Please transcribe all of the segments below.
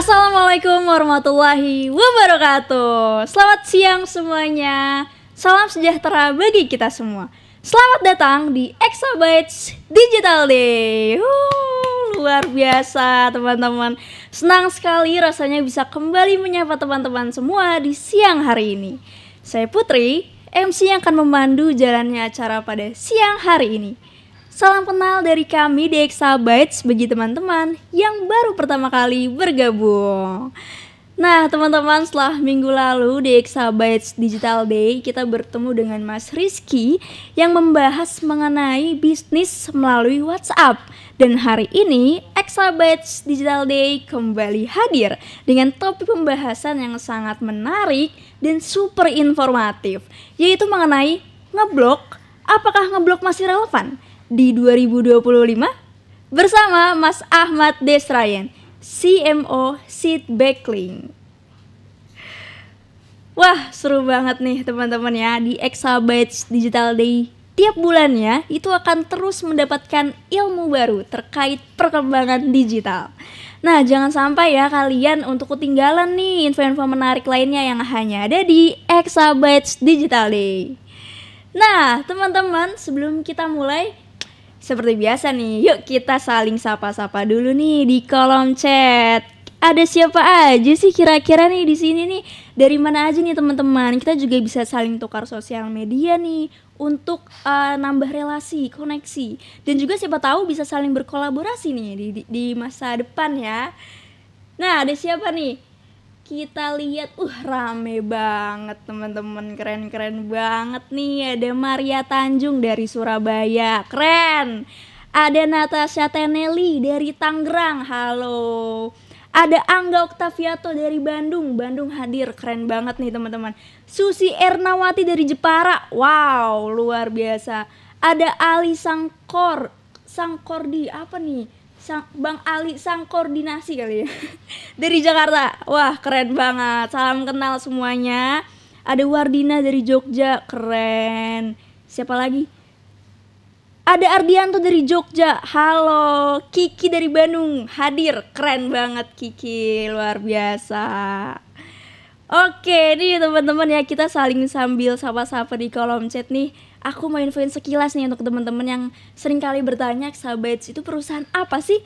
Assalamualaikum warahmatullahi wabarakatuh. Selamat siang semuanya. Salam sejahtera bagi kita semua. Selamat datang di Exabytes Digital Day. Luar biasa teman-teman. Senang sekali rasanya bisa kembali menyapa teman-teman semua di siang hari ini. Saya Putri, MC yang akan memandu jalannya acara pada siang hari ini. Salam kenal dari kami di Exabytes bagi teman-teman yang baru pertama kali bergabung. Nah teman-teman, setelah minggu lalu di Exabytes Digital Day kita bertemu dengan Mas Rizky yang membahas mengenai bisnis melalui WhatsApp. Dan hari ini Exabytes Digital Day kembali hadir dengan topik pembahasan yang sangat menarik dan super informatif, yaitu mengenai ngeblok. Apakah ngeblok masih relevan di 2025? Bersama Mas Ahmad Desrayen, CMO Seed Backlink. Wah, seru banget nih teman-teman ya. Di Exabytes Digital Day tiap bulannya itu akan terus mendapatkan ilmu baru terkait perkembangan digital. Nah, jangan sampai ya kalian untuk ketinggalan nih info-info menarik lainnya yang hanya ada di Exabytes Digital Day. Nah, teman-teman, sebelum kita mulai, seperti biasa nih, yuk kita saling sapa-sapa dulu nih di kolom chat. Ada siapa aja sih kira-kira nih di sini nih? Dari mana aja nih teman-teman? Kita juga bisa saling tukar sosial media nih untuk nambah relasi, koneksi, dan juga siapa tahu bisa saling berkolaborasi nih di masa depan ya. Nah, ada siapa nih? Kita lihat, rame banget teman-teman, keren-keren banget nih. Ada Maria Tanjung dari Surabaya, keren. Ada Natasha Teneli dari Tangerang, halo. Ada Angga Oktaviato dari Bandung hadir, keren banget nih teman-teman. Susi Ernawati dari Jepara, wow, luar biasa. Ada Ali Sangkordi apa nih? Bang Ali sang koordinasi kali ya dari Jakarta, wah keren banget, salam kenal semuanya. Ada Wardina dari Jogja, keren. Siapa lagi? Ada Ardianto dari Jogja, halo. Kiki dari Bandung hadir, keren banget Kiki, luar biasa. Oke nih teman-teman ya, kita saling sambil sapa-sapa di kolom chat nih. Aku mau infoin sekilas nih untuk teman-teman yang sering kali bertanya Exabytes itu perusahaan apa sih?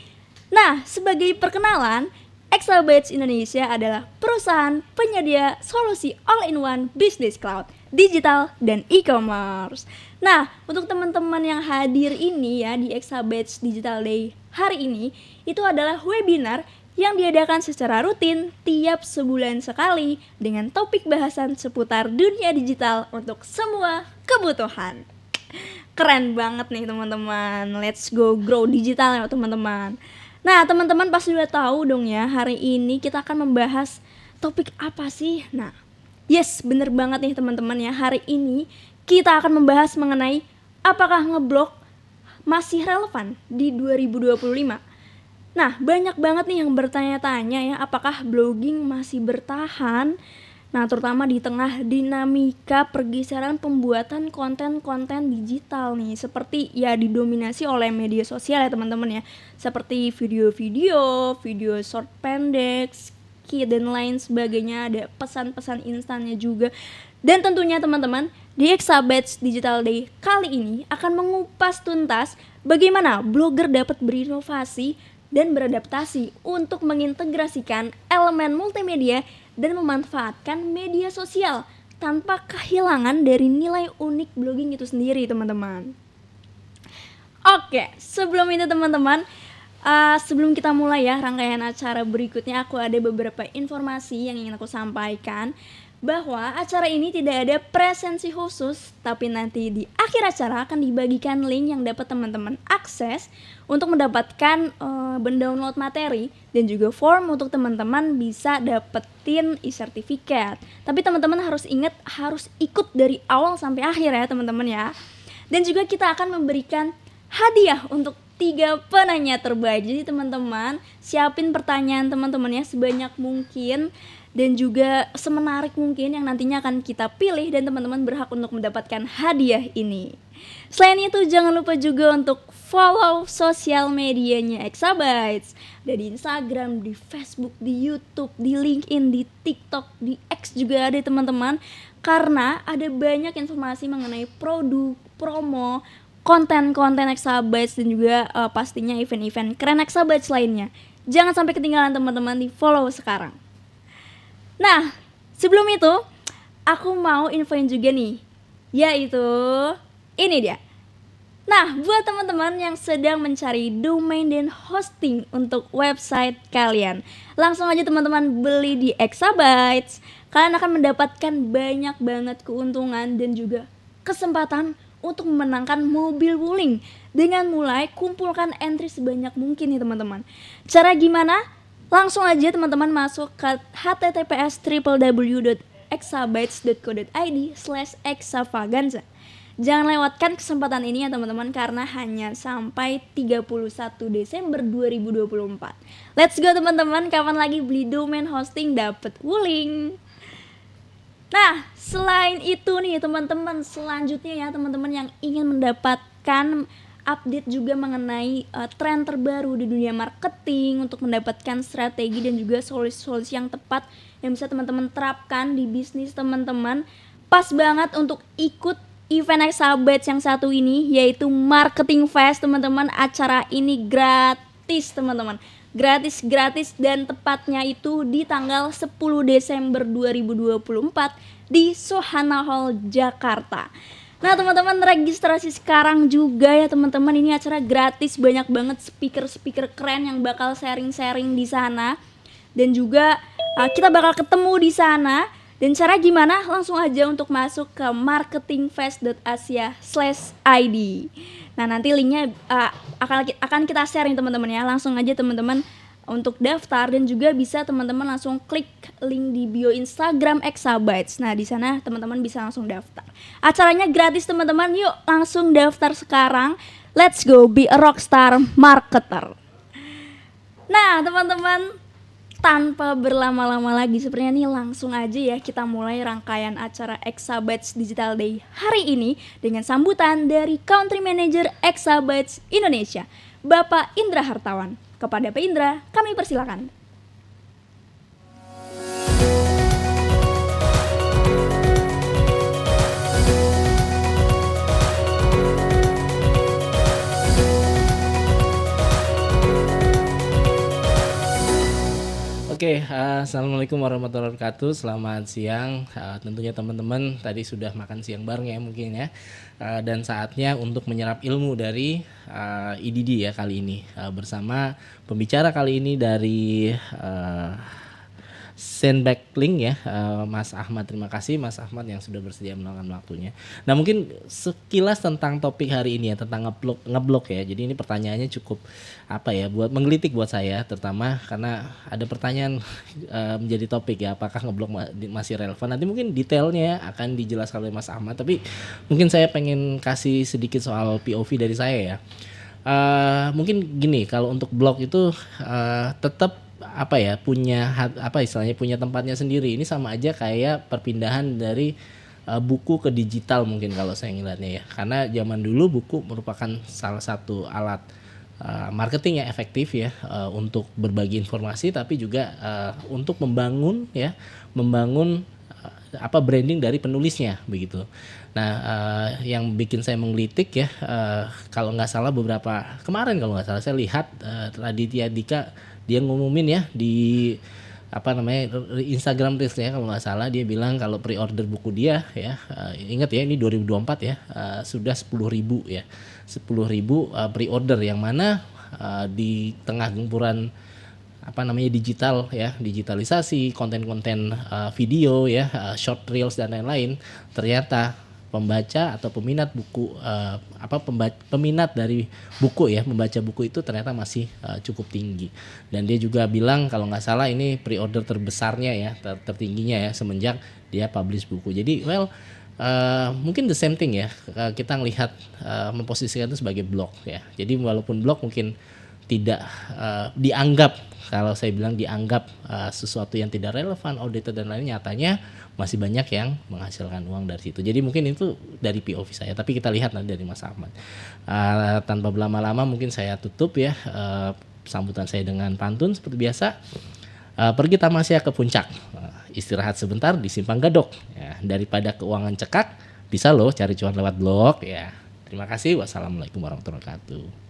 Nah, sebagai perkenalan, Exabytes Indonesia adalah perusahaan penyedia solusi all-in-one business cloud, digital, dan e-commerce. Nah, untuk teman-teman yang hadir ini ya di Exabytes Digital Day hari ini, itu adalah webinar yang diadakan secara rutin tiap sebulan sekali dengan topik bahasan seputar dunia digital untuk semua kebutuhan. Keren banget nih teman-teman, let's go grow digital ya teman-teman. Nah teman-teman pasti udah tahu dong ya, hari ini kita akan membahas topik apa sih? Nah, yes, bener banget nih teman-teman ya, hari ini kita akan membahas mengenai apakah ngeblok masih relevan di 2025. Nah, banyak banget nih yang bertanya-tanya ya, apakah blogging masih bertahan? Nah, terutama di tengah dinamika pergeseran pembuatan konten-konten digital nih, seperti ya didominasi oleh media sosial ya teman-teman ya, seperti video-video, video short pendek, skit dan lain sebagainya, ada pesan-pesan instannya juga. Dan tentunya teman-teman, di Exabytes Digital Day kali ini akan mengupas tuntas bagaimana blogger dapat berinovasi dan beradaptasi untuk mengintegrasikan elemen multimedia dan memanfaatkan media sosial tanpa kehilangan dari nilai unik blogging itu sendiri teman-teman. Oke, sebelum itu teman-teman, sebelum kita mulai ya rangkaian acara berikutnya, aku ada beberapa informasi yang ingin aku sampaikan. Bahwa acara ini tidak ada presensi khusus, tapi nanti di akhir acara akan dibagikan link yang dapat teman-teman akses untuk mendapatkan mendownload materi dan juga form untuk teman-teman bisa dapetin e-sertifikat. Tapi teman-teman harus ingat, harus ikut dari awal sampai akhir ya teman-teman ya. Dan juga kita akan memberikan hadiah untuk 3 penanya terbaik. Jadi teman-teman siapin pertanyaan teman-teman ya sebanyak mungkin dan juga semenarik mungkin yang nantinya akan kita pilih dan teman-teman berhak untuk mendapatkan hadiah ini. Selain itu jangan lupa juga untuk follow sosial medianya Exabytes. Ada di Instagram, di Facebook, di YouTube, di LinkedIn, di TikTok, di X juga ada teman-teman. Karena ada banyak informasi mengenai produk, promo, konten-konten Exabytes dan juga pastinya event-event keren Exabytes lainnya. Jangan sampai ketinggalan teman-teman, di follow sekarang. Nah, sebelum itu aku mau infoin juga nih, yaitu ini dia. Nah, buat teman-teman yang sedang mencari domain dan hosting untuk website kalian, langsung aja teman-teman beli di Exabytes. Kalian akan mendapatkan banyak banget keuntungan dan juga kesempatan untuk memenangkan mobil wuling dengan mulai kumpulkan entry sebanyak mungkin nih teman-teman. Cara gimana? Langsung aja teman-teman masuk ke https://exabytes.co.id/extravaganza. Jangan lewatkan kesempatan ini ya teman-teman, karena hanya sampai 31 Desember 2024. Let's go teman-teman, kapan lagi beli domain hosting dapet wuling. Nah, selain itu nih teman-teman, selanjutnya ya teman-teman yang ingin mendapatkan update juga mengenai tren terbaru di dunia marketing untuk mendapatkan strategi dan juga solusi-solusi yang tepat yang bisa teman-teman terapkan di bisnis teman-teman. Pas banget untuk ikut event Exabytes yang satu ini, yaitu Marketing Fest teman-teman. Acara ini gratis teman-teman, gratis dan tepatnya itu di tanggal 10 Desember 2024 di Sohana Hall Jakarta. Nah teman-teman, registrasi sekarang juga ya teman-teman. Ini acara gratis, banyak banget speaker keren yang bakal sharing-sharing di sana, dan juga kita bakal ketemu di sana. Dan cara gimana? Langsung aja untuk masuk ke marketingfest.asia/id. Nah nanti linknya akan kita share nih teman-teman ya. Langsung aja teman-teman untuk daftar, dan juga bisa teman-teman langsung klik link di bio Instagram Exabytes. Nah di sana teman-teman bisa langsung daftar. Acaranya gratis teman-teman. Yuk langsung daftar sekarang. Let's go be a rockstar marketer. Nah teman-teman, tanpa berlama-lama lagi sepertinya nih, langsung aja ya kita mulai rangkaian acara Exabytes Digital Day hari ini dengan sambutan dari Country Manager Exabytes Indonesia, Bapak Indra Hartawan. Kepada Pak Indra, kami persilakan. Oke, assalamualaikum warahmatullahi wabarakatuh. Selamat siang. Tentunya teman-teman tadi sudah makan siang bareng ya mungkin ya. Dan saatnya untuk menyerap ilmu dari IDD ya kali ini. Bersama pembicara kali ini dari Sandbacklink ya, Mas Ahmad. Terima kasih Mas Ahmad yang sudah bersedia meluangkan waktunya. Nah mungkin sekilas tentang topik hari ini ya, tentang ngeblok ya. Jadi ini pertanyaannya cukup buat menggelitik buat saya, terutama karena ada pertanyaan menjadi topik ya, apakah ngeblok masih relevan. Nanti mungkin detailnya akan dijelaskan oleh Mas Ahmad, tapi mungkin saya pengen kasih sedikit soal POV dari saya ya. Mungkin gini, kalau untuk blog itu tetap punya tempatnya sendiri. Ini sama aja kayak perpindahan dari buku ke digital mungkin kalau saya ngeliatnya ya. Karena zaman dulu buku merupakan salah satu alat marketing yang efektif ya, untuk berbagi informasi, tapi juga untuk membangun branding dari penulisnya begitu. Nah, yang bikin saya menggelitik ya, kalau nggak salah kemarin saya lihat Raditya Dika dia ngumumin ya di Instagram Reels ya, kalau nggak salah dia bilang kalau pre-order buku dia ya, ingat ya ini 2024 ya, sudah 10.000 ya, 10.000 pre-order, yang mana di tengah gempuran digital ya, digitalisasi konten-konten video ya, short reels dan lain-lain, ternyata pembaca atau peminat buku peminat dari buku ya, membaca buku itu ternyata masih cukup tinggi. Dan dia juga bilang kalau nggak salah ini pre-order terbesarnya ya, tertingginya ya semenjak dia publish buku. Jadi mungkin the same thing ya, kita ngelihat memposisikan itu sebagai blog ya. Jadi walaupun blog mungkin tidak dianggap, kalau saya bilang dianggap sesuatu yang tidak relevan, outdated dan lain, nyatanya masih banyak yang menghasilkan uang dari situ. Jadi mungkin itu dari POV saya, tapi kita lihat nanti dari Mas Ahmad. Tanpa berlama-lama mungkin saya tutup ya sambutan saya dengan pantun seperti biasa. Pergi tamasya ke puncak, istirahat sebentar di simpang gadok. Ya, daripada keuangan cekak, bisa loh cari cuan lewat blog. Ya, terima kasih. Wassalamualaikum warahmatullahi wabarakatuh.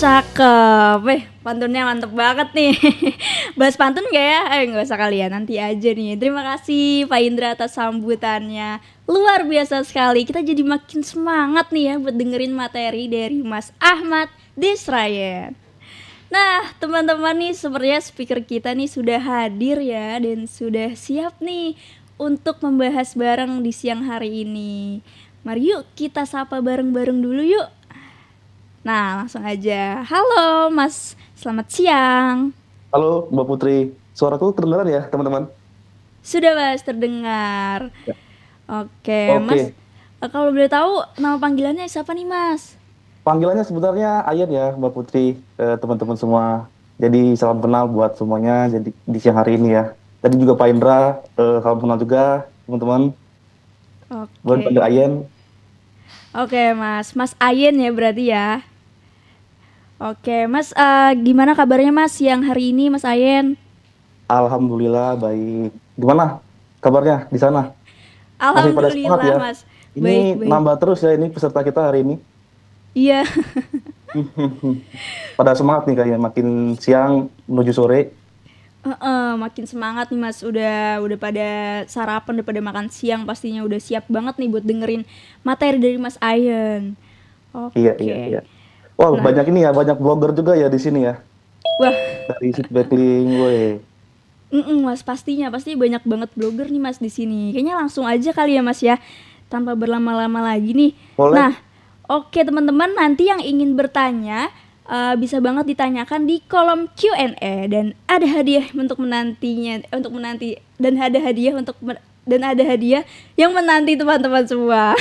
Cakep, pantunnya mantep banget nih. Bahas pantun gak ya? Nggak usah kali ya, nanti aja nih. Terima kasih Pak Indra atas sambutannya. Luar biasa sekali, kita jadi makin semangat nih ya buat dengerin materi dari Mas Ahmad Desrayen. Nah, teman-teman nih, sepertinya speaker kita nih sudah hadir ya, dan sudah siap nih untuk membahas bareng di siang hari ini. Mari yuk kita sapa bareng-bareng dulu yuk. Nah, langsung aja. Halo Mas, selamat siang. Halo Mbak Putri, suaraku kedengaran ya teman-teman? Sudah Mas, terdengar. Ya. Oke, Mas, Oke, kalau boleh tahu nama panggilannya siapa nih Mas? panggilannya sebenarnya Ayan ya Mbak Putri, teman-teman semua. Jadi salam kenal buat semuanya jadi di siang hari ini ya. Tadi juga Pak Indra, salam kenal juga teman-teman. Boleh Oke. dipanggil Ayen. Oke Mas, Mas Ayen ya berarti ya. Oke, Mas, gimana kabarnya Mas siang hari ini Mas Ayen? Alhamdulillah baik. Gimana kabarnya di sana? Masih pada semangat Alhamdulillah ya? Mas, baik Ini baik. nambah terus ya ini peserta kita hari ini. Iya. Pada semangat nih kayaknya makin siang menuju sore. Makin semangat nih Mas, udah pada sarapan, udah pada makan siang, pastinya udah siap banget nih buat dengerin materi dari Mas Ayen. Iya, iya, Oke. iya. Wow, Nah, banyak ini ya, banyak blogger juga ya di sini ya. wah, Dari Sit Backlink, woi. Mas, pastinya pasti banyak banget blogger nih Mas di sini. Kayaknya langsung aja kali ya Mas ya, tanpa berlama-lama lagi nih. Boleh? Nah, oke teman-teman, nanti yang ingin bertanya bisa banget ditanyakan di kolom Q&A, dan ada hadiah untuk menantinya, untuk menanti, dan ada hadiah dan ada hadiah yang menanti teman-teman semua.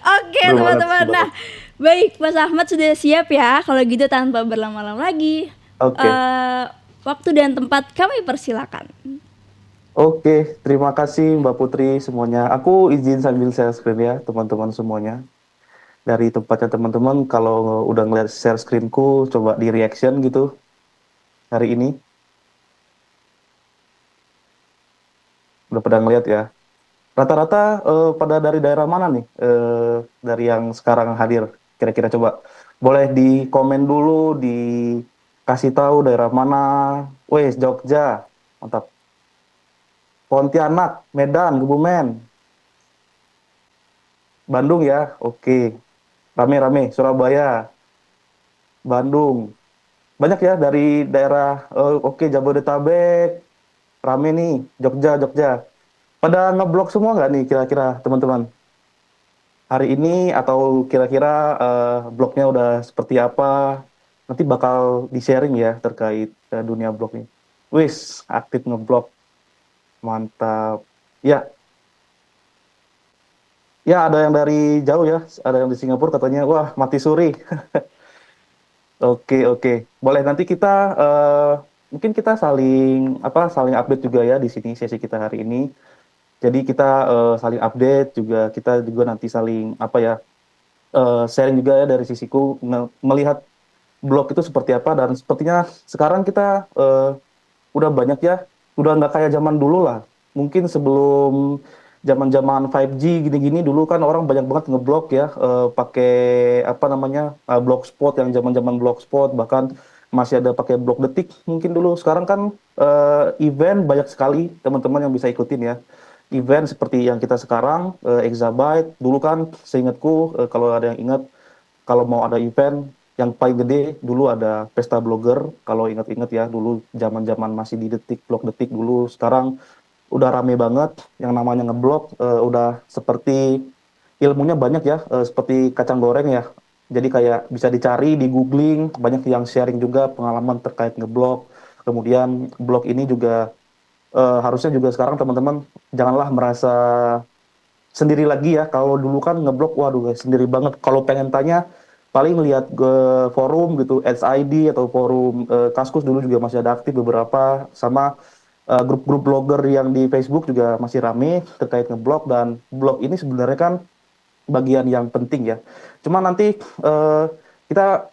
Oke Seru banget, teman-teman. seru Nah, banget. baik Mas Ahmad sudah siap ya? Kalau gitu tanpa berlama-lama lagi, Oke, eh waktu dan tempat kami persilakan. oke. Terima kasih Mbak Putri semuanya. Aku izin sambil share screen ya, teman-teman semuanya. Dari tempatnya teman-teman, kalau udah ngeliat share screenku, coba di reaction gitu hari ini. Udah pada ngeliat ya. Rata-rata pada dari daerah mana nih? Dari yang sekarang hadir, kira-kira coba. Boleh di komen dulu, dikasih tahu daerah mana. Wes, Jogja, mantap. Pontianak, Medan, Kebumen, Bandung ya, oke. Rame-rame, Surabaya, Bandung. Banyak ya dari daerah, oke, Jabodetabek, rame nih, Jogja, Jogja. Pada ngeblok semua nggak nih kira-kira teman-teman? Hari ini atau kira-kira blognya udah seperti apa? Nanti bakal di-sharing ya terkait dunia blog ini. Wis, aktif ngeblog, mantap. Ya, ya ada yang dari jauh ya, ada yang di Singapura katanya, wah mati suri. Oke, oke. Boleh nanti kita mungkin kita saling update juga ya di sini sesi kita hari ini. Jadi kita saling update juga, kita juga nanti saling sharing juga ya dari sisiku melihat blog itu seperti apa, dan sepertinya sekarang kita udah banyak ya, udah nggak kayak zaman dulu lah. Mungkin sebelum zaman-zaman 5G gini-gini dulu kan orang banyak banget ngeblog ya, pakai blogspot, yang zaman-zaman blogspot, bahkan masih ada pakai blog detik mungkin dulu. Sekarang kan event banyak sekali teman-teman yang bisa ikutin ya. Event seperti yang kita sekarang, Exabyte dulu kan seingatku, kalau ada yang ingat, kalau mau ada event yang paling gede dulu ada Pesta Blogger, kalau ingat-ingat ya dulu zaman-zaman masih di Detik, blog Detik dulu. Sekarang udah rame banget yang namanya ngeblog, udah seperti ilmunya banyak ya, seperti kacang goreng ya. Jadi kayak bisa dicari di googling, banyak yang sharing juga pengalaman terkait ngeblog. Kemudian blog ini juga harusnya juga sekarang teman-teman janganlah merasa sendiri lagi ya. Kalau dulu kan ngeblog, waduh guys, sendiri banget. Kalau pengen tanya, paling lihat ke forum gitu, ID atau forum Kaskus dulu juga masih ada aktif beberapa, sama grup-grup blogger yang di Facebook juga masih rame terkait ngeblog. Dan blog ini sebenarnya kan bagian yang penting ya. Cuma nanti kita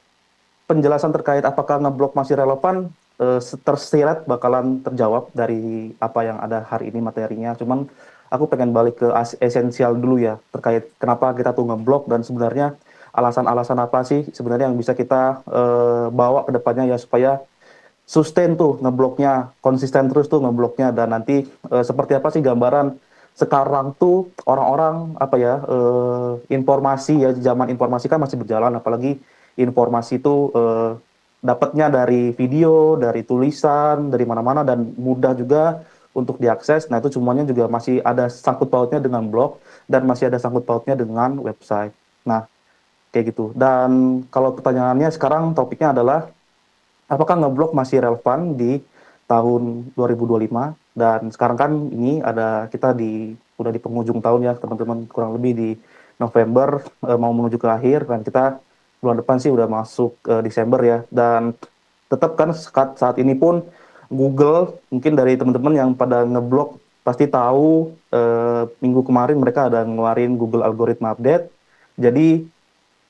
penjelasan terkait apakah ngeblog masih relevan tersirat bakalan terjawab dari apa yang ada hari ini materinya. Cuman aku pengen balik ke esensial dulu ya terkait kenapa kita tuh ngeblog dan sebenarnya alasan-alasan apa sih sebenarnya yang bisa kita bawa ke depannya ya supaya sustain tuh ngebloknya, konsisten terus tuh ngebloknya. Dan nanti seperti apa sih gambaran sekarang tuh orang-orang apa ya informasi ya, zaman informasi kan masih berjalan, apalagi informasi itu dapatnya dari video, dari tulisan, dari mana-mana dan mudah juga untuk diakses. Nah, itu semuanya juga masih ada sangkut pautnya dengan blog dan masih ada sangkut pautnya dengan website. Nah, kayak gitu. Dan kalau pertanyaannya sekarang topiknya adalah apakah ngeblok masih relevan di tahun 2025? Dan sekarang kan ini ada kita udah di penghujung tahun ya teman-teman, kurang lebih di November mau menuju ke akhir, dan kita bulan depan sih udah masuk Desember ya. Dan tetap kan saat ini pun Google, mungkin dari teman-teman yang pada ngeblok pasti tahu minggu kemarin mereka ada ngeluarin Google Algorithm Update. Jadi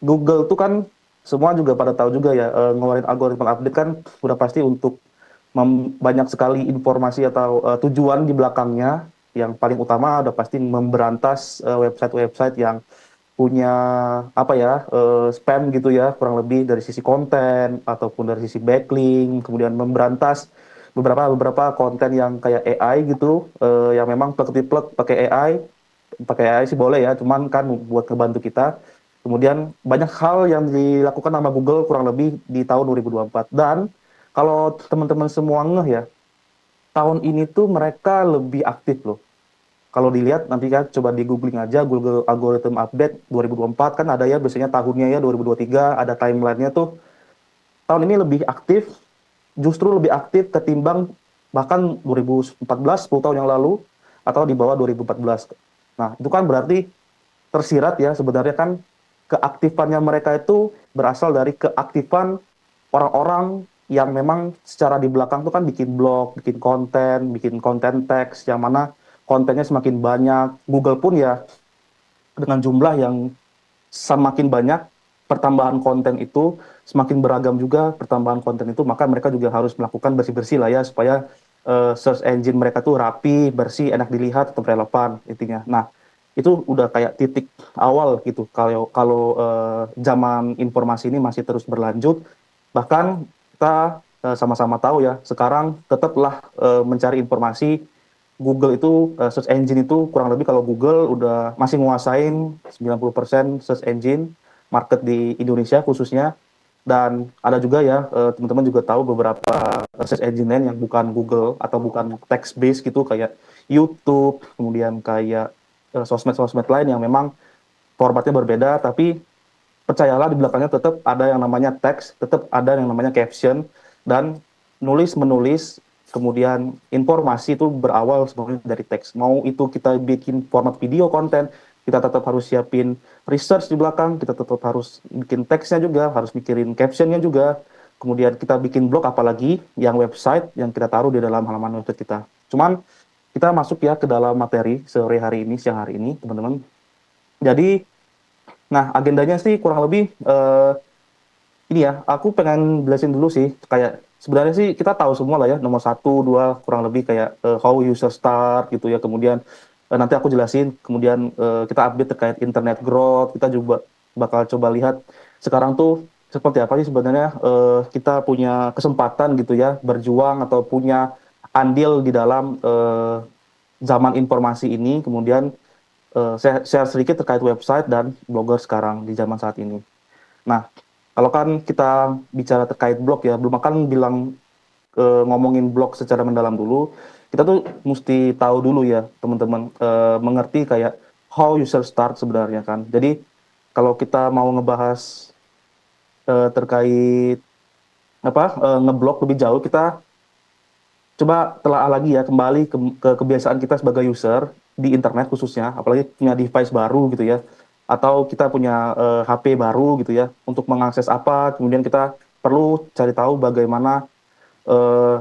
Google tuh kan semua juga pada tahu juga ya, ngeluarin algoritma update kan udah pasti untuk banyak sekali informasi atau tujuan di belakangnya. Yang paling utama udah pasti memberantas website-website yang punya apa ya spam gitu ya, kurang lebih dari sisi konten ataupun dari sisi backlink. Kemudian memberantas beberapa beberapa konten yang kayak AI gitu, yang memang plek-plek pakai AI sih boleh ya, cuman kan buat ngebantu kita. Kemudian banyak hal yang dilakukan sama Google kurang lebih di tahun 2024. Dan kalau teman-teman semua ngeh ya, tahun ini tuh mereka lebih aktif loh. Kalau dilihat nanti kan coba di googling aja Google Algorithm Update 2024, kan ada ya biasanya tahunnya ya 2023, ada timelinenya tuh. Tahun ini lebih aktif, justru lebih aktif ketimbang bahkan 2014, 10 tahun yang lalu, atau di bawah 2014. Nah, itu kan berarti tersirat ya sebenarnya kan keaktifannya mereka itu berasal dari keaktifan orang-orang yang memang secara di belakang tuh kan bikin konten teks, yang mana kontennya semakin banyak. Google pun ya dengan jumlah yang semakin banyak, pertambahan konten itu semakin beragam juga pertambahan konten itu, maka mereka juga harus melakukan bersih-bersih lah ya supaya search engine mereka tuh rapi, bersih, enak dilihat, tetap relevan intinya. Nah, itu udah kayak titik awal gitu kalau kalau zaman informasi ini masih terus berlanjut. Bahkan kita sama-sama tahu ya, sekarang tetaplah mencari informasi. Google itu search engine itu kurang lebih, kalau Google udah masih nguasain 90% search engine market di Indonesia khususnya. Dan ada juga ya teman-teman juga tahu beberapa search engine lain yang bukan Google atau bukan text based gitu, kayak YouTube, kemudian kayak sosmed-sosmed lain yang memang formatnya berbeda, tapi percayalah di belakangnya tetap ada yang namanya teks, tetap ada yang namanya caption, dan nulis-menulis, kemudian informasi itu berawal sebenarnya dari teks. Mau itu kita bikin format video konten, kita tetap harus siapin research di belakang, kita tetap harus bikin teksnya juga, harus mikirin captionnya juga. Kemudian kita bikin blog, apalagi yang website yang kita taruh di dalam halaman website kita. Cuman kita masuk ya ke dalam materi sore hari ini, siang hari ini, teman-teman. Jadi, nah, agendanya sih kurang lebih ini ya, aku pengen jelasin dulu sih, kayak sebenarnya sih kita tahu semua lah ya, nomor satu, dua, kurang lebih kayak how user start gitu ya. Kemudian nanti aku jelasin, kemudian kita update terkait internet growth, kita juga bakal coba lihat sekarang tuh seperti apa sih sebenarnya kita punya kesempatan gitu ya, berjuang atau punya andil di dalam zaman informasi ini. Kemudian saya share sedikit terkait website dan blogger sekarang di zaman saat ini. Nah, kalau kan kita bicara terkait blog ya, belum akan bilang ngomongin blog secara mendalam dulu. Kita tuh mesti tahu dulu ya, teman-teman, mengerti kayak how user start sebenarnya kan. Jadi, kalau kita mau ngebahas terkait ngeblok lebih jauh, kita coba telaah lagi ya kembali ke kebiasaan kita sebagai user di internet khususnya, apalagi punya device baru gitu ya, atau kita punya HP baru gitu ya, untuk mengakses apa, kemudian kita perlu cari tahu bagaimana eh,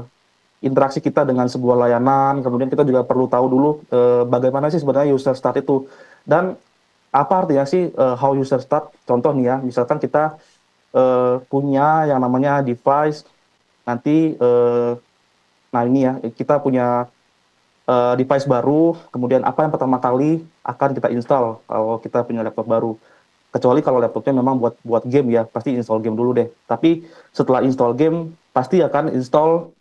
interaksi kita dengan sebuah layanan, kemudian kita juga perlu tahu dulu bagaimana sih sebenarnya user start itu, dan apa artinya sih how user start. Contoh nih ya, misalkan kita punya yang namanya device, nanti nah ini ya, kita punya device baru, kemudian apa yang pertama kali akan kita install kalau kita punya laptop baru. Kecuali kalau laptopnya memang buat buat game ya, pasti install game dulu deh. Tapi setelah install game, pasti akan install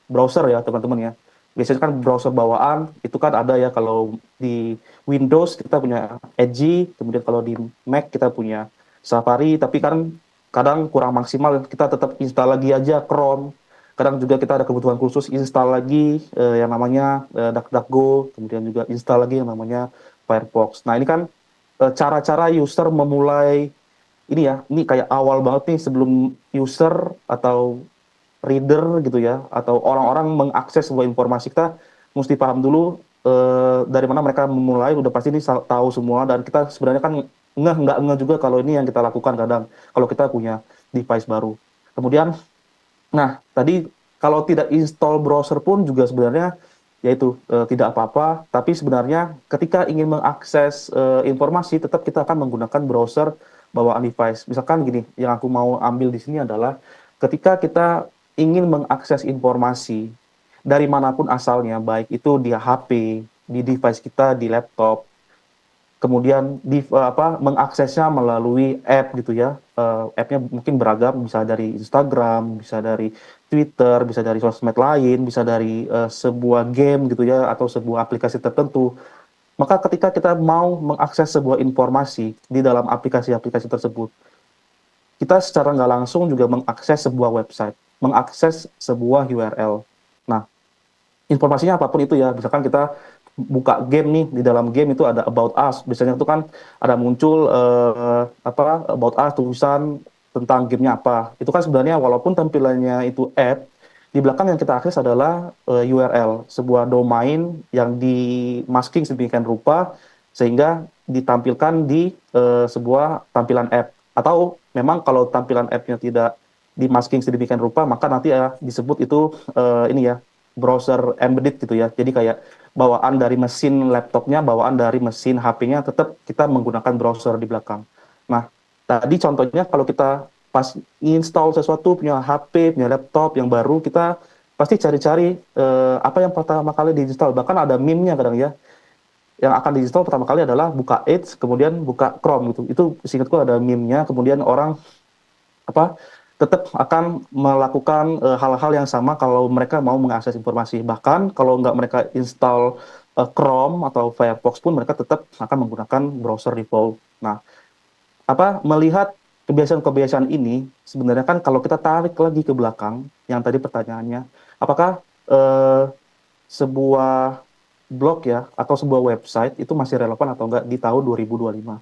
browser ya teman-teman ya. Biasanya kan browser bawaan, itu kan ada ya, kalau di Windows kita punya Edge, kemudian kalau di Mac kita punya Safari, tapi kan kadang kurang maksimal, kita tetap install lagi aja Chrome. Kadang juga kita ada kebutuhan khusus install lagi yang namanya DuckDuckGo, kemudian juga install lagi yang namanya Firefox. Nah ini kan cara-cara user memulai ini ya, ini kayak awal banget nih sebelum user atau reader gitu ya, atau orang-orang mengakses sebuah informasi, kita mesti paham dulu dari mana mereka memulai. Udah pasti ini tahu semua, dan kita sebenarnya kan nggak ngeh juga kalau ini yang kita lakukan kadang kalau kita punya device baru. Kemudian, nah tadi kalau tidak install browser pun juga sebenarnya yaitu tidak apa-apa, tapi sebenarnya ketika ingin mengakses informasi, tetap kita akan menggunakan browser bawaan device. Misalkan gini, yang aku mau ambil di sini adalah ketika kita ingin mengakses informasi dari manapun asalnya, baik itu di HP, di device kita, di laptop, kemudian mengaksesnya melalui app gitu ya. App-nya mungkin beragam, bisa dari Instagram, bisa dari Twitter, bisa dari sosmed lain, bisa dari sebuah game gitu ya, atau sebuah aplikasi tertentu. Maka ketika kita mau mengakses sebuah informasi di dalam aplikasi-aplikasi tersebut, kita secara nggak langsung juga mengakses sebuah website, mengakses sebuah URL. Nah, informasinya apapun itu ya, misalkan kita buka game nih, di dalam game itu ada about us, biasanya itu kan ada muncul about us, tulisan tentang gamenya apa. Itu kan sebenarnya walaupun tampilannya itu app, di belakang yang kita akses adalah URL, sebuah domain yang di-masking sedemikian rupa sehingga ditampilkan di sebuah tampilan app. Atau memang kalau tampilan app-nya tidak di-masking sedemikian rupa, maka nanti ya disebut itu ini ya, browser embedded gitu ya. Jadi kayak bawaan dari mesin laptopnya, bawaan dari mesin HP-nya, tetap kita menggunakan browser di belakang. Nah, tadi contohnya kalau kita pas install sesuatu, punya HP, punya laptop yang baru, kita pasti cari-cari apa yang pertama kali diinstal. Bahkan ada meme-nya kadang ya, yang akan diinstal pertama kali adalah buka Edge, kemudian buka Chrome gitu. Itu seingatku ada meme-nya, kemudian orang apa tetap akan melakukan hal-hal yang sama kalau mereka mau mengakses informasi. Bahkan kalau nggak mereka install Chrome atau Firefox pun, mereka tetap akan menggunakan browser default. Nah, melihat kebiasaan-kebiasaan ini, sebenarnya kan kalau kita tarik lagi ke belakang, yang tadi pertanyaannya, apakah sebuah blog ya atau sebuah website itu masih relevan atau enggak di tahun 2025?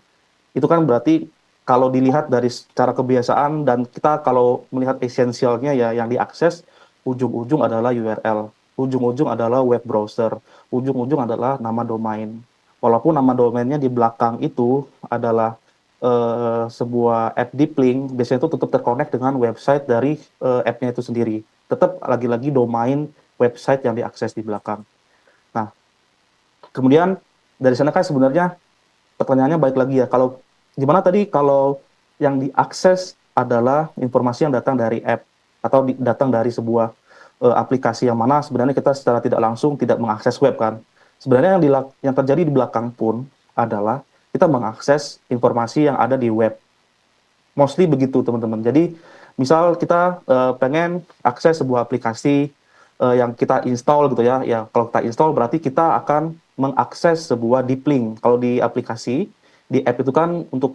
Itu kan berarti kalau dilihat dari secara kebiasaan, dan kita kalau melihat esensialnya ya, yang diakses ujung-ujung adalah URL, ujung-ujung adalah web browser, ujung-ujung adalah nama domain. Walaupun nama domainnya di belakang itu adalah sebuah app deep link, biasanya itu tetap terkonek dengan website dari app-nya itu sendiri. Tetap lagi-lagi domain website yang diakses di belakang. Nah, kemudian dari sana kan sebenarnya pertanyaannya balik lagi ya, kalau gimana tadi kalau yang diakses adalah informasi yang datang dari app atau datang dari sebuah aplikasi, yang mana sebenarnya kita secara tidak langsung tidak mengakses web kan. Sebenarnya yang terjadi di belakang pun adalah kita mengakses informasi yang ada di web. Mostly begitu teman-teman. Jadi misal kita pengen akses sebuah aplikasi yang kita install gitu ya. Ya kalau kita install berarti kita akan mengakses sebuah deep link. Kalau di aplikasi, di app itu kan untuk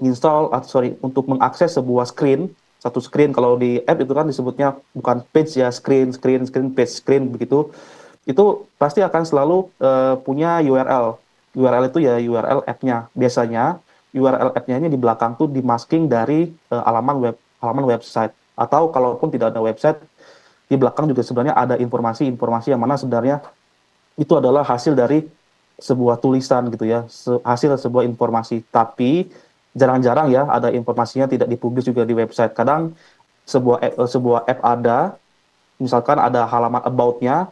untuk mengakses sebuah screen, satu screen. Kalau di app itu kan disebutnya bukan page ya, screen, page, screen begitu. Itu pasti akan selalu punya URL. URL itu ya URL app-nya. Biasanya URL app-nya ini di belakang tuh di masking dari halaman web halaman website. Atau kalaupun tidak ada website, di belakang juga sebenarnya ada informasi-informasi yang mana sebenarnya itu adalah hasil dari sebuah tulisan gitu ya, hasil sebuah informasi. Tapi jarang-jarang ya ada informasinya tidak dipublis juga di website. Kadang sebuah app ada, misalkan ada halaman about-nya,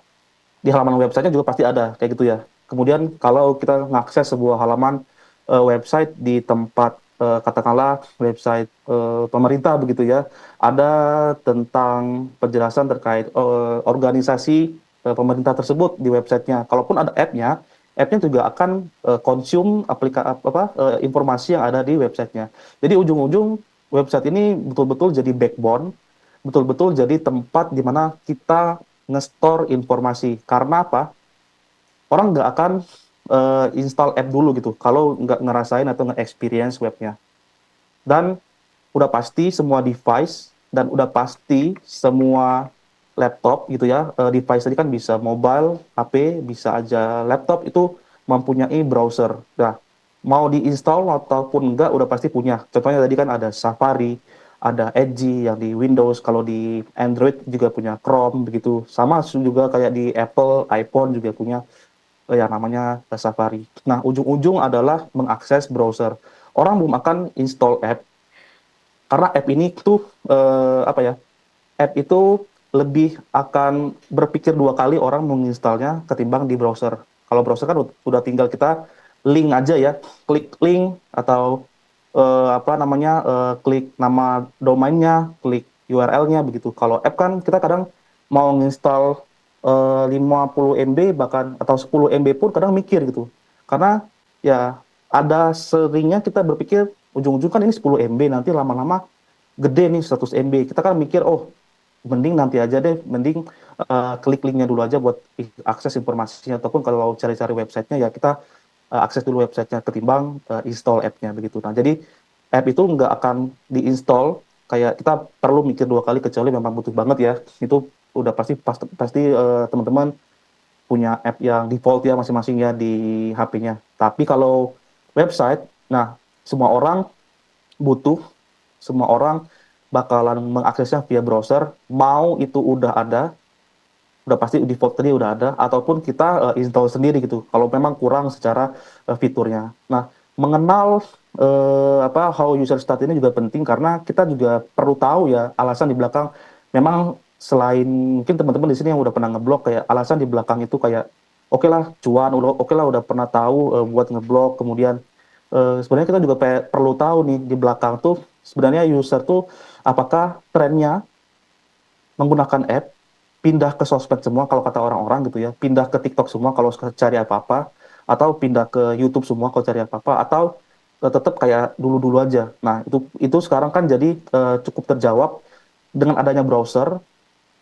di halaman websitenya juga pasti ada kayak gitu ya. Kemudian kalau kita mengakses sebuah halaman website di tempat katakanlah website pemerintah begitu ya, ada tentang penjelasan terkait organisasi pemerintah tersebut di websitenya. Kalaupun ada app-nya juga akan consume informasi yang ada di websitenya. Jadi ujung-ujung website ini betul-betul jadi backbone, betul-betul jadi tempat di mana kita nge-store informasi. Karena apa? Orang nggak akan install app dulu gitu kalau nggak ngerasain atau nge-experience webnya. Dan udah pasti semua device dan udah pasti semua laptop gitu ya, device tadi kan bisa mobile, HP, bisa aja laptop itu mempunyai browser. Nah, mau diinstal ataupun enggak udah pasti punya. Contohnya tadi kan ada Safari, ada Edge yang di Windows, kalau di Android juga punya Chrome begitu. Sama juga kayak di Apple, iPhone juga punya yang namanya Safari. Nah, ujung-ujung adalah mengakses browser. Orang belum akan install app karena app ini tuh app itu lebih akan berpikir dua kali orang menginstalnya ketimbang di browser. Kalau browser kan udah tinggal kita link aja ya, klik link atau klik nama domainnya, klik URL-nya begitu. Kalau app kan kita kadang mau nginstal 50 MB bahkan atau 10 MB pun kadang mikir gitu. Karena ya ada seringnya kita berpikir ujung-ujung kan ini 10 MB nanti lama-lama gede nih 100 MB. Kita kan mikir oh mending nanti aja deh, mending klik linknya dulu aja buat akses informasinya ataupun kalau cari-cari websitenya ya kita akses dulu websitenya ketimbang install app-nya begitu. Nah jadi app itu nggak akan diinstal kayak kita perlu mikir dua kali kecuali memang butuh banget ya. Itu udah pasti teman-teman punya app yang default ya masing-masing ya di HP-nya. Tapi kalau website, nah semua orang butuh, semua orang bakalan mengaksesnya via browser, mau itu udah pasti default tadi udah ada, ataupun kita install sendiri gitu, kalau memang kurang secara fiturnya. Nah, mengenal how user start ini juga penting, karena kita juga perlu tahu ya, alasan di belakang, memang selain, mungkin teman-teman di sini yang udah pernah ngeblok, kayak alasan di belakang itu kayak, oke lah cuan, oke lah udah pernah tahu buat ngeblok, kemudian sebenarnya kita juga perlu tahu nih di belakang tuh sebenarnya user tuh apakah trennya menggunakan app, pindah ke sosmed semua kalau kata orang-orang gitu ya, pindah ke TikTok semua kalau cari apa-apa, atau pindah ke YouTube semua kalau cari apa-apa, atau tetap kayak dulu-dulu aja. Nah, itu sekarang kan jadi cukup terjawab dengan adanya browser,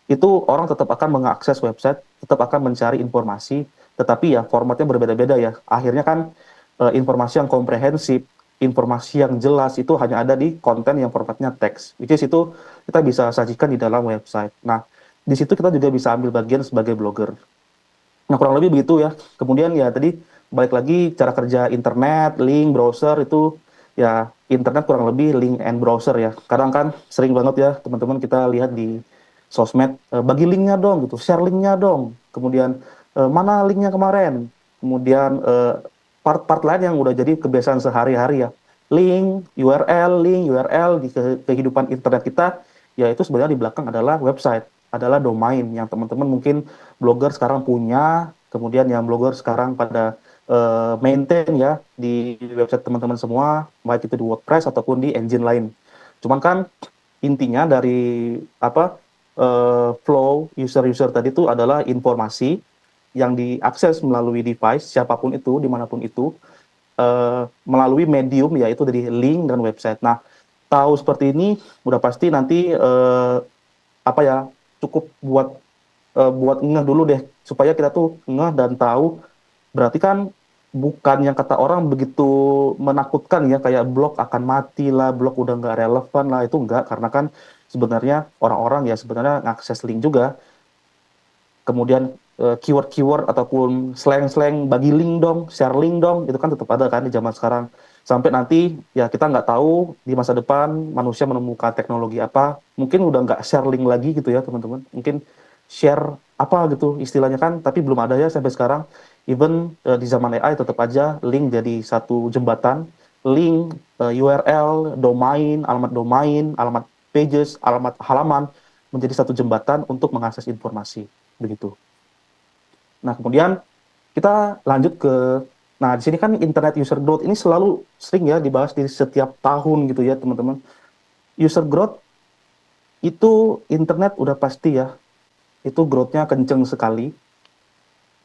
itu orang tetap akan mengakses website, tetap akan mencari informasi, tetapi ya formatnya berbeda-beda ya. Akhirnya kan informasi yang komprehensif, informasi yang jelas itu hanya ada di konten yang formatnya teks, which is itu kita bisa sajikan di dalam website. Nah, di situ kita juga bisa ambil bagian sebagai blogger. Nah, kurang lebih begitu ya. Kemudian ya tadi balik lagi cara kerja internet, link, browser itu ya internet kurang lebih link and browser ya. Kadang kan sering banget ya teman-teman kita lihat di sosmed, bagi linknya dong gitu, share linknya dong. Kemudian mana linknya kemarin? Kemudian part-part lain yang udah jadi kebiasaan sehari-hari ya. Link, URL di kehidupan internet kita, ya itu sebenarnya di belakang adalah website, adalah domain yang teman-teman mungkin blogger sekarang punya, kemudian yang blogger sekarang pada maintain ya di website teman-teman semua, baik itu di WordPress ataupun di engine lain. Cuman kan intinya dari flow user-user tadi itu adalah informasi yang diakses melalui device siapapun itu, dimanapun itu, melalui medium yaitu dari link dan website. Nah, tahu seperti ini udah pasti nanti cukup buat ngeh dulu deh supaya kita tuh ngeh dan tahu. Berarti kan bukan yang kata orang begitu menakutkan ya, kayak blog akan mati lah, blog udah nggak relevan lah, itu enggak, karena kan sebenarnya orang-orang ya sebenarnya ngakses link juga. Kemudian keyword-keyword ataupun slang-slang bagi link dong, share link dong, itu kan tetap ada kan di zaman sekarang. sampai nanti ya kita nggak tahu di masa depan manusia menemukan teknologi apa, mungkin udah nggak share link lagi gitu ya teman-teman, mungkin share apa gitu istilahnya kan, tapi belum ada ya sampai sekarang. Even di zaman AI tetap aja link jadi satu jembatan, link, URL, domain, alamat pages, alamat halaman menjadi satu jembatan untuk mengakses informasi begitu. Nah, kemudian kita lanjut ke, nah di sini kan internet user growth ini selalu sering ya dibahas di setiap tahun gitu ya teman-teman. User growth itu internet udah pasti ya, itu growth-nya kenceng sekali.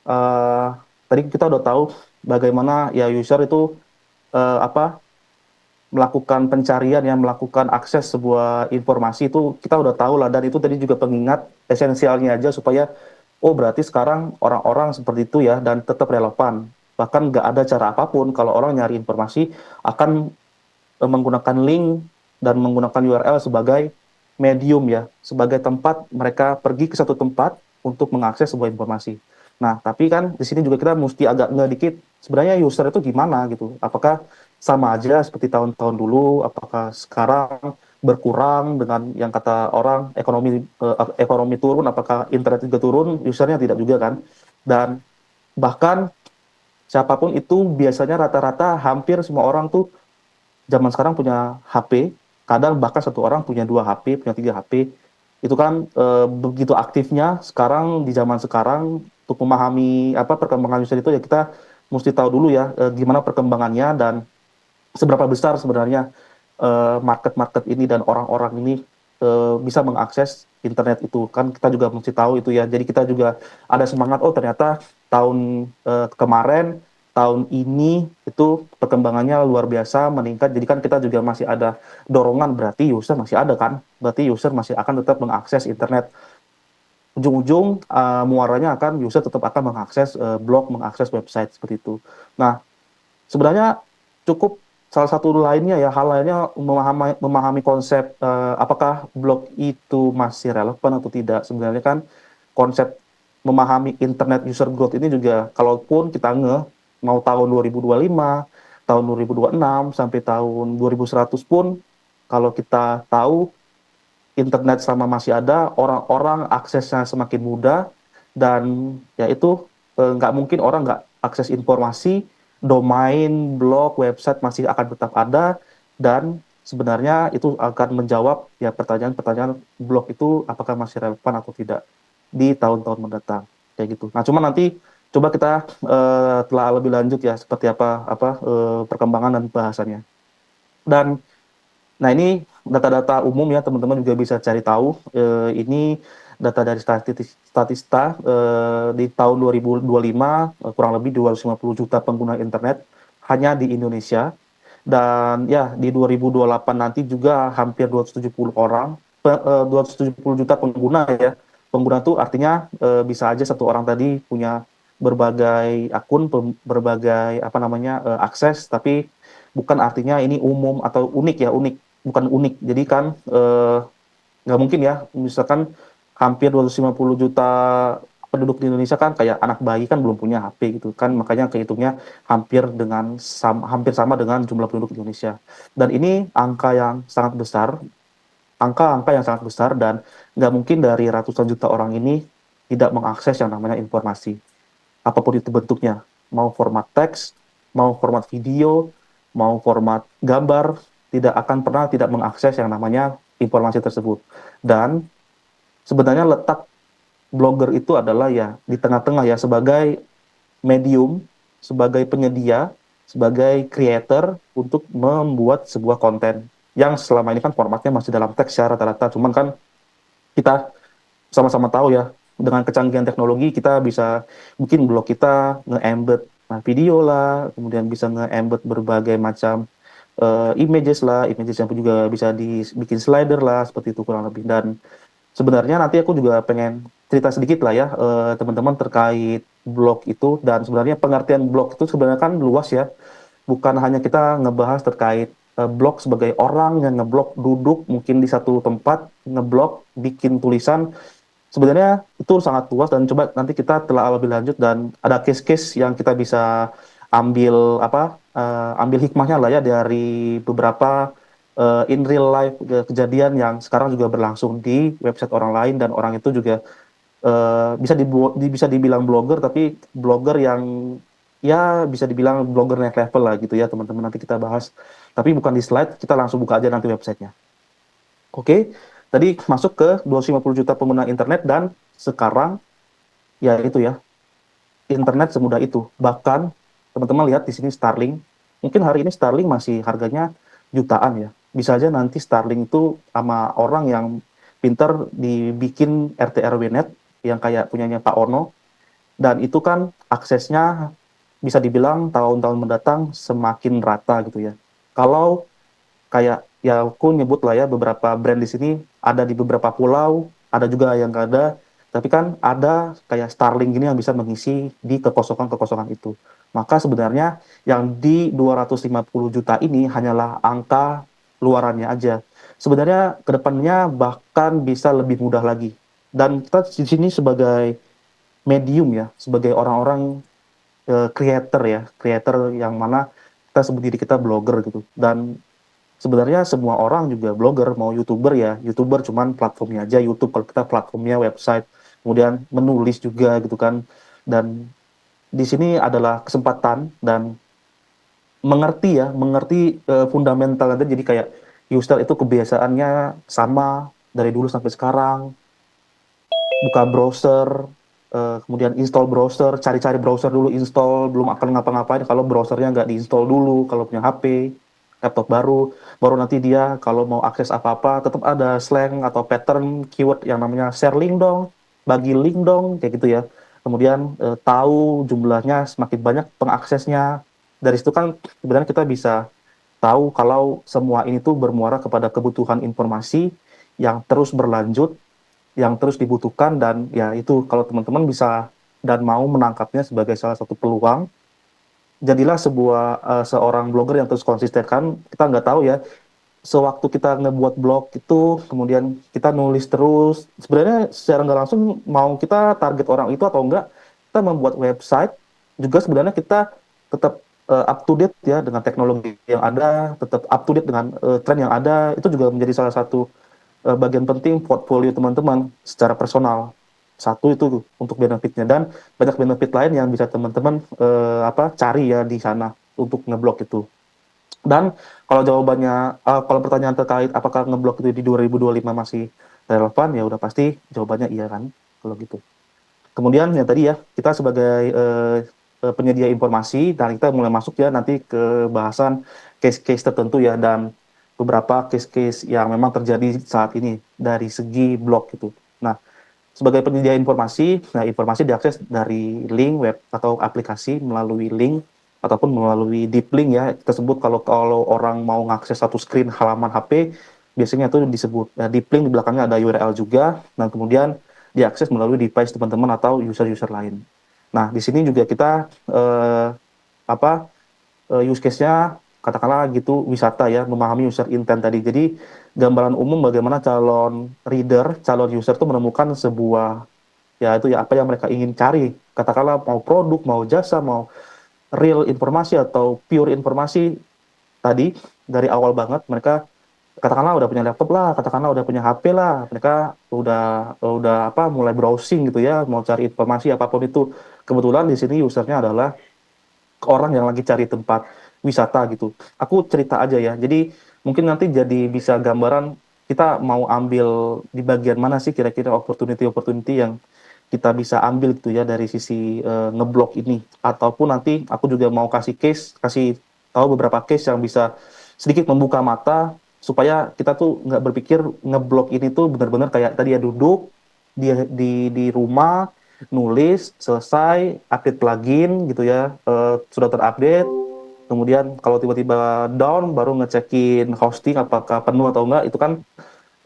Eh, Tadi kita udah tahu bagaimana ya user itu apa melakukan pencarian ya, melakukan akses sebuah informasi itu kita udah tahu lah, dan itu tadi juga pengingat esensialnya aja supaya oh berarti sekarang orang-orang seperti itu ya dan tetap relevan. Bahkan nggak ada cara apapun kalau orang nyari informasi akan menggunakan link dan menggunakan URL sebagai medium ya, sebagai tempat mereka pergi ke satu tempat untuk mengakses sebuah informasi. Nah, tapi kan di sini juga kita mesti agak nggak dikit, sebenarnya user itu gimana gitu? Apakah sama aja seperti tahun-tahun dulu? Apakah sekarang berkurang dengan yang kata orang ekonomi turun? Apakah internet juga turun? Usernya tidak juga kan? Dan bahkan siapapun itu biasanya rata-rata hampir semua orang tuh zaman sekarang punya HP, kadang bahkan satu orang punya 2 HP, punya 3 HP. Itu kan begitu aktifnya sekarang di zaman sekarang untuk memahami apa perkembangan user itu ya kita mesti tahu dulu ya gimana perkembangannya dan seberapa besar sebenarnya market-market ini dan orang-orang ini bisa mengakses internet itu kan kita juga mesti tahu itu ya. Jadi kita juga ada semangat oh ternyata tahun kemarin tahun ini itu perkembangannya luar biasa meningkat. Jadi kan kita juga masih ada dorongan berarti user masih ada kan. Berarti user masih akan tetap mengakses internet. Ujung-ujung muaranya akan user tetap akan mengakses blog, mengakses website seperti itu. Nah, sebenarnya cukup salah satu lainnya ya, hal lainnya memahami konsep apakah blog itu masih relevan atau tidak. Sebenarnya kan konsep memahami internet user growth ini juga kalaupun kita mau tahun 2025, tahun 2026 sampai tahun 2100 pun kalau kita tahu internet sama masih ada, orang-orang aksesnya semakin mudah dan ya itu nggak mungkin orang nggak akses informasi, domain, blog, website masih akan tetap ada dan sebenarnya itu akan menjawab ya pertanyaan-pertanyaan blog itu apakah masih relevan atau tidak di tahun-tahun mendatang kayak gitu. Nah, cuma nanti coba kita telah lebih lanjut ya seperti apa perkembangan dan bahasannya. Dan nah ini data-data umum ya teman-teman juga bisa cari tahu. Ini data dari Statista di tahun 2025 kurang lebih 250 juta pengguna internet hanya di Indonesia. Dan ya di 2028 nanti juga hampir 270 juta pengguna ya. Pengguna itu artinya bisa aja satu orang tadi punya berbagai akun, berbagai apa namanya akses, tapi bukan artinya ini umum atau unik ya, bukan unik. Jadi kan nggak mungkin ya, misalkan hampir 250 juta penduduk di Indonesia kan kayak anak bayi kan belum punya HP gitu kan, makanya kehitungnya hampir sama dengan jumlah penduduk Indonesia. Dan ini angka-angka yang sangat besar dan nggak mungkin dari ratusan juta orang ini tidak mengakses yang namanya informasi. Apapun itu bentuknya, mau format teks, mau format video, mau format gambar, tidak akan pernah tidak mengakses yang namanya informasi tersebut. Dan sebenarnya letak blogger itu adalah ya di tengah-tengah ya, sebagai medium, sebagai penyedia, sebagai creator untuk membuat sebuah konten yang selama ini kan formatnya masih dalam teks ya rata-rata. Cuman kan kita sama-sama tahu ya, dengan kecanggihan teknologi kita bisa bikin blog kita nge-embed video lah, kemudian bisa nge-embed berbagai macam images yang juga bisa dibikin slider lah, seperti itu kurang lebih. Dan sebenarnya nanti aku juga pengen cerita sedikit lah ya teman-teman terkait blog itu, dan sebenarnya pengertian blog itu sebenarnya kan luas ya, bukan hanya kita ngebahas terkait blog sebagai orang yang ngeblog duduk mungkin di satu tempat ngeblog bikin tulisan. Sebenarnya itu sangat luas dan coba nanti kita telah lebih lanjut dan ada case-case yang kita bisa ambil ambil hikmahnya lah ya dari beberapa in real life kejadian yang sekarang juga berlangsung di website orang lain, dan orang itu juga bisa dibilang blogger, tapi blogger yang ya bisa dibilang blogger naik level lah gitu ya teman-teman, nanti kita bahas. Tapi bukan di slide, kita langsung buka aja nanti websitenya. Oke, tadi masuk ke 250 juta pengguna internet, dan sekarang ya itu ya, internet semudah itu. Bahkan teman-teman lihat di sini Starlink, mungkin hari ini Starlink masih harganya jutaan ya. Bisa aja nanti Starlink itu sama orang yang pinter dibikin RT RW net yang kayak punyanya Pak Ono, dan itu kan aksesnya bisa dibilang tahun-tahun mendatang semakin rata gitu ya. Kalau kayak ya aku nyebut lah ya beberapa brand di sini ada di beberapa pulau, ada juga yang nggak ada, tapi kan ada kayak Starlink gini yang bisa mengisi di kekosongan-kekosongan itu. Maka sebenarnya yang di 250 juta ini hanyalah angka luarannya aja. Sebenarnya kedepannya bahkan bisa lebih mudah lagi. Dan kita di sini sebagai medium ya, sebagai orang-orang creator ya, creator yang mana kita sebut diri kita blogger gitu. Dan sebenarnya semua orang juga blogger, mau YouTuber ya, YouTuber cuman platformnya aja YouTube, kalau kita platformnya website, kemudian menulis juga gitu kan. Dan di sini adalah kesempatan dan mengerti ya, mengerti fundamental nanti, jadi kayak user itu kebiasaannya sama dari dulu sampai sekarang, buka browser, kemudian install browser, cari-cari browser dulu, install, belum akan ngapa-ngapain kalau browsernya nggak diinstall dulu, kalau punya HP, laptop baru, baru nanti dia kalau mau akses apa-apa, tetap ada slang atau pattern keyword yang namanya share link dong, bagi link dong, kayak gitu ya. Kemudian tahu jumlahnya semakin banyak pengaksesnya, dari situ kan sebenarnya kita bisa tahu kalau semua ini tuh bermuara kepada kebutuhan informasi yang terus berlanjut, yang terus dibutuhkan, dan ya itu kalau teman-teman bisa dan mau menangkapnya sebagai salah satu peluang, jadilah seorang blogger yang terus konsisten. Kan kita nggak tahu ya, sewaktu kita ngebuat blog itu kemudian kita nulis terus, sebenarnya secara nggak langsung mau kita target orang itu atau enggak, kita membuat website juga sebenarnya kita tetap up to date ya dengan teknologi yang ada, tetap up to date dengan tren yang ada, itu juga menjadi salah satu bagian penting portfolio teman-teman secara personal. Satu itu untuk benefitnya, dan banyak benefit lain yang bisa teman-teman cari ya di sana untuk ngeblok itu. Dan kalau jawabannya, kalau pertanyaan terkait apakah ngeblok itu di 2025 masih relevan, ya udah pasti jawabannya iya kan, kalau gitu. Kemudian yang tadi ya, kita sebagai penyedia informasi, dan kita mulai masuk ya nanti ke bahasan case-case tertentu ya, dan beberapa case-case yang memang terjadi saat ini dari segi blog gitu. Nah, sebagai penyedia informasi, nah informasi diakses dari link web atau aplikasi melalui link ataupun melalui deep link ya. Kita sebut kalau orang mau ngakses satu screen halaman HP, biasanya itu disebut deep link, di belakangnya ada URL juga, dan kemudian diakses melalui device teman-teman atau user-user lain. Nah, di sini juga kita use case-nya katakanlah gitu wisata ya, memahami user intent tadi. Jadi gambaran umum bagaimana calon reader, calon user itu menemukan sebuah ya itu ya apa yang mereka ingin cari. Katakanlah mau produk, mau jasa, mau real informasi atau pure informasi tadi, dari awal banget mereka katakanlah udah punya laptop lah, katakanlah udah punya HP lah, mereka udah mulai browsing gitu ya, mau cari informasi apapun itu. Kebetulan di sini usernya adalah orang yang lagi cari tempat wisata gitu. Aku cerita aja ya. Jadi mungkin nanti jadi bisa gambaran kita mau ambil di bagian mana sih kira-kira opportunity yang kita bisa ambil gitu ya dari sisi ngeblok ini. Ataupun nanti aku juga mau kasih tahu beberapa case yang bisa sedikit membuka mata supaya kita tuh nggak berpikir ngeblok ini tuh benar-benar kayak tadi ya, duduk di rumah, nulis, selesai, update plugin gitu ya, sudah terupdate, kemudian kalau tiba-tiba down baru ngecekin hosting apakah penuh atau enggak, itu kan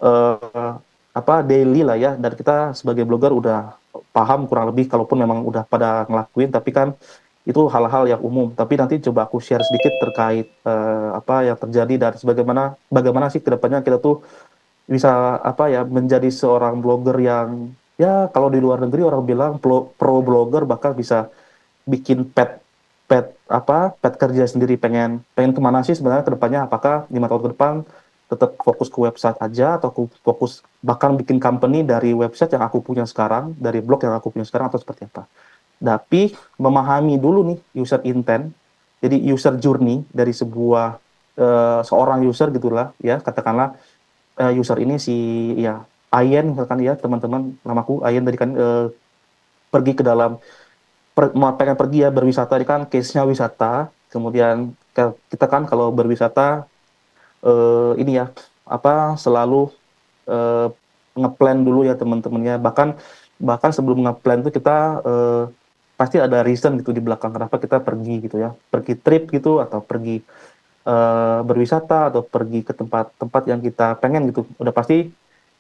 eh, daily lah ya, dan kita sebagai blogger udah paham kurang lebih kalaupun memang udah pada ngelakuin, tapi kan itu hal-hal yang umum. Tapi nanti coba aku share sedikit terkait apa yang terjadi dan bagaimana sih kedepannya kita tuh bisa menjadi seorang blogger yang ya kalau di luar negeri orang bilang pro blogger, bahkan bisa bikin pet pet kerja sendiri pengen kemana sih sebenarnya ke depannya, apakah 5 tahun ke depan tetap fokus ke website aja atau fokus bahkan bikin company dari website yang aku punya sekarang, dari blog yang aku punya sekarang atau seperti apa. Tapi memahami dulu nih user intent, jadi user journey dari seorang user gitulah ya, katakanlah user ini si ya Ayen misalkan ya teman-teman, namaku Ayen tadi kan pergi ke dalam pengen pergi ya berwisata, ini kan case-nya wisata. Kemudian kita kan kalau berwisata ini ya selalu eh, ngeplan dulu ya teman-temannya. Bahkan bahkan sebelum ngeplan itu kita pasti ada reason gitu di belakang kenapa kita pergi gitu ya. Pergi trip gitu atau pergi berwisata atau pergi ke tempat-tempat yang kita pengen gitu. Udah pasti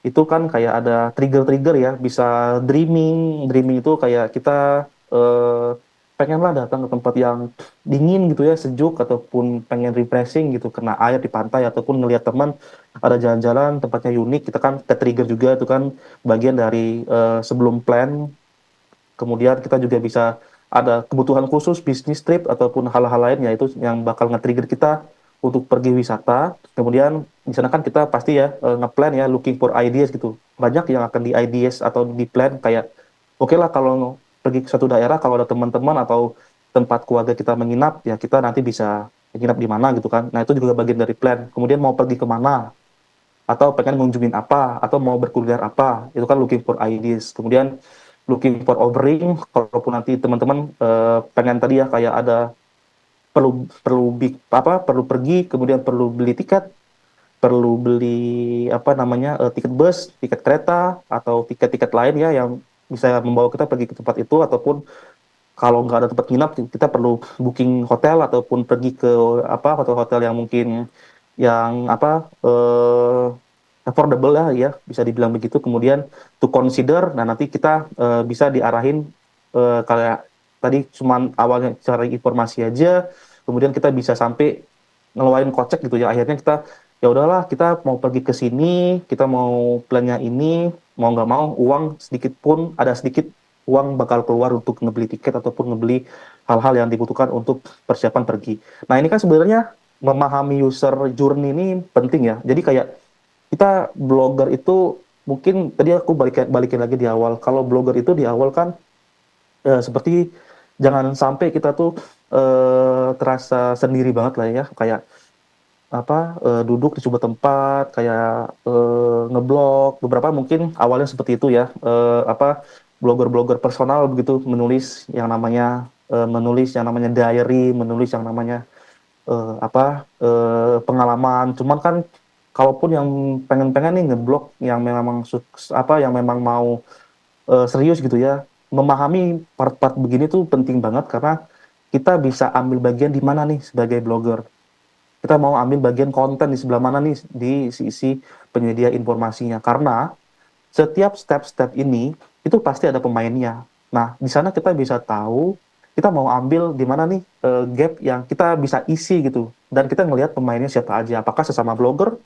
itu kan kayak ada trigger-trigger ya, bisa dreaming. Dreaming itu kayak kita pengenlah datang ke tempat yang dingin gitu ya, sejuk, ataupun pengen refreshing gitu, kena air di pantai, ataupun ngelihat teman ada jalan-jalan tempatnya unik, kita kan ke trigger juga itu kan bagian dari sebelum plan. Kemudian kita juga bisa ada kebutuhan khusus bisnis trip ataupun hal-hal lain ya itu yang bakal nge-trigger kita untuk pergi wisata. Kemudian di sana kan kita pasti ya ngeplan ya, looking for ideas gitu. Banyak yang akan di ideas atau di plan kayak oke lah kalau pergi ke satu daerah, kalau ada teman-teman atau tempat keluarga kita menginap ya kita nanti bisa menginap di mana gitu kan. Nah itu juga bagian dari plan. Kemudian mau pergi kemana atau pengen ngunjungin apa atau mau berkuliner apa, itu kan looking for ideas. Kemudian looking for offering, kalaupun nanti teman-teman pengen tadi ya kayak ada perlu perlu pergi, kemudian perlu beli tiket, perlu beli tiket bus, tiket kereta atau tiket-tiket lain ya yang bisa membawa kita pergi ke tempat itu. Ataupun kalau nggak ada tempat nginap kita perlu booking hotel ataupun pergi ke hotel-hotel yang mungkin yang affordable lah ya, bisa dibilang begitu. Kemudian to consider, nah nanti kita bisa diarahin kayak tadi cuman awalnya cari informasi aja, kemudian kita bisa sampai ngeluarin kocek gitu ya. Akhirnya kita ya udahlah, kita mau pergi ke sini, kita mau plannya ini, mau nggak mau uang sedikit pun ada sedikit uang bakal keluar untuk ngebeli tiket ataupun ngebeli hal-hal yang dibutuhkan untuk persiapan pergi. Nah ini kan sebenarnya memahami user journey ini penting ya. Jadi kayak kita blogger itu mungkin tadi aku balikin lagi di awal. Kalau blogger itu di awal kan seperti jangan sampai kita tuh terasa sendiri banget lah ya, kayak duduk di sebuah tempat kayak ngeblog. Beberapa mungkin awalnya seperti itu ya, blogger-blogger personal begitu, menulis yang namanya diary, menulis yang namanya pengalaman. Cuman kan kalaupun yang pengen-pengen nih ngeblog yang memang yang memang mau serius gitu ya, memahami part-part begini tuh penting banget karena kita bisa ambil bagian di mana nih sebagai blogger. Kita mau ambil bagian konten di sebelah mana nih di sisi penyedia informasinya, karena setiap step-step ini itu pasti ada pemainnya. Nah, di sana kita bisa tahu kita mau ambil di mana nih gap yang kita bisa isi gitu. Dan kita ngelihat pemainnya siapa aja. Apakah sesama blogger,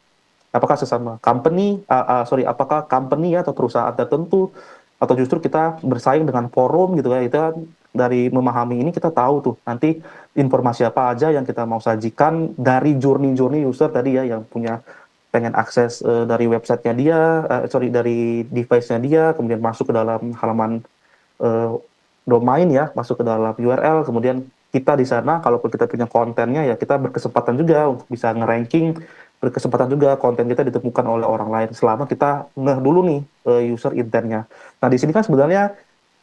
apakah sesama company, apakah company atau perusahaan tertentu, atau justru kita bersaing dengan forum gitu ya. Itu kan dari memahami ini kita tahu tuh nanti informasi apa aja yang kita mau sajikan dari journey user tadi ya, yang punya pengen akses dari websitenya dia, dari device-nya dia, kemudian masuk ke dalam halaman eh, domain ya, masuk ke dalam URL, kemudian kita di sana kalaupun kita punya kontennya ya kita berkesempatan juga untuk bisa nge-ranking, berkesempatan juga konten kita ditemukan oleh orang lain selama kita ngeh dulu nih user intentnya. Nah di sini kan sebenarnya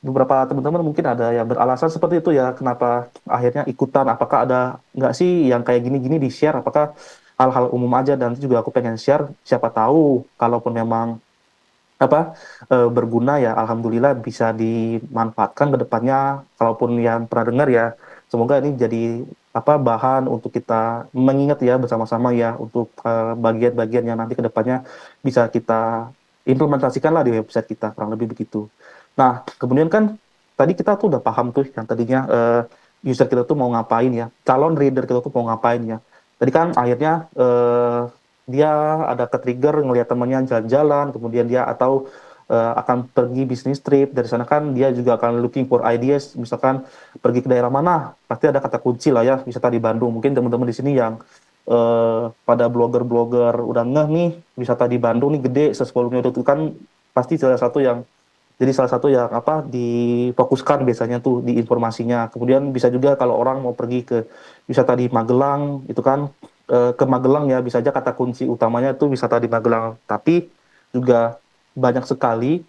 beberapa teman-teman mungkin ada yang beralasan seperti itu ya, kenapa akhirnya ikutan, apakah ada nggak sih yang kayak gini-gini di share, apakah hal-hal umum aja. Dan juga aku pengen share, siapa tahu kalaupun memang berguna ya, alhamdulillah bisa dimanfaatkan ke depannya. Kalaupun yang pernah dengar ya, semoga ini jadi bahan untuk kita mengingat ya bersama-sama ya, untuk bagian-bagian yang nanti ke depannya bisa kita implementasikan lah di website kita, kurang lebih begitu. Nah, kemudian kan tadi kita tuh udah paham tuh yang tadinya user kita tuh mau ngapain ya, calon reader kita tuh mau ngapain ya. Tadi kan akhirnya dia ada ke trigger ngelihat temannya jalan-jalan, kemudian dia atau akan pergi bisnis trip, dari sana kan dia juga akan looking for ideas, misalkan pergi ke daerah mana, pasti ada kata kunci lah ya, wisata di Bandung. Mungkin teman-teman di sini yang pada blogger-blogger udah ngeh nih, wisata di Bandung nih gede, se-10 itu kan pasti salah satu yang apa difokuskan biasanya tuh di informasinya. Kemudian bisa juga kalau orang mau pergi ke wisata di Magelang itu kan ke Magelang ya bisa aja kata kunci utamanya itu wisata di Magelang. Tapi juga banyak sekali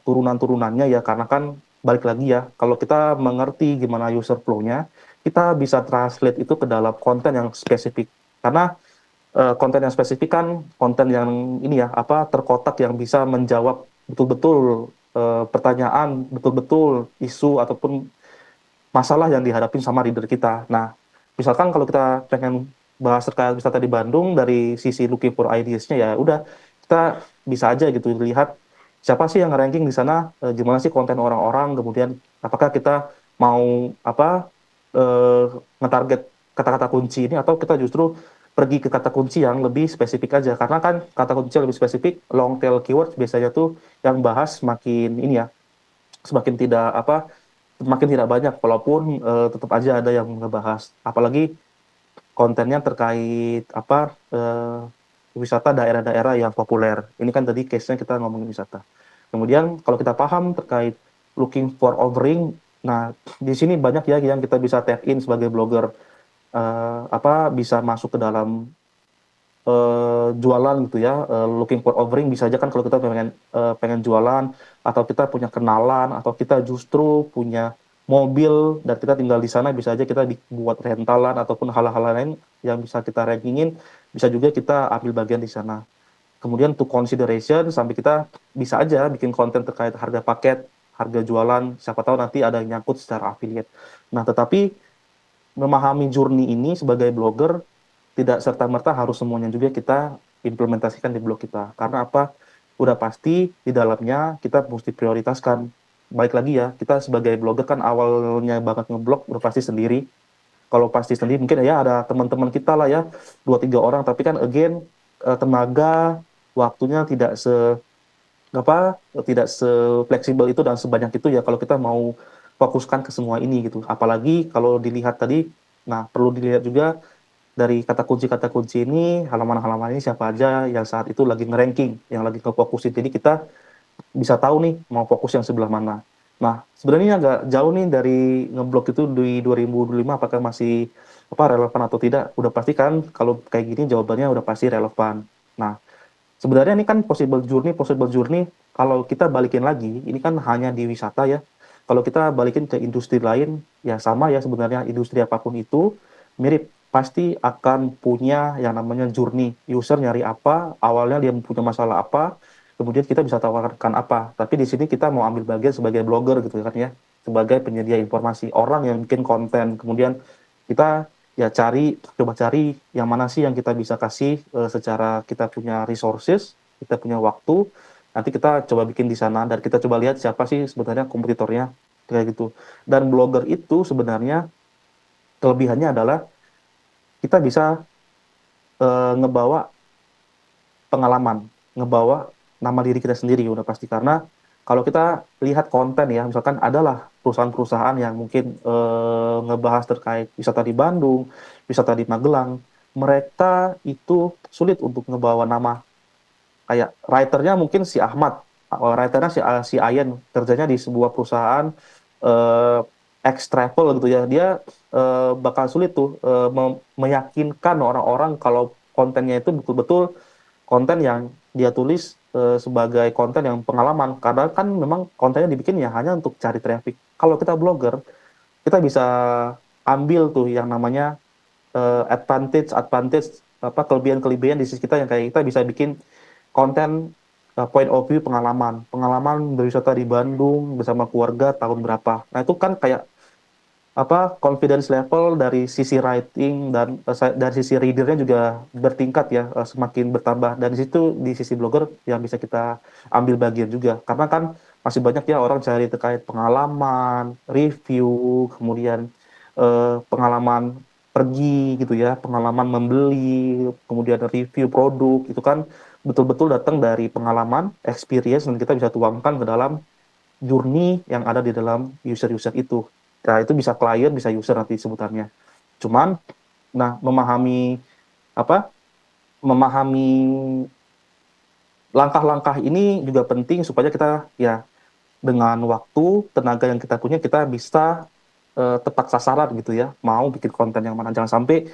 turunan-turunannya ya karena kan balik lagi ya kalau kita mengerti gimana user flow-nya kita bisa translate itu ke dalam konten yang spesifik. Karena konten yang spesifik kan konten yang ini ya apa terkotak yang bisa menjawab betul-betul pertanyaan, betul-betul isu ataupun masalah yang dihadapin sama reader kita. Nah, misalkan kalau kita pengen bahas terkait wisata di Bandung dari sisi looking for ideas-nya ya udah kita bisa aja gitu lihat siapa sih yang ranking di sana, gimana sih konten orang-orang, kemudian apakah kita mau apa eh, ngetarget kata-kata kunci ini atau kita justru pergi ke kata kunci yang lebih spesifik aja karena kan kata kunci yang lebih spesifik long tail keywords biasanya tuh yang bahas semakin ini ya semakin tidak apa semakin tidak banyak walaupun tetap aja ada yang ngebahas apalagi kontennya terkait apa wisata daerah-daerah yang populer ini kan tadi case-nya kita ngomongin wisata kemudian kalau kita paham terkait looking for offering nah di sini banyak ya yang kita bisa tap in sebagai blogger apa bisa masuk ke dalam jualan gitu ya, looking for offering bisa aja kan kalau kita pengen jualan atau kita punya kenalan atau kita justru punya mobil dan kita tinggal di sana bisa aja kita dibuat rentalan ataupun hal-hal lain yang bisa kita rankingin bisa juga kita ambil bagian di sana. Kemudian to consideration sampai kita bisa aja bikin konten terkait harga paket, harga jualan, siapa tahu nanti ada yang nyangkut secara affiliate. Nah, tetapi memahami journey ini sebagai blogger tidak serta-merta harus semuanya juga kita implementasikan di blog kita. Karena apa? Udah pasti di dalamnya kita mesti prioritaskan. Baik lagi ya, kita sebagai blogger kan awalnya banget ngeblog udah pasti sendiri. Kalau pasti sendiri mungkin ya ada teman-teman kita lah ya, 2-3 orang. Tapi kan again, tenaga, waktunya tidak se fleksibel itu dan sebanyak itu ya kalau kita mau fokuskan ke semua ini gitu. Apalagi kalau dilihat tadi, nah perlu dilihat juga dari kata kunci ini, halaman-halaman ini siapa aja yang saat itu lagi nge-ranking, yang lagi nge-fokusin. Jadi kita bisa tahu nih mau fokus yang sebelah mana. Nah, sebenarnya agak jauh nih dari ngeblok itu di 2025 apakah masih relevan atau tidak? Udah pasti kan kalau kayak gini jawabannya udah pasti relevan. Nah, sebenarnya ini kan possible journey kalau kita balikin lagi, ini kan hanya di wisata ya. Kalau kita balikin ke industri lain, ya sama ya sebenarnya industri apapun itu mirip pasti akan punya yang namanya journey. User nyari apa, awalnya dia punya masalah apa, kemudian kita bisa tawarkan apa. Tapi di sini kita mau ambil bagian sebagai blogger gitu kan ya, sebagai penyedia informasi, orang yang bikin konten. Kemudian kita ya coba cari yang mana sih yang kita bisa kasih secara kita punya resources, kita punya waktu, nanti kita coba bikin di sana dan kita coba lihat siapa sih sebenarnya kompetitornya kayak gitu. Dan blogger itu sebenarnya kelebihannya adalah kita bisa ngebawa pengalaman, ngebawa nama diri kita sendiri udah pasti karena kalau kita lihat konten ya, misalkan adalah perusahaan-perusahaan yang mungkin ngebahas terkait wisata di Bandung, wisata di Magelang, mereka itu sulit untuk ngebawa nama kayak writernya mungkin si Ahmad, writernya si Ayen kerjanya di sebuah perusahaan eh, X Travel gitu ya, dia bakal sulit tuh meyakinkan orang-orang kalau kontennya itu betul-betul konten yang dia tulis sebagai konten yang pengalaman karena kan memang kontennya dibikin ya hanya untuk cari traffic. Kalau kita blogger, kita bisa ambil tuh yang namanya advantage apa kelebihan-kelebihan di sisi kita yang kayak kita bisa bikin konten point of view pengalaman berwisata di Bandung bersama keluarga tahun berapa. Nah, itu kan kayak apa confidence level dari sisi writing dan dari sisi readernya juga bertingkat ya semakin bertambah dan di situ di sisi blogger yang bisa kita ambil bagian juga karena kan masih banyak ya orang cari terkait pengalaman review kemudian pengalaman pergi gitu ya pengalaman membeli kemudian review produk itu kan betul-betul datang dari pengalaman, experience, dan kita bisa tuangkan ke dalam journey yang ada di dalam user-user itu. Nah, itu bisa klien, bisa user nanti sebutannya. Cuman, nah apa, memahami langkah-langkah ini juga penting supaya kita ya dengan waktu, tenaga yang kita punya, kita bisa tepat sasaran gitu ya. Mau bikin konten yang mana, jangan sampai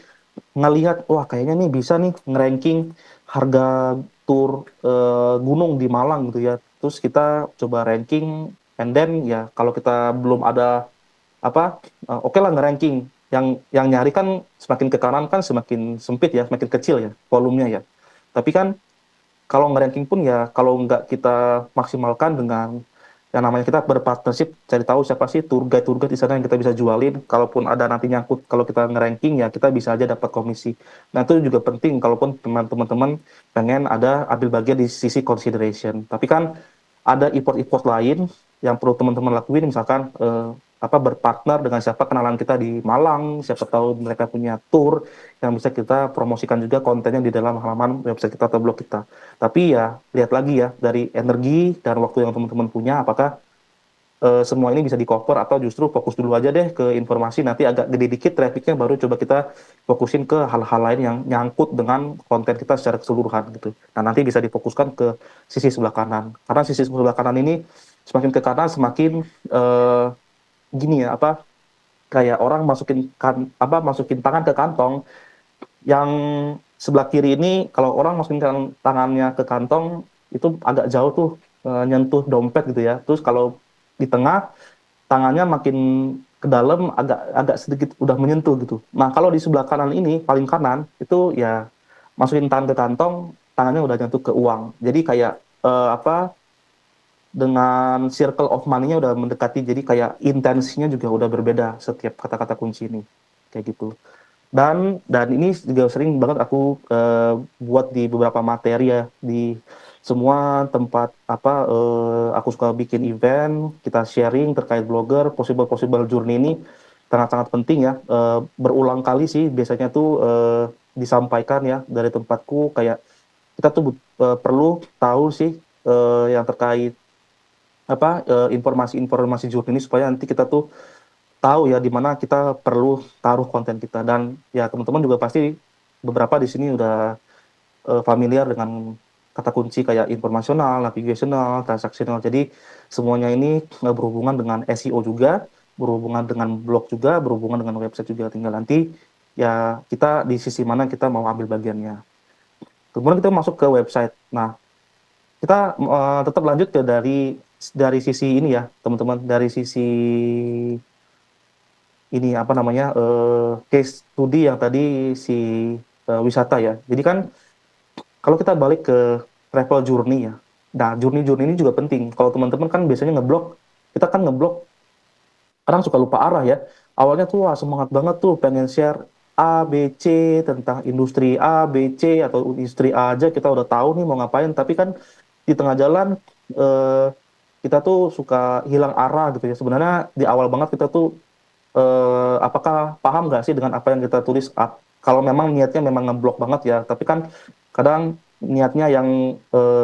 ngelihat, wah kayaknya nih bisa nih ngeranking harga tur gunung di Malang gitu ya. Terus kita coba ranking, and then ya kalau kita belum ada apa, oke lah ngeranking. Yang nyari kan semakin ke kanan kan semakin sempit ya, semakin kecil ya volumenya ya. Tapi kan kalau nge-ranking pun ya kalau nggak kita maksimalkan dengan yang namanya kita berpartnership, cari tahu siapa sih tour guide di sana yang kita bisa jualin. Kalaupun ada nanti nyangkut, kalau kita nge-ranking ya kita bisa aja dapat komisi. Nah itu juga penting kalaupun teman-teman pengen ada ambil bagian di sisi consideration. Tapi kan ada effort-effort lain yang perlu teman-teman lakuin, misalkan berpartner dengan siapa kenalan kita di Malang, siapa tahu mereka punya tour yang bisa kita promosikan juga kontennya di dalam halaman website kita atau blog kita. Tapi ya lihat lagi ya dari energi dan waktu yang teman-teman punya, apakah semua ini bisa di-cover atau justru fokus dulu aja deh ke informasi, nanti agak gede dikit trafficnya baru coba kita fokusin ke hal-hal lain yang nyangkut dengan konten kita secara keseluruhan gitu. Nah nanti bisa difokuskan ke sisi sebelah kanan, karena sisi sebelah kanan ini semakin ke kanan semakin gini ya, kayak orang masukin tangan ke kantong, yang sebelah kiri ini kalau orang masukin tangannya ke kantong itu agak jauh tuh nyentuh dompet gitu ya. Terus kalau di tengah tangannya makin ke dalam agak agak sedikit udah menyentuh gitu. Nah, kalau di sebelah kanan ini paling kanan itu ya masukin tangan ke kantong, tangannya udah nyentuh ke uang. Jadi kayak dengan circle of money-nya udah mendekati, jadi kayak intensinya juga udah berbeda setiap kata-kata kunci ini. Kayak gitu. Dan ini juga sering banget aku buat di beberapa materi ya, di semua tempat aku suka bikin event, kita sharing terkait blogger, possible journey ini sangat-sangat penting ya. Berulang kali sih biasanya tuh disampaikan ya dari tempatku, kayak kita tuh perlu tahu sih yang terkait informasi-informasi journey ini supaya nanti kita tuh tahu ya di mana kita perlu taruh konten kita. Dan ya teman-teman juga pasti beberapa di sini udah familiar dengan kata kunci kayak informasional, navigational, transaksional. Jadi semuanya ini berhubungan dengan SEO juga, berhubungan dengan blog juga, berhubungan dengan website juga. Tinggal nanti ya kita di sisi mana kita mau ambil bagiannya. Kemudian kita masuk ke website. Nah, kita tetap lanjut ke dari sisi ini ya, teman-teman, dari sisi ini case studi yang tadi si wisata ya. Jadi kan kalau kita balik ke travel journey ya. Nah, journey ini juga penting. Kalau teman-teman kan biasanya ngeblog, kita kan ngeblog kadang suka lupa arah ya. Awalnya tuh wah semangat banget tuh pengen share A, B, C tentang industri A, B, C atau industri A aja kita udah tahu nih mau ngapain, tapi kan di tengah jalan eh, kita tuh suka hilang arah gitu ya. Sebenarnya di awal banget kita tuh apakah paham nggak sih dengan apa yang kita tulis? Kalau memang niatnya memang ngeblok banget ya, tapi kan kadang niatnya yang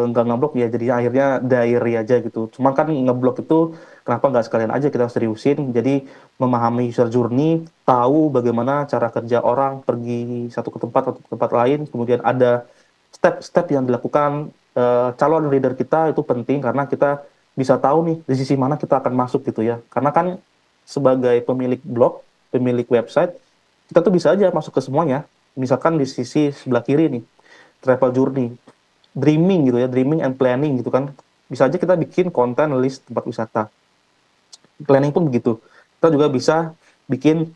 nggak ngeblok ya jadinya akhirnya diary aja gitu. Cuma kan ngeblok itu kenapa nggak sekalian aja kita seriusin? Jadi memahami user journey, tahu bagaimana cara kerja orang pergi satu ke tempat atau ke tempat lain, kemudian ada step-step yang dilakukan calon leader kita itu penting karena kita bisa tahu nih di sisi mana kita akan masuk gitu ya. Karena kan sebagai pemilik blog, pemilik website, kita tuh bisa aja masuk ke semuanya. Misalkan di sisi sebelah kiri nih, travel journey, dreaming gitu ya, dreaming and planning gitu kan. Bisa aja kita bikin konten list tempat wisata. Planning pun begitu. Kita juga bisa bikin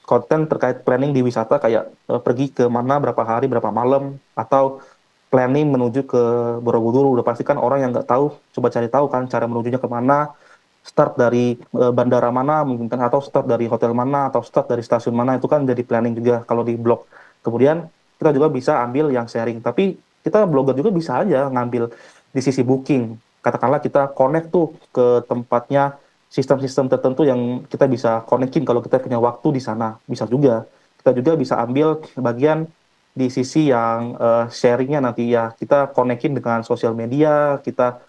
konten terkait planning di wisata kayak pergi ke mana, berapa hari, berapa malam, atau planning menuju ke Borobudur. Udah pasti kan orang yang nggak tahu, coba cari tahu kan cara menujunya kemana, start dari bandara mana mungkin kan, atau start dari hotel mana, atau start dari stasiun mana, itu kan jadi planning juga kalau di blog. Kemudian kita juga bisa ambil yang sharing, tapi kita blogger juga bisa aja ngambil di sisi booking. Katakanlah kita connect tuh ke tempatnya sistem-sistem tertentu yang kita bisa konekin kalau kita punya waktu di sana, bisa juga. Kita juga bisa ambil bagian di sisi yang sharingnya nanti ya kita konekin dengan sosial media, kita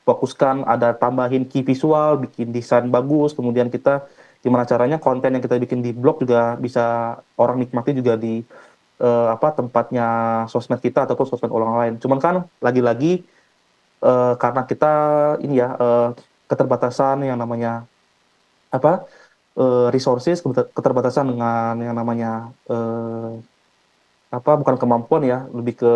fokuskan ada tambahin key visual, bikin desain bagus, kemudian kita gimana caranya konten yang kita bikin di blog juga bisa orang nikmati juga di tempatnya sosmed kita ataupun sosmed orang lain. Cuman kan lagi-lagi karena kita ini ya keterbatasan yang namanya apa resources, keterbatasan dengan yang namanya bukan kemampuan ya, lebih ke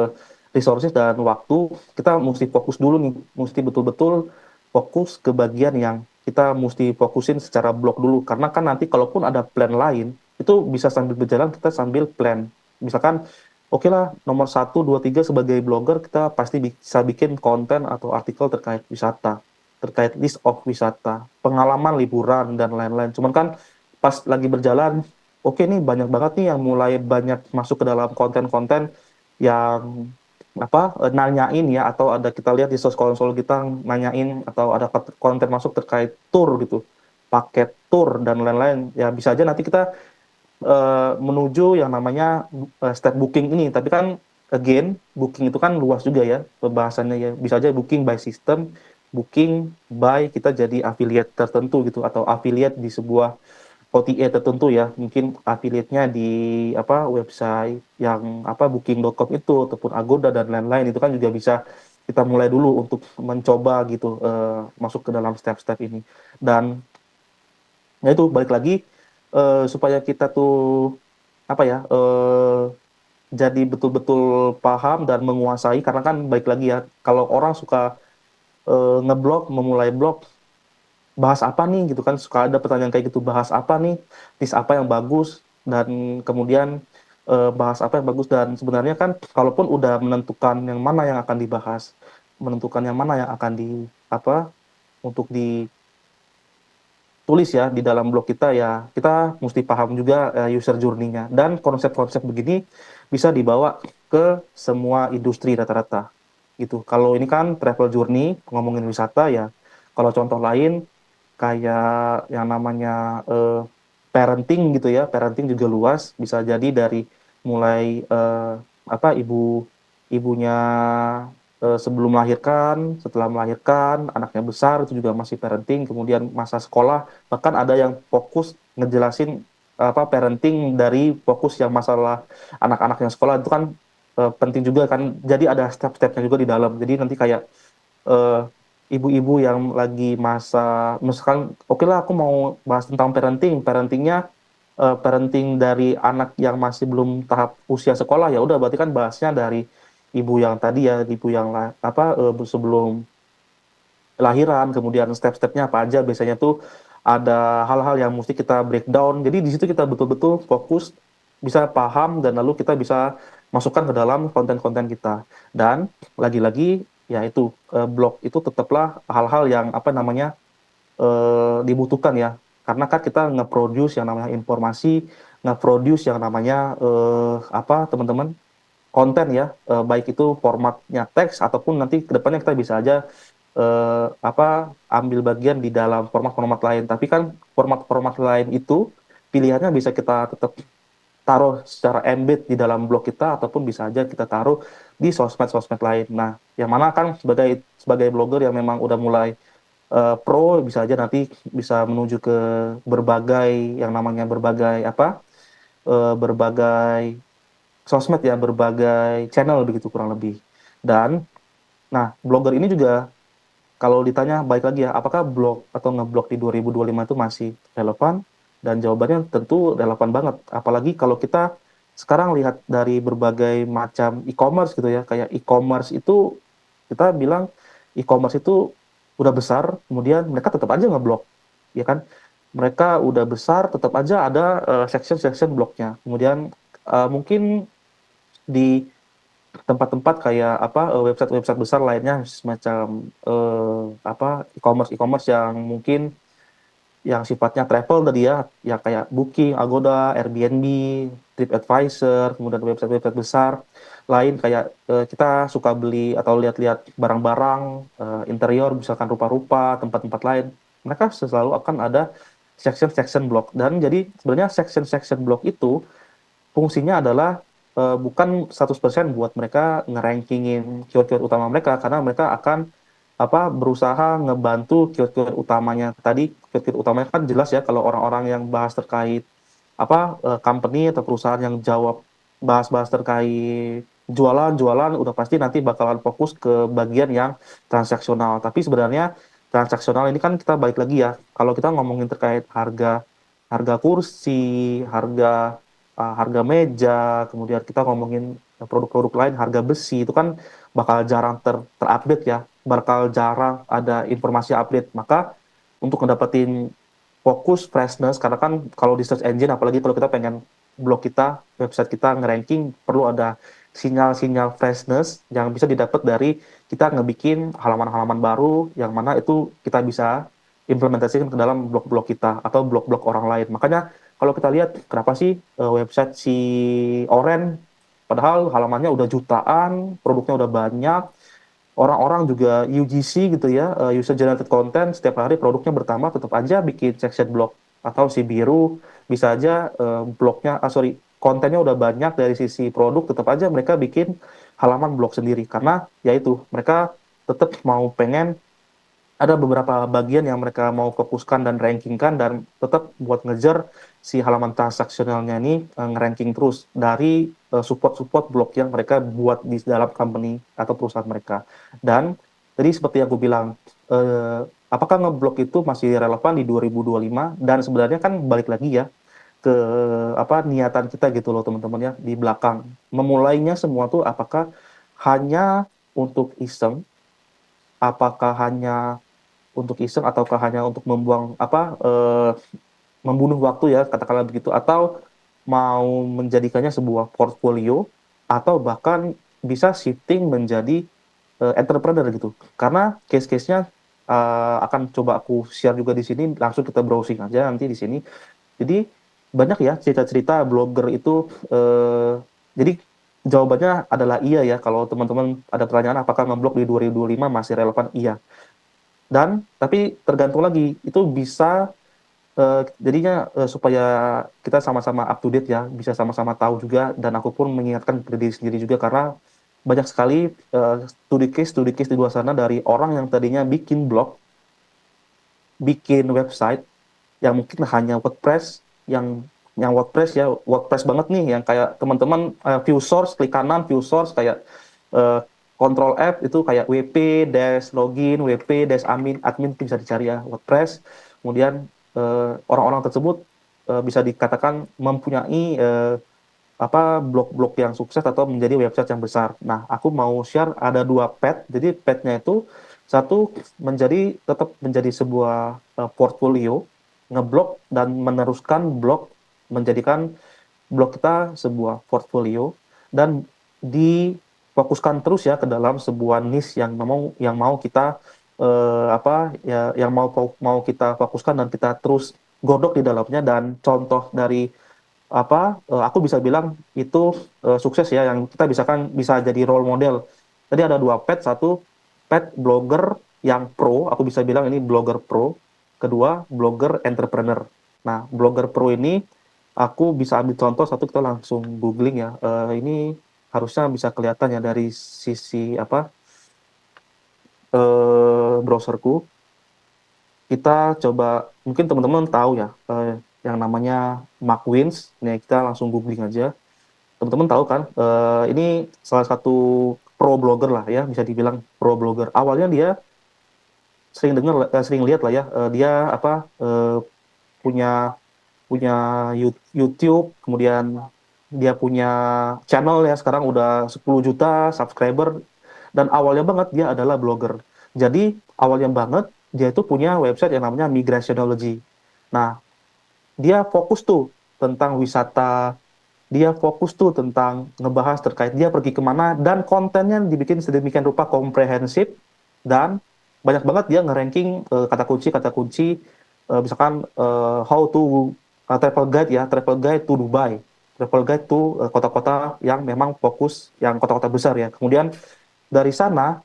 resources dan waktu. Kita mesti fokus dulu nih, mesti betul-betul fokus ke bagian yang kita mesti fokusin secara blok dulu. Karena kan nanti kalaupun ada plan lain, itu bisa sambil berjalan kita sambil plan. Misalkan, oke lah nomor 1, 2, 3 sebagai blogger kita pasti bisa bikin konten atau artikel terkait wisata, terkait list of wisata, pengalaman liburan dan lain-lain. Cuman kan pas lagi berjalan, oke nih banyak banget nih yang mulai banyak masuk ke dalam konten-konten yang nanyain ya, atau ada kita lihat di konsol kita nanyain atau ada konten masuk terkait tour gitu, paket tour dan lain-lain. Ya bisa aja nanti kita menuju yang namanya step booking ini. Tapi kan again booking itu kan luas juga ya pembahasannya ya. Bisa aja booking by system, booking by kita jadi affiliate tertentu gitu, atau affiliate di sebuah OTA tertentu ya, mungkin affiliate-nya di website yang booking.com itu ataupun Agoda dan lain-lain. Itu kan juga bisa kita mulai dulu untuk mencoba gitu masuk ke dalam step-step ini. Dan ya itu balik lagi supaya kita tuh jadi betul-betul paham dan menguasai, karena kan balik lagi ya, kalau orang suka ngeblog, memulai blog, bahas apa nih gitu kan, suka ada pertanyaan kayak gitu, bahas apa nih, list apa yang bagus, dan kemudian bahas apa yang bagus. Dan sebenarnya kan kalaupun udah menentukan yang mana yang akan dibahas, menentukan yang mana yang akan untuk ditulis ya di dalam blog kita, ya kita mesti paham juga user journey-nya. Dan konsep-konsep begini bisa dibawa ke semua industri rata-rata gitu. Kalau ini kan travel journey, ngomongin wisata ya. Kalau contoh lain kayak yang namanya parenting gitu ya, parenting juga luas, bisa jadi dari mulai ibunya sebelum melahirkan, setelah melahirkan, anaknya besar itu juga masih parenting, kemudian masa sekolah, bahkan ada yang fokus ngejelasin parenting dari fokus yang masalah anak-anak yang sekolah. Itu kan penting juga kan, jadi ada step-stepnya juga di dalam. Jadi nanti kayak eh, ibu-ibu yang lagi misalkan oke lah aku mau bahas tentang parentingnya, parenting dari anak yang masih belum tahap usia sekolah, ya udah berarti kan bahasnya dari ibu yang tadi ya, ibu yang sebelum lahiran, kemudian step-stepnya apa aja. Biasanya tuh ada hal-hal yang mesti kita breakdown, jadi di situ kita betul-betul fokus, bisa paham, dan lalu kita bisa masukkan ke dalam konten-konten kita. Dan lagi-lagi ya itu blog itu tetaplah hal-hal yang dibutuhkan ya, karena kan kita nge-produce yang namanya informasi, nge-produce yang namanya teman-teman konten ya, baik itu formatnya teks ataupun nanti kedepannya kita bisa aja ambil bagian di dalam format-format lain. Tapi kan format-format lain itu pilihannya bisa kita tetap taruh secara embed di dalam blog kita, ataupun bisa aja kita taruh di sosmed-sosmed lain. Nah, yang mana kan sebagai blogger yang memang udah mulai pro, bisa aja nanti bisa menuju ke berbagai yang namanya berbagai sosmed ya, berbagai channel begitu kurang lebih. Dan nah, blogger ini juga kalau ditanya baik lagi ya, apakah blog atau ngeblog di 2025 itu masih relevan? Dan jawabannya tentu relevan banget. Apalagi kalau kita sekarang lihat dari berbagai macam e-commerce gitu ya, kayak e-commerce itu kita bilang e-commerce itu udah besar, kemudian mereka tetap aja ngeblog, ya kan? Mereka udah besar, tetap aja ada section-section blognya. Kemudian mungkin di tempat-tempat kayak website-website besar lainnya, semacam e-commerce yang mungkin yang sifatnya travel tadi ya, yang kayak Booking, Agoda, Airbnb, TripAdvisor, kemudian website-website besar lain kayak kita suka beli atau lihat-lihat barang-barang interior, misalkan rupa-rupa, tempat-tempat lain, mereka selalu akan ada section-section blog. Dan jadi sebenarnya section-section blog itu fungsinya adalah bukan 100% buat mereka nge-rankingin keyword-keyword utama mereka, karena mereka akan berusaha ngebantu keyword-keyword utamanya. Tadi keyword-keyword utamanya kan jelas ya, kalau orang-orang yang bahas terkait company atau perusahaan yang jawab bahas-bahas terkait jualan-jualan, udah pasti nanti bakalan fokus ke bagian yang transaksional. Tapi sebenarnya transaksional ini kan kita balik lagi ya, kalau kita ngomongin terkait harga harga kursi, harga meja, kemudian kita ngomongin produk-produk lain, harga besi, itu kan bakal jarang terupdate ya, bakal jarang ada informasi update. Maka untuk ngedapetin fokus freshness, karena kan kalau di search engine, apalagi kalau kita pengen website kita nge-ranking, perlu ada sinyal-sinyal freshness yang bisa didapat dari kita ngebikin halaman-halaman baru, yang mana itu kita bisa implementasikan ke dalam blog-blog kita atau blog-blog orang lain. Makanya kalau kita lihat kenapa sih website si Oren, padahal halamannya udah jutaan, produknya udah banyak, orang-orang juga UGC gitu ya, user generated content, setiap hari produknya bertambah, tetap aja bikin section blog. Atau si biru bisa aja kontennya udah banyak dari sisi produk, tetap aja mereka bikin halaman blog sendiri, karena yaitu mereka tetap mau pengen ada beberapa bagian yang mereka mau fokuskan dan rankingkan, dan tetap buat ngejar si halaman transaksionalnya ini nge-ranking terus dari support-support blog yang mereka buat di dalam company atau perusahaan mereka. Dan tadi seperti yang aku bilang, apakah ngeblog itu masih relevan di 2025? Dan sebenarnya kan balik lagi ya ke niatan kita gitu loh teman-teman ya, di belakang. Memulainya semua tuh apakah hanya untuk iseng, apakah hanya untuk iseng, ataukah hanya untuk membunuh waktu ya, katakanlah begitu, atau mau menjadikannya sebuah portfolio, atau bahkan bisa shifting menjadi entrepreneur gitu. Karena case-case-nya akan coba aku share juga di sini, langsung kita browsing aja nanti di sini. Jadi banyak ya cerita-cerita blogger itu, jadi jawabannya adalah iya ya. Kalau teman-teman ada pertanyaan apakah ngeblog di 2025 masih relevan, iya. Dan tapi tergantung lagi, itu bisa jadinya supaya kita sama-sama up to date ya, bisa sama-sama tahu juga, dan aku pun mengingatkan ke diri sendiri juga, karena banyak sekali studi case di luar sana dari orang yang tadinya bikin blog, bikin website yang mungkin hanya WordPress, yang WordPress banget nih, yang kayak teman-teman view source, klik kanan view source, kayak Control F itu kayak WP dash login, WP dash admin bisa dicari ya, WordPress. Kemudian orang-orang tersebut bisa dikatakan mempunyai blog-blog yang sukses atau menjadi website yang besar. Nah, aku mau share ada 2 path. Jadi path-nya itu satu, tetap menjadi sebuah portfolio, ngeblog dan meneruskan blog, menjadikan blog kita sebuah portfolio, dan difokuskan terus ya ke dalam sebuah niche yang mau kita yang mau kita fokuskan dan kita terus godok di dalamnya. Dan contoh dari aku bisa bilang itu sukses ya, yang kita bisa jadi role model. Tadi ada 2 path, satu path blogger yang pro, aku bisa bilang ini blogger pro. Kedua, blogger entrepreneur. Nah, blogger pro ini aku bisa ambil contoh satu, kita langsung googling ya. Ini harusnya bisa kelihatan ya dari sisi browserku. Kita coba, mungkin teman-teman tahu ya yang namanya Mark Wins. Nih, kita langsung googling aja. Teman-teman tahu kan, ini salah satu pro blogger lah ya, bisa dibilang pro blogger. Awalnya dia sering lihat lah ya, dia punya YouTube, kemudian dia punya channel ya, sekarang udah 10 juta subscriber, dan awalnya banget dia adalah blogger. Jadi awalnya banget dia itu punya website yang namanya Migrationology. Nah, dia fokus tuh tentang wisata, dia fokus tuh tentang ngebahas terkait dia pergi kemana, dan kontennya dibikin sedemikian rupa komprehensif, dan banyak banget dia nge-ranking kata kunci, misalkan how to travel guide to Dubai, travel guide to kota-kota yang memang fokus, yang kota-kota besar ya. Kemudian dari sana,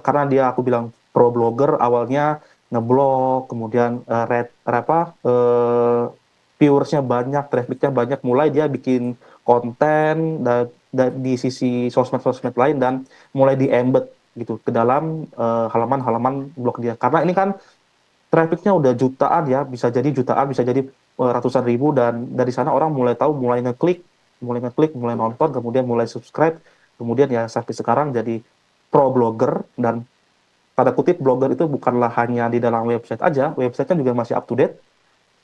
karena dia, aku bilang pro blogger, awalnya ngeblog, kemudian viewersnya banyak, trafficnya banyak, mulai dia bikin konten di sisi sosmed-sosmed lain dan mulai di-embed gitu ke dalam halaman-halaman blog dia. Karena ini kan trafficnya udah jutaan ya, bisa jadi jutaan, bisa jadi ratusan ribu, dan dari sana orang mulai tahu, mulai ngeklik, mulai nonton, kemudian mulai subscribe, kemudian ya sampai sekarang jadi pro blogger. Dan pada kutip blogger itu bukanlah hanya di dalam website aja, websitenya juga masih up to date,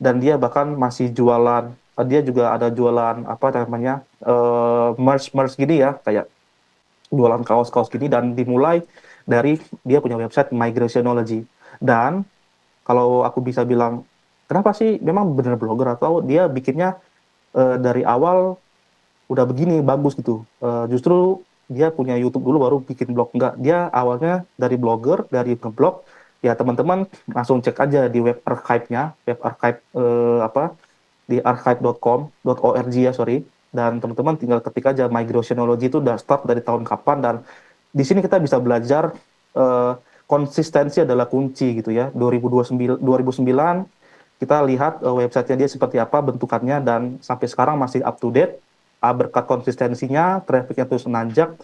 dan dia bahkan masih jualan, dia juga ada jualan apa namanya, merch gini ya, kayak jualan kaos-kaos gini, dan dimulai dari dia punya website Migrationology. Dan kalau aku bisa bilang, kenapa sih memang benar blogger, atau dia bikinnya dari awal udah begini bagus gitu. Justru dia punya YouTube dulu baru bikin blog. Enggak, dia awalnya dari blogger, dari ngeblog. Ya teman-teman langsung cek aja di web archive-nya, web archive apa di archive.com.org ya, sorry. Dan teman-teman tinggal ketik aja Migrationology itu udah start dari tahun kapan, dan di sini kita bisa belajar eh, konsistensi adalah kunci gitu ya. 2009 kita lihat websitenya dia seperti apa bentukannya, dan sampai sekarang masih up to date. Berkat konsistensinya, trafficnya terus menanjak,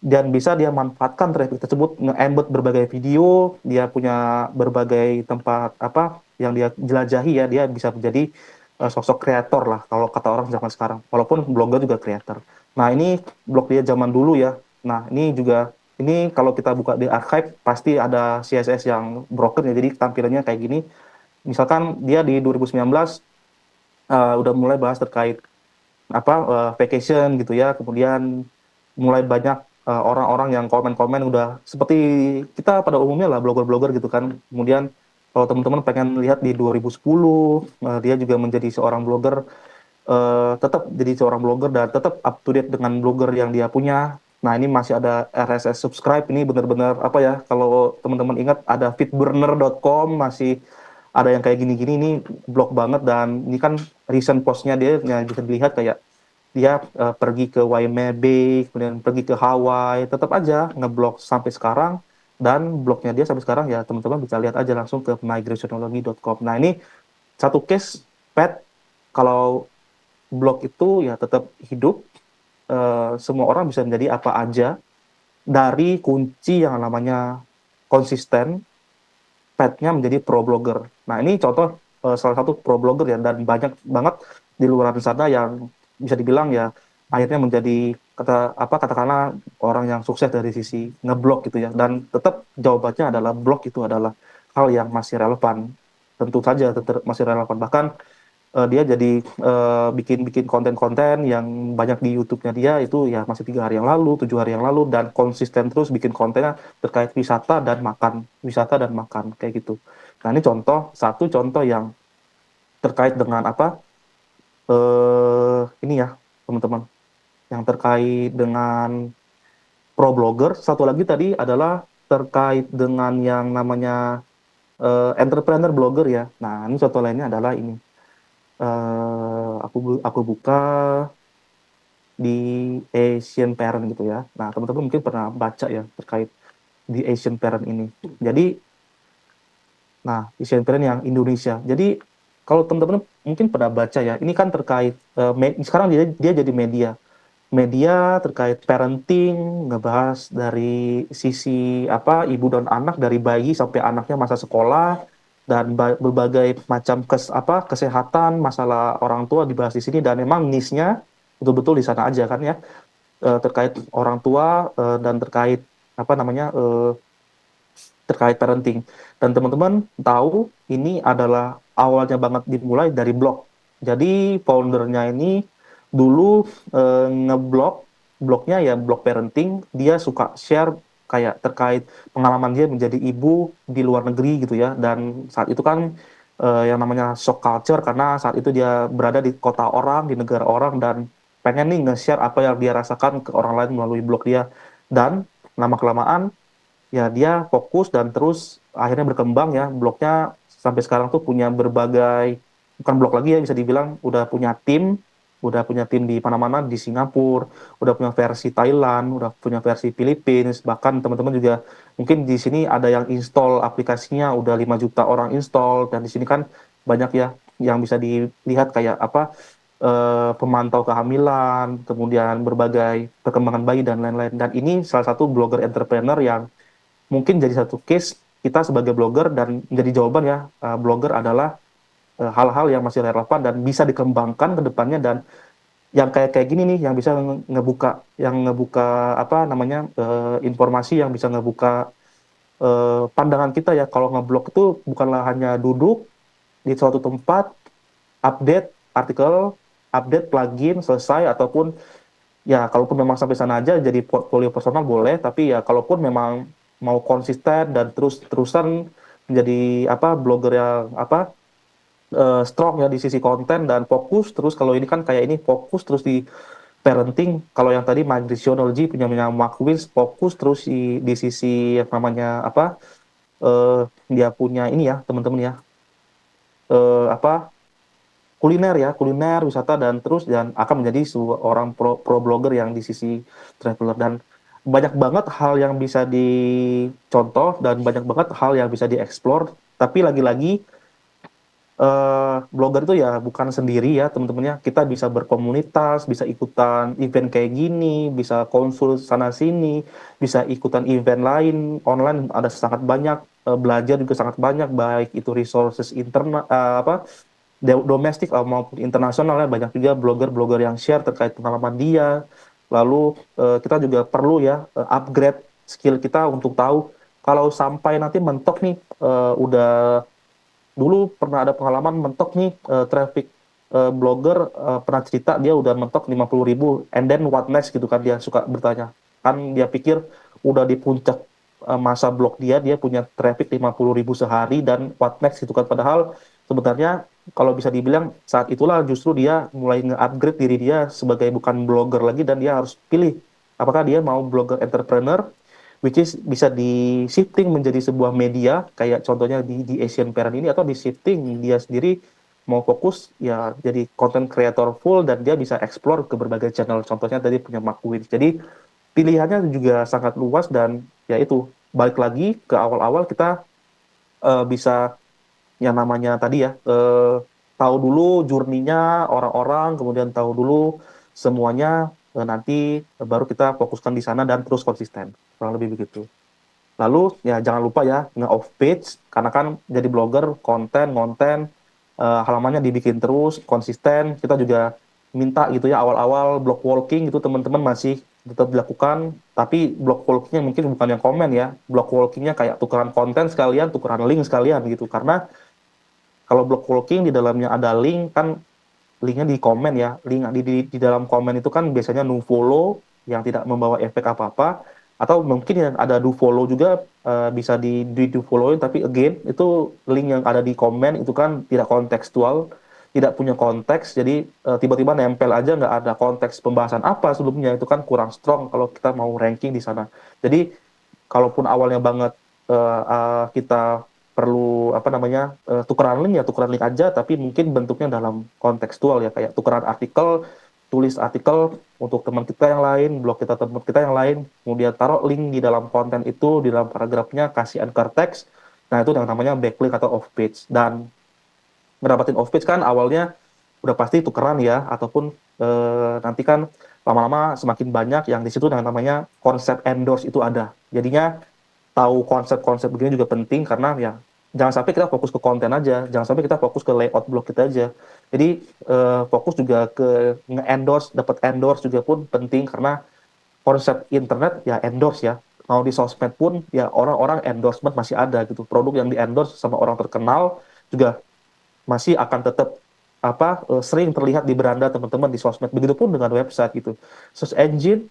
dan bisa dia manfaatkan traffic tersebut nge-embed berbagai video, dia punya berbagai tempat apa yang dia jelajahi ya, dia bisa menjadi sosok kreator lah kalau kata orang zaman sekarang. Walaupun blogger juga kreator. Nah, ini blog dia zaman dulu ya. Nah, ini juga ini kalau kita buka di archive pasti ada CSS yang broken ya. Jadi tampilannya kayak gini. Misalkan dia di 2019 udah mulai bahas terkait apa vacation gitu ya. Kemudian mulai banyak orang-orang yang komen-komen udah seperti kita pada umumnya lah, blogger-blogger gitu kan. Kemudian kalau teman-teman pengen lihat di 2010 dia juga menjadi seorang blogger, tetap jadi seorang blogger dan tetap up to date dengan blogger yang dia punya. Nah, ini masih ada RSS subscribe, ini benar-benar apa ya, kalau teman-teman ingat ada feedburner.com, masih ada yang kayak gini-gini, ini blog banget. Dan ini kan recent postnya dia yang bisa dilihat kayak dia pergi ke Waimea, kemudian pergi ke Hawaii, tetap aja ngeblog sampai sekarang. Dan blognya dia sampai sekarang ya teman-teman bisa lihat aja langsung ke migrationology.com. Nah, ini satu case pet, kalau blog itu ya tetap hidup, semua orang bisa menjadi apa aja dari kunci yang namanya konsisten, petnya menjadi pro blogger. Nah, ini contoh salah satu pro blogger ya, dan banyak banget di luar sana yang bisa dibilang ya akhirnya menjadi katakanlah orang yang sukses dari sisi ngeblog gitu ya. Dan tetap jawabannya adalah blog itu adalah hal yang masih relevan, tentu saja tetap masih relevan. Bahkan dia jadi bikin konten-konten yang banyak di YouTube-nya dia itu ya masih 3 hari yang lalu, 7 hari yang lalu, dan konsisten terus bikin kontennya terkait wisata dan makan kayak gitu. Nah, ini satu contoh yang terkait dengan apa ini ya teman-teman, yang terkait dengan pro blogger. Satu lagi tadi adalah terkait dengan yang namanya entrepreneur blogger ya. Nah, ini contoh lainnya adalah ini. Aku buka di Asian Parent gitu ya. Nah, teman-teman mungkin pernah baca ya terkait di Asian Parent ini. Jadi, nah, Asian Parent yang Indonesia. Jadi, kalau teman-teman mungkin pernah baca ya, ini kan terkait sekarang dia jadi media terkait parenting, ngebahas dari sisi apa ibu dan anak, dari bayi sampai anaknya masa sekolah, dan berbagai macam kesehatan, masalah orang tua dibahas di sini. Dan memang niche-nya betul-betul di sana aja kan ya, terkait orang tua dan terkait apa namanya terkait parenting. Dan teman-teman tahu ini adalah awalnya banget dimulai dari blog. Jadi foundernya ini dulu blognya ya blog parenting, dia suka share kayak terkait pengalaman dia menjadi ibu di luar negeri gitu ya. Dan saat itu kan yang namanya shock culture, karena saat itu dia berada di kota orang, di negara orang, dan pengen nih nge-share apa yang dia rasakan ke orang lain melalui blog dia. Dan lama-kelamaan ya dia fokus dan terus akhirnya berkembang ya blognya, sampai sekarang tuh punya berbagai, bukan blog lagi ya, bisa dibilang udah punya tim di mana-mana, di Singapura, udah punya versi Thailand, udah punya versi Philippines. Bahkan teman-teman juga mungkin di sini ada yang install aplikasinya udah 5 juta orang install. Dan di sini kan banyak ya yang bisa dilihat kayak apa pemantau kehamilan, kemudian berbagai perkembangan bayi dan lain-lain. Dan ini salah satu blogger entrepreneur yang mungkin jadi satu case kita sebagai blogger dan menjadi jawaban ya, blogger adalah hal-hal yang masih relevan dan bisa dikembangkan ke depannya dan yang kayak kayak gini nih yang bisa ngebuka apa namanya informasi yang bisa ngebuka pandangan kita ya. Kalau ngeblog itu bukanlah hanya duduk di suatu tempat, update artikel, update plugin selesai, ataupun ya kalaupun memang sampai sana aja jadi portfolio personal boleh, tapi ya kalaupun memang mau konsisten dan terus-terusan menjadi apa blogger yang apa strong ya di sisi konten dan fokus terus. Kalau ini kan kayak ini fokus terus di parenting. Kalau yang tadi Magrisionology punya Mark Wills fokus terus di sisi yang namanya apa dia punya ini ya teman-teman ya apa kuliner ya, kuliner, wisata dan terus dan akan menjadi seorang pro blogger yang di sisi traveler dan banyak banget hal yang bisa dicontoh dan banyak banget hal yang bisa dieksplor. Tapi lagi-lagi blogger itu ya bukan sendiri ya teman-temannya. Kita bisa berkomunitas, bisa ikutan event kayak gini, bisa konsul sana sini, bisa ikutan event lain online ada sangat banyak, belajar juga sangat banyak baik itu resources internal apa domestik maupun internasional ya banyak juga blogger-blogger yang share terkait pengalaman dia. Lalu kita juga perlu ya upgrade skill kita untuk tahu kalau sampai nanti mentok nih udah dulu pernah ada pengalaman mentok nih traffic blogger pernah cerita dia udah mentok 50.000 and then what next gitu kan dia suka bertanya kan dia pikir udah di puncak masa blog dia punya traffic 50.000 sehari dan what next gitu kan padahal sebenarnya kalau bisa dibilang saat itulah justru dia mulai nge-upgrade diri dia sebagai bukan blogger lagi dan dia harus pilih apakah dia mau blogger entrepreneur which is bisa di shifting menjadi sebuah media kayak contohnya di Asian Parent ini atau di shifting dia sendiri mau fokus ya jadi content creator full dan dia bisa explore ke berbagai channel contohnya tadi punya Mark Wills jadi pilihannya juga sangat luas dan ya itu balik lagi ke awal-awal kita bisa yang namanya tadi ya tahu dulu journey-nya orang-orang kemudian tahu dulu semuanya nanti baru kita fokuskan di sana dan terus konsisten kurang lebih begitu. Lalu ya jangan lupa ya nge-off page karena kan jadi blogger konten halamannya dibikin terus konsisten. Kita juga minta gitu ya awal-awal blog walking itu teman-teman masih tetap dilakukan tapi blog walkingnya mungkin bukan yang komen ya blog walkingnya kayak tukeran konten sekalian tukeran link sekalian gitu karena kalau blog walking di dalamnya ada link kan linknya di komen ya link di dalam komen itu kan biasanya no follow yang tidak membawa efek apa-apa atau mungkin yang ada do follow juga bisa di do followin tapi again itu link yang ada di komen itu kan tidak kontekstual tidak punya konteks jadi tiba-tiba nempel aja nggak ada konteks pembahasan apa sebelumnya itu kan kurang strong kalau kita mau ranking di sana jadi kalaupun awalnya banget kita perlu apa namanya tukeran link ya tukeran link aja tapi mungkin bentuknya dalam kontekstual ya kayak tukeran artikel tulis artikel untuk teman kita yang lain blog kita teman kita yang lain kemudian taruh link di dalam konten itu di dalam paragrafnya kasih anchor text nah itu yang namanya backlink atau off page dan ngedapatin off page kan awalnya udah pasti tukeran ya ataupun nanti kan lama-lama semakin banyak yang di situ yang namanya konsep endorse itu ada jadinya tahu konsep-konsep begini juga penting karena ya jangan sampai kita fokus ke konten aja, jangan sampai kita fokus ke layout blog kita aja. Jadi fokus juga ke nge-endorse, dapat endorse juga pun penting karena konsep internet ya endorse ya. Mau di sosmed pun ya orang-orang endorsement masih ada gitu. Produk yang di-endorse sama orang terkenal juga masih akan tetap sering terlihat di beranda teman-teman di sosmed. Begitupun dengan website gitu. Search engine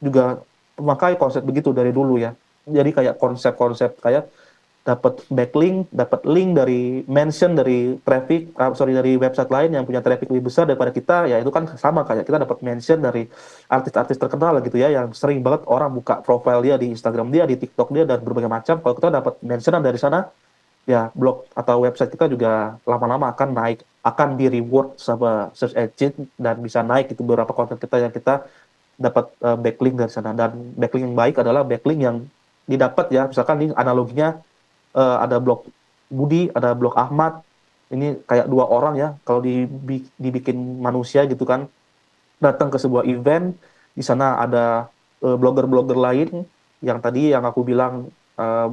juga memakai konsep begitu dari dulu ya. Jadi kayak konsep-konsep kayak dapat backlink, dapat link dari mention dari dari website lain yang punya traffic lebih besar daripada kita, ya itu kan sama kayak kita dapat mention dari artis-artis terkenal gitu ya, yang sering banget orang buka profile dia di Instagram dia, di TikTok dia dan berbagai macam. Kalau kita dapat mention dari sana, ya blog atau website kita juga lama-lama akan naik, akan di reward sama search engine dan bisa naik itu beberapa konten kita yang kita dapat backlink dari sana. Dan backlink yang baik adalah backlink yang didapat ya misalkan ini analoginya ada blog Budi ada blog Ahmad ini kayak dua orang ya, kalau dibikin manusia gitu kan, datang ke sebuah event, di sana ada blogger-blogger lain yang tadi yang aku bilang,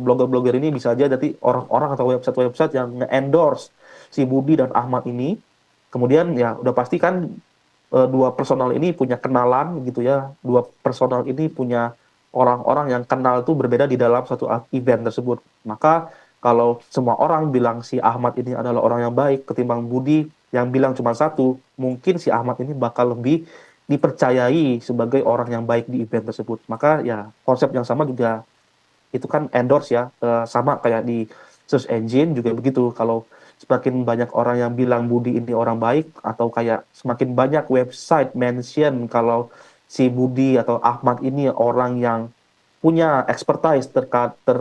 blogger-blogger ini bisa aja jadi orang-orang atau website-website yang nge-endorse si Budi dan Ahmad ini. Kemudian ya udah pasti kan dua personal ini punya kenalan gitu ya, dua personal ini punya orang-orang yang kenal tuh berbeda di dalam satu event tersebut. Maka kalau semua orang bilang si Ahmad ini adalah orang yang baik ketimbang Budi yang bilang cuma satu, mungkin si Ahmad ini bakal lebih dipercayai sebagai orang yang baik di event tersebut. Maka ya konsep yang sama juga itu kan endorse ya, sama kayak di search engine juga begitu. Kalau semakin banyak orang yang bilang Budi ini orang baik, atau kayak semakin banyak website mention kalau si Budi atau Ahmad ini orang yang punya expertise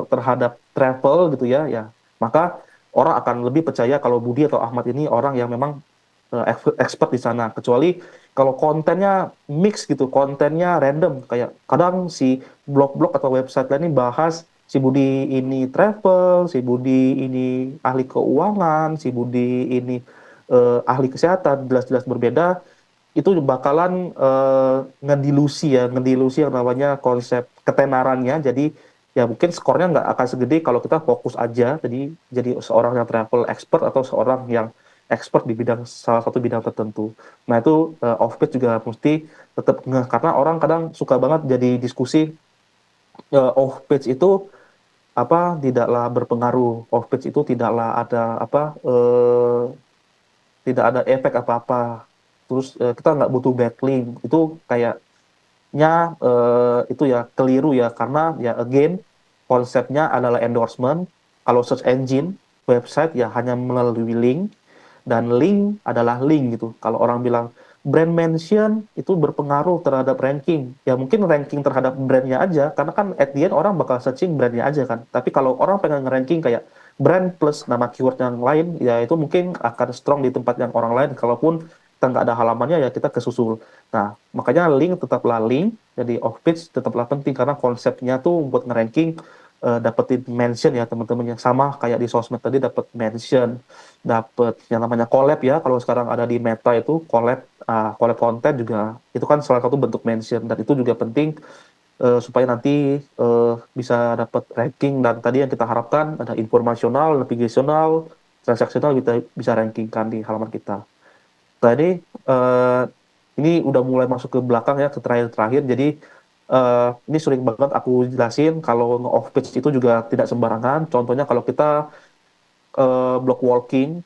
terhadap travel gitu ya, ya maka orang akan lebih percaya kalau Budi atau Ahmad ini orang yang memang expert di sana. Kecuali kalau kontennya mix gitu, kontennya random, kayak kadang si blog-blog atau website lain ini bahas si Budi ini travel, si Budi ini ahli keuangan, si Budi ini ahli kesehatan, jelas-jelas berbeda. Itu bakalan ngedilusi yang namanya konsep ketenarannya. Jadi ya mungkin skornya nggak akan segede kalau kita fokus aja jadi seorang yang travel expert atau seorang yang expert di bidang salah satu bidang tertentu. Nah itu off-page juga mesti tetap karena orang kadang suka banget jadi diskusi off-page itu apa tidaklah berpengaruh, off-page itu tidaklah ada apa tidak ada efek apa-apa. Terus kita nggak butuh backlink. Itu kayaknya itu ya keliru ya, karena ya again konsepnya adalah endorsement. Kalau search engine website ya hanya melalui link, dan link adalah link gitu. Kalau orang bilang brand mention itu berpengaruh terhadap ranking, ya mungkin ranking terhadap brandnya aja, karena kan at the end orang bakal searching brandnya aja kan. Tapi kalau orang pengen nge-ranking kayak brand plus nama keyword yang lain, ya itu mungkin akan strong di tempat yang orang lain. Kalaupun kita nggak ada halamannya ya kita kesusul. Nah makanya link tetaplah link, jadi off page tetaplah penting karena konsepnya tuh buat nge-ranking, dapetin mention ya teman-teman, yang sama kayak di sosmed tadi dapat mention, dapat yang namanya collab ya, kalau sekarang ada di Meta itu collab, collab konten juga itu kan salah satu bentuk mention, dan itu juga penting supaya nanti bisa dapat ranking, dan tadi yang kita harapkan ada informasional, navigasional, transaksional, kita bisa rankingkan di halaman kita. Tadi ini udah mulai masuk ke belakang ya, ke terakhir-terakhir. Jadi ini sering banget aku jelasin kalau nge-off page itu juga tidak sembarangan. Contohnya kalau kita block walking,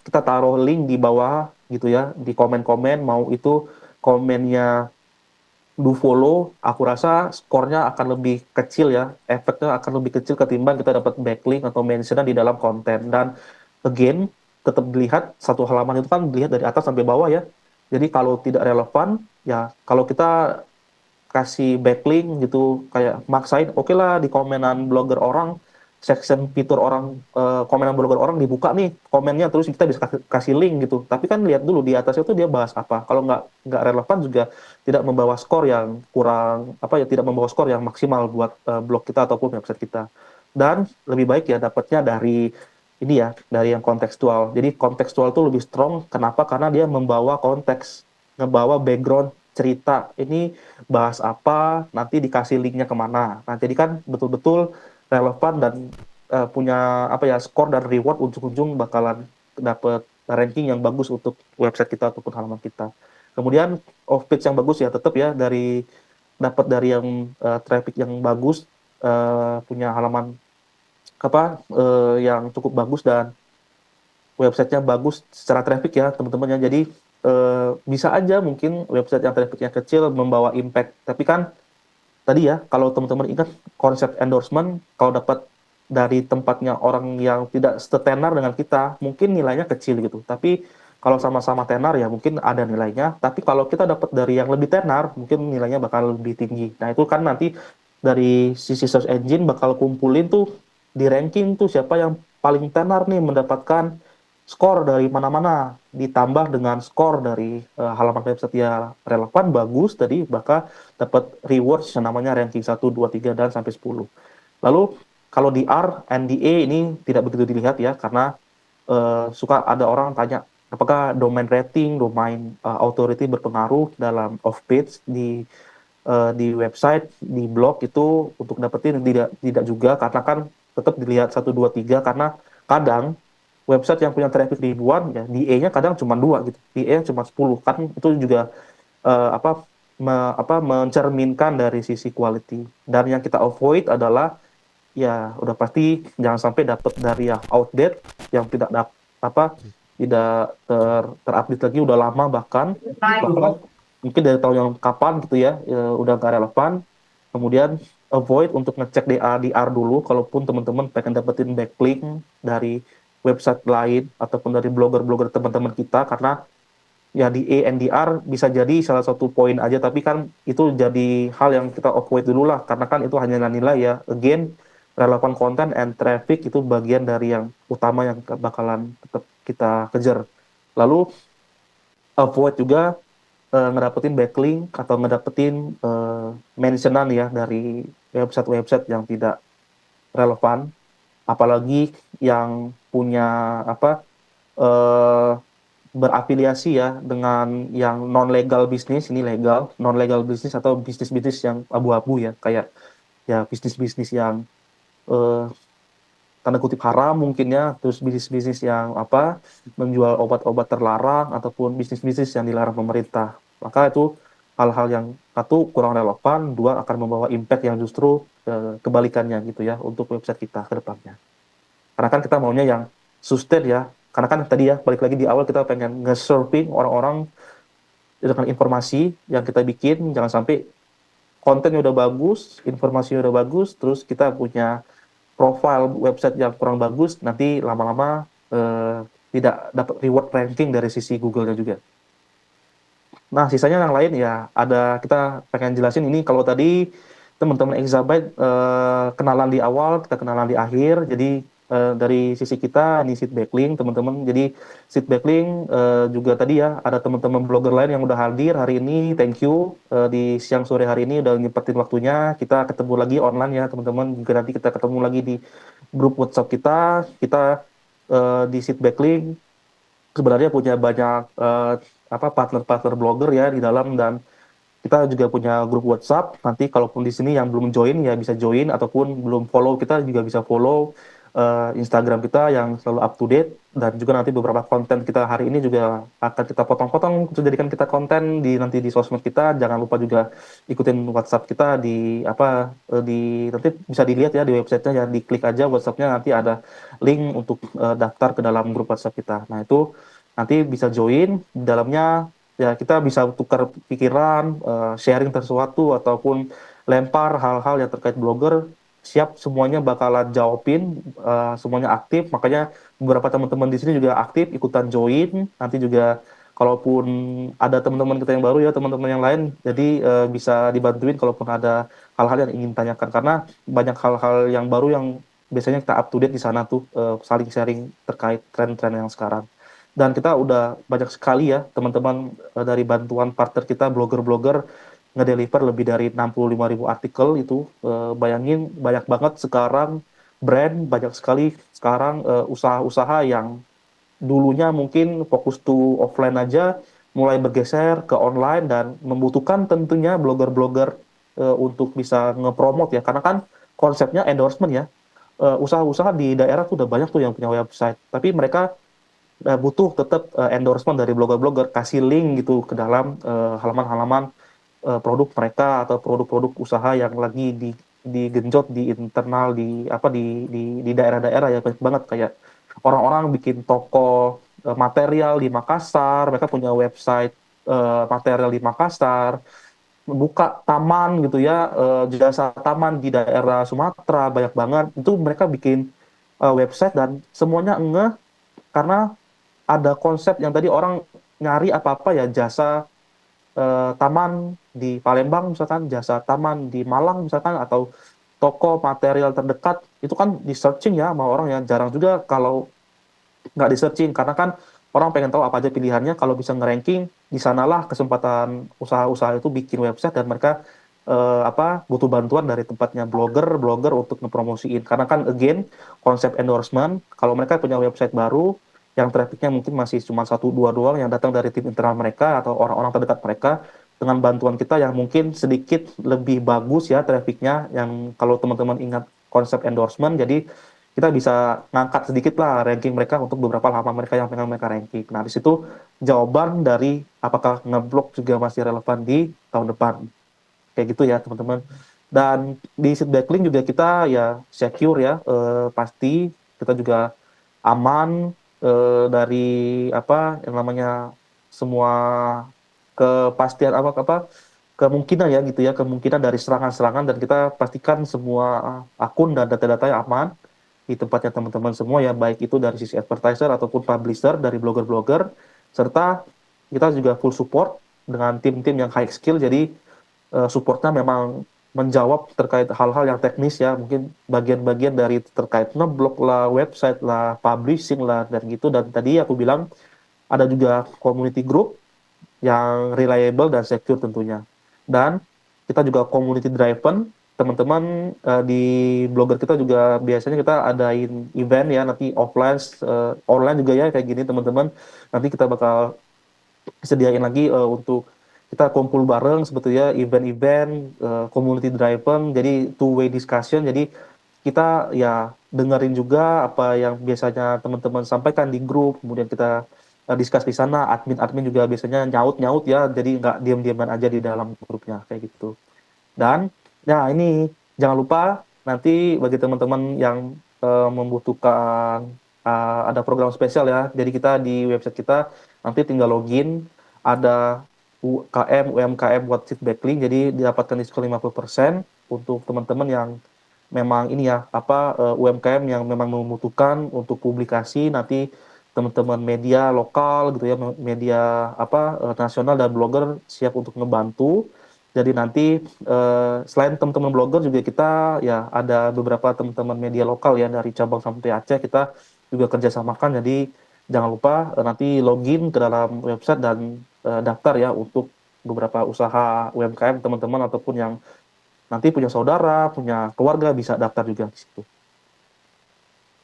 kita taruh link di bawah gitu ya, di komen-komen, mau itu komennya do follow, aku rasa skornya akan lebih kecil ya, efeknya akan lebih kecil ketimbang kita dapat backlink atau mention di dalam konten. Dan again, tetap dilihat satu halaman itu kan dilihat dari atas sampai bawah ya. Jadi kalau tidak relevan, ya kalau kita kasih backlink gitu, kayak maksain, oke lah di komenan blogger orang, section fitur orang, komenan blogger orang dibuka nih komennya, terus kita bisa kasih link gitu. Tapi kan lihat dulu di atasnya tuh dia bahas apa. Kalau nggak relevan juga tidak membawa skor yang kurang apa ya, tidak membawa skor yang maksimal buat blog kita ataupun website kita. Dan lebih baik ya dapatnya dari ini ya, dari yang kontekstual. Jadi kontekstual tuh lebih strong. Kenapa? Karena dia membawa konteks, ngebawa background cerita, ini bahas apa, nanti dikasih linknya kemana. Nah jadi kan betul-betul relevan dan punya apa ya, skor dan reward, ujung-ujung bakalan dapet ranking yang bagus untuk website kita ataupun halaman kita. Kemudian off page yang bagus ya tetap ya dapat dari yang traffic yang bagus, punya halaman apa yang cukup bagus, dan websitenya bagus secara traffic ya teman-teman ya. Jadi bisa aja mungkin website yang trafficnya kecil membawa impact, tapi kan tadi ya kalau teman-teman ingat konsep endorsement, kalau dapat dari tempatnya orang yang tidak setenar dengan kita mungkin nilainya kecil gitu, tapi kalau sama-sama tenar ya mungkin ada nilainya. Tapi kalau kita dapat dari yang lebih tenar mungkin nilainya bakal lebih tinggi. Nah itu kan nanti dari sisi search engine bakal kumpulin tuh di ranking tuh siapa yang paling tenar nih, mendapatkan skor dari mana-mana, ditambah dengan skor dari halaman website ya relevan, bagus tadi, bakal dapat rewards yang namanya ranking 1, 2, 3, dan sampai 10. Lalu kalau di R and di E ini tidak begitu dilihat ya, karena suka ada orang tanya apakah domain rating, domain authority berpengaruh dalam off page di website, di blog itu untuk dapetin tidak tidak juga karena kan tetap dilihat satu 2 3 karena kadang website yang punya traffic ribuan ya DA-nya kadang cuma 2 gitu. DA-nya cuma 10 kan itu juga apa mencerminkan dari sisi quality. Dan yang kita avoid adalah ya udah pasti jangan sampai dapat dari yang outdated yang apa tidak terupdate lagi udah lama bahkan mungkin dari tahun yang kapan gitu ya, udah nggak relevan. Kemudian avoid untuk ngecek DA dulu kalaupun teman-teman pengen dapetin backlink dari website lain ataupun dari blogger-blogger teman-teman kita karena ya di NDR bisa jadi salah satu poin aja tapi kan itu jadi hal yang kita avoid dulu lah karena kan itu hanya nilai ya again relevan content and traffic itu bagian dari yang utama yang bakalan tetap kita kejar. Lalu avoid juga ngedapetin backlink atau ngedapetin mentionan ya dari website-website yang tidak relevan apalagi yang punya eh, berafiliasi ya dengan yang non legal bisnis ini legal non legal bisnis atau bisnis-bisnis yang abu-abu ya kayak ya bisnis-bisnis yang eh, tanda kutip haram mungkin ya terus bisnis-bisnis yang menjual obat-obat terlarang ataupun bisnis-bisnis yang dilarang pemerintah maka itu hal-hal yang satu kurang relevan dua akan membawa impact yang justru kebalikannya gitu ya untuk website kita ke depannya karena kan kita maunya yang sustain ya karena kan tadi ya balik lagi di awal kita pengen nge-surfing orang-orang dengan informasi yang kita bikin jangan sampai kontennya udah bagus informasinya udah bagus terus kita punya profile website yang kurang bagus nanti lama-lama tidak dapat reward ranking dari sisi Google-nya juga. Nah, sisanya yang lain ya ada kita pengen jelasin ini kalau tadi teman-teman Exabyte kenalan di awal, kita kenalan di akhir. Jadi dari sisi kita ini seed backlink teman-teman. Jadi seed backlink juga tadi ya ada teman-teman blogger lain yang udah hadir hari ini. Thank you di siang sore hari ini udah nyempetin waktunya. Kita ketemu lagi online ya teman-teman. Juga nanti kita ketemu lagi di grup WhatsApp kita. Kita di seed backlink sebenarnya punya banyak partner-partner blogger ya di dalam dan kita juga punya grup WhatsApp. Nanti kalaupun di sini yang belum join ya bisa join ataupun belum follow kita juga bisa follow Instagram kita yang selalu up to date dan juga nanti beberapa konten kita hari ini juga akan kita potong-potong untuk jadikan kita konten di nanti di sosmed kita. Jangan lupa juga ikutin WhatsApp kita di di nanti bisa dilihat ya di websitenya ya diklik aja WhatsAppnya nanti ada link untuk daftar ke dalam grup WhatsApp kita. Nah itu nanti bisa join di dalamnya ya kita bisa tukar pikiran, sharing sesuatu ataupun lempar hal-hal yang terkait blogger siap semuanya bakalan jawabin semuanya aktif makanya beberapa teman-teman di sini juga aktif ikutan join nanti juga kalaupun ada teman-teman kita yang baru ya teman-teman yang lain jadi bisa dibantuin kalaupun ada hal-hal yang ingin tanyakan karena banyak hal-hal yang baru yang biasanya kita up to date di sana tuh saling sharing terkait tren-tren yang sekarang dan kita udah banyak sekali ya teman-teman dari bantuan partner kita blogger-blogger ngedeliver lebih dari 65.000 artikel itu bayangin banyak banget sekarang brand banyak sekali sekarang usaha-usaha yang dulunya mungkin fokus to offline aja mulai bergeser ke online dan membutuhkan tentunya blogger-blogger untuk bisa ngepromot ya karena kan konsepnya endorsement ya usaha-usaha di daerah tuh udah banyak tuh yang punya website tapi mereka butuh tetap endorsement dari blogger-blogger kasih link gitu ke dalam halaman-halaman produk mereka atau produk-produk usaha yang lagi digenjot di internal di daerah-daerah ya banyak banget kayak orang-orang bikin toko material di Makassar mereka punya website material di Makassar buka taman gitu ya jasa taman di daerah Sumatera banyak banget itu mereka bikin website dan semuanya karena ada konsep yang tadi orang nyari apa-apa ya jasa taman di Palembang misalkan, jasa taman di Malang misalkan, atau toko material terdekat, itu kan di searching ya sama orang ya, jarang juga kalau nggak di searching, karena kan orang pengen tahu apa aja pilihannya, kalau bisa nge-ranking, di sanalah kesempatan usaha-usaha itu bikin website dan mereka butuh bantuan dari tempatnya blogger untuk ngepromosiin, karena kan again konsep endorsement, kalau mereka punya website baru, yang trafficnya mungkin masih cuma 1 2 doang yang datang dari tim internal mereka atau orang-orang terdekat mereka, dengan bantuan kita yang mungkin sedikit lebih bagus ya trafficnya, yang kalau teman-teman ingat konsep endorsement, jadi kita bisa ngangkat sedikit lah ranking mereka untuk beberapa halaman mereka yang pengen mereka ranking. Nah, di situ jawaban dari apakah ngeblok juga masih relevan di tahun depan. Kayak gitu ya, teman-teman. Dan di seed backlink juga kita ya secure ya, pasti kita juga aman dari apa yang namanya semua kepastian apa apa kemungkinan ya gitu ya, kemungkinan dari serangan-serangan, dan kita pastikan semua akun dan data-datanya aman di tempatnya teman-teman semua ya, baik itu dari sisi advertiser ataupun publisher dari blogger-blogger, serta kita juga full support dengan tim-tim yang high skill, jadi supportnya memang menjawab terkait hal-hal yang teknis ya, mungkin bagian-bagian dari terkait ngeblok lah, website lah, publishing lah, dan gitu. Dan tadi aku bilang ada juga community group yang reliable dan secure tentunya. Dan kita juga community driven, teman-teman di blogger kita juga biasanya kita adain event ya, nanti offline, online juga ya kayak gini teman-teman. Nanti kita bakal sediain lagi untuk kita kumpul bareng sebetulnya event-event community driven, jadi two way discussion, jadi kita ya dengerin juga apa yang biasanya teman-teman sampaikan di grup, kemudian kita discuss di sana, admin-admin juga biasanya nyaut-nyaut ya, jadi nggak diam-diaman aja di dalam grupnya kayak gitu. Dan ya ini jangan lupa nanti bagi teman-teman yang membutuhkan ada program spesial ya. Jadi kita di website kita nanti tinggal login, ada UKM, UMKM buat seed backlink, jadi didapatkan diskon 50% untuk teman-teman yang memang ini ya apa UMKM yang memang membutuhkan untuk publikasi, nanti teman-teman media lokal gitu ya, media apa nasional dan blogger siap untuk ngebantu. Jadi nanti selain teman-teman blogger juga kita ya ada beberapa teman-teman media lokal ya dari cabang sampai Aceh kita juga kerjasamakan. Jadi jangan lupa nanti login ke dalam website dan daftar ya untuk beberapa usaha UMKM teman-teman, ataupun yang nanti punya saudara, punya keluarga bisa daftar juga di situ.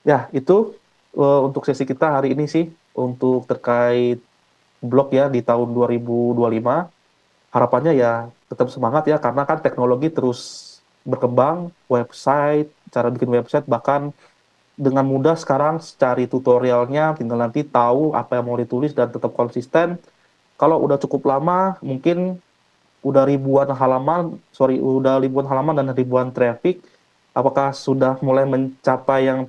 Ya, itu untuk sesi kita hari ini sih untuk terkait blog ya di tahun 2025. Harapannya ya tetap semangat ya, karena kan teknologi terus berkembang, website, cara bikin website bahkan dengan mudah sekarang cari tutorialnya, tinggal nanti tahu apa yang mau ditulis dan tetap konsisten. Kalau udah cukup lama, mungkin udah ribuan halaman dan ribuan traffic, apakah sudah mulai mencapai yang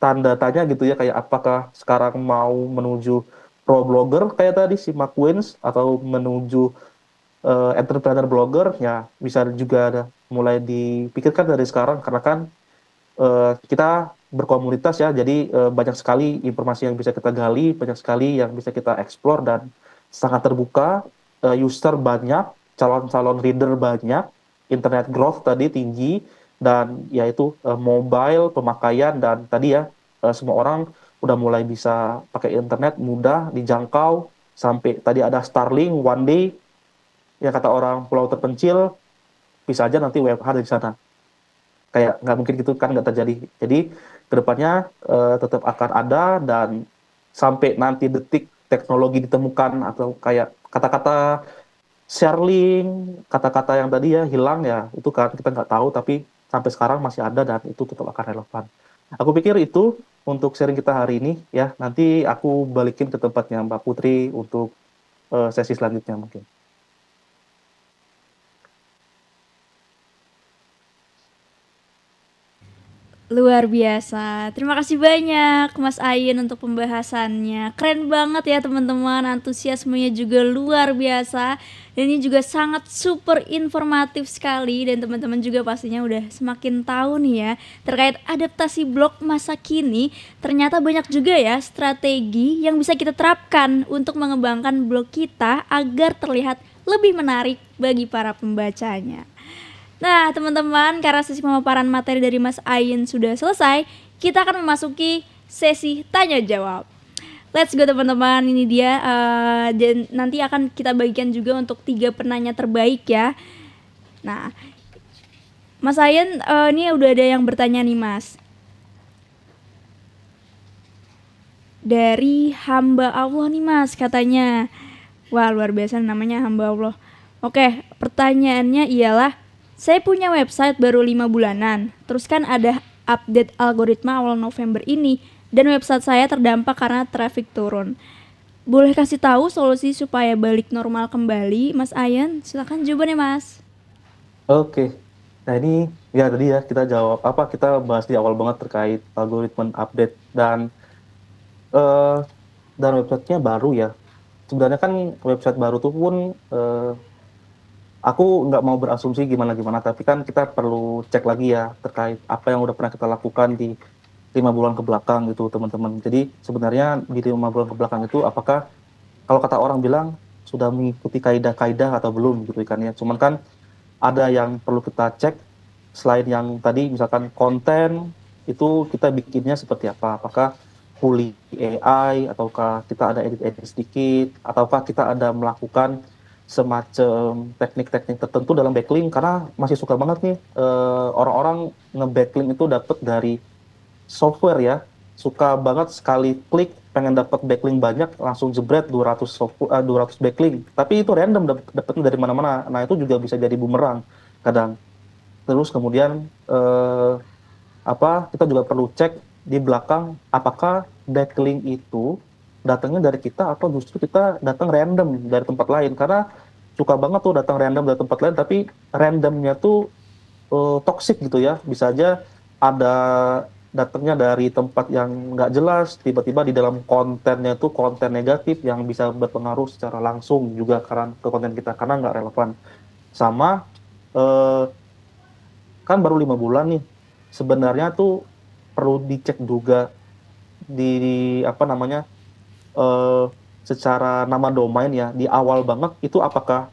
tanda tanya gitu ya, kayak apakah sekarang mau menuju pro blogger kayak tadi si Mark Wins, atau menuju entrepreneur blogger ya, bisa juga ada mulai dipikirkan dari sekarang, karena kan kita berkomunitas ya, jadi banyak sekali informasi yang bisa kita gali, banyak sekali yang bisa kita explore, dan sangat terbuka, user banyak, calon-calon reader banyak, internet growth tadi tinggi, dan yaitu mobile pemakaian, dan tadi ya semua orang udah mulai bisa pakai internet, mudah dijangkau, sampai tadi ada Starlink one day yang kata orang pulau terpencil, bisa aja nanti WFH dari sana, kayak nggak mungkin gitu kan, nggak terjadi. Jadi kedepannya tetap akan ada, dan sampai nanti detik teknologi ditemukan, atau kayak kata-kata sharing, kata-kata yang tadi ya hilang ya, itu kan kita nggak tahu, tapi sampai sekarang masih ada dan itu tetap akan relevan. Aku pikir itu untuk sharing kita hari ini ya. Nanti aku balikin ke tempatnya Mbak Putri untuk sesi selanjutnya mungkin. Luar biasa. Terima kasih banyak Mas Ayin untuk pembahasannya. Keren banget ya teman-teman, antusiasmenya juga luar biasa. Dan ini juga sangat super informatif sekali, dan teman-teman juga pastinya udah semakin tahu nih ya terkait adaptasi blog masa kini. Ternyata banyak juga ya strategi yang bisa kita terapkan untuk mengembangkan blog kita agar terlihat lebih menarik bagi para pembacanya. Nah teman-teman, karena sesi pemaparan materi dari Mas Ayin sudah selesai, kita akan memasuki sesi tanya jawab. Let's go teman-teman, ini dia dan nanti akan kita bagikan juga untuk 3 penanya terbaik ya. Nah Mas Ayin, ini udah ada yang bertanya nih Mas. dari hamba Allah nih Mas katanya. Wah luar biasa namanya hamba Allah. Oke, pertanyaannya ialah saya punya website baru 5 bulanan. Terus kan ada update algoritma awal November ini dan website saya terdampak karena traffic turun. Boleh kasih tahu solusi supaya balik normal kembali, Mas Ayan? Silakan jawabannya, Mas. Oke. Nah ini ya tadi ya kita jawab apa kita bahas di awal banget terkait algoritma update eh dan websitenya baru ya. Sebenarnya kan website baru tuh pun aku nggak mau berasumsi gimana-gimana, tapi kan kita perlu cek lagi ya terkait apa yang udah pernah kita lakukan di 5 bulan ke belakang gitu teman-teman. Jadi sebenarnya di 5 bulan ke belakang itu apakah kalau kata orang bilang sudah mengikuti kaidah-kaidah atau belum gitu kan ya. Cuman kan ada yang perlu kita cek selain yang tadi misalkan konten itu kita bikinnya seperti apa. Apakah fully AI ataukah kita ada edit-edit sedikit ataukah kita ada melakukan semacam teknik-teknik tertentu dalam backlink karena masih suka banget nih orang-orang nge-backlink itu dapat dari software ya, suka banget sekali klik pengen dapat backlink banyak langsung jebret 200 backlink, tapi itu random dapetnya dari mana-mana. Nah itu juga bisa jadi bumerang kadang. Terus kemudian kita juga perlu cek di belakang apakah backlink itu datangnya dari kita atau justru kita datang random dari tempat lain, karena suka banget tuh datang random dari tempat lain tapi randomnya tuh toxic gitu ya, bisa aja ada datangnya dari tempat yang nggak jelas, tiba-tiba di dalam kontennya itu konten negatif yang bisa berpengaruh secara langsung juga karena ke konten kita karena nggak relevan. Sama eh, kan baru 5 bulan nih, sebenarnya tuh perlu dicek juga di apa namanya eh, secara nama domain ya di awal banget itu apakah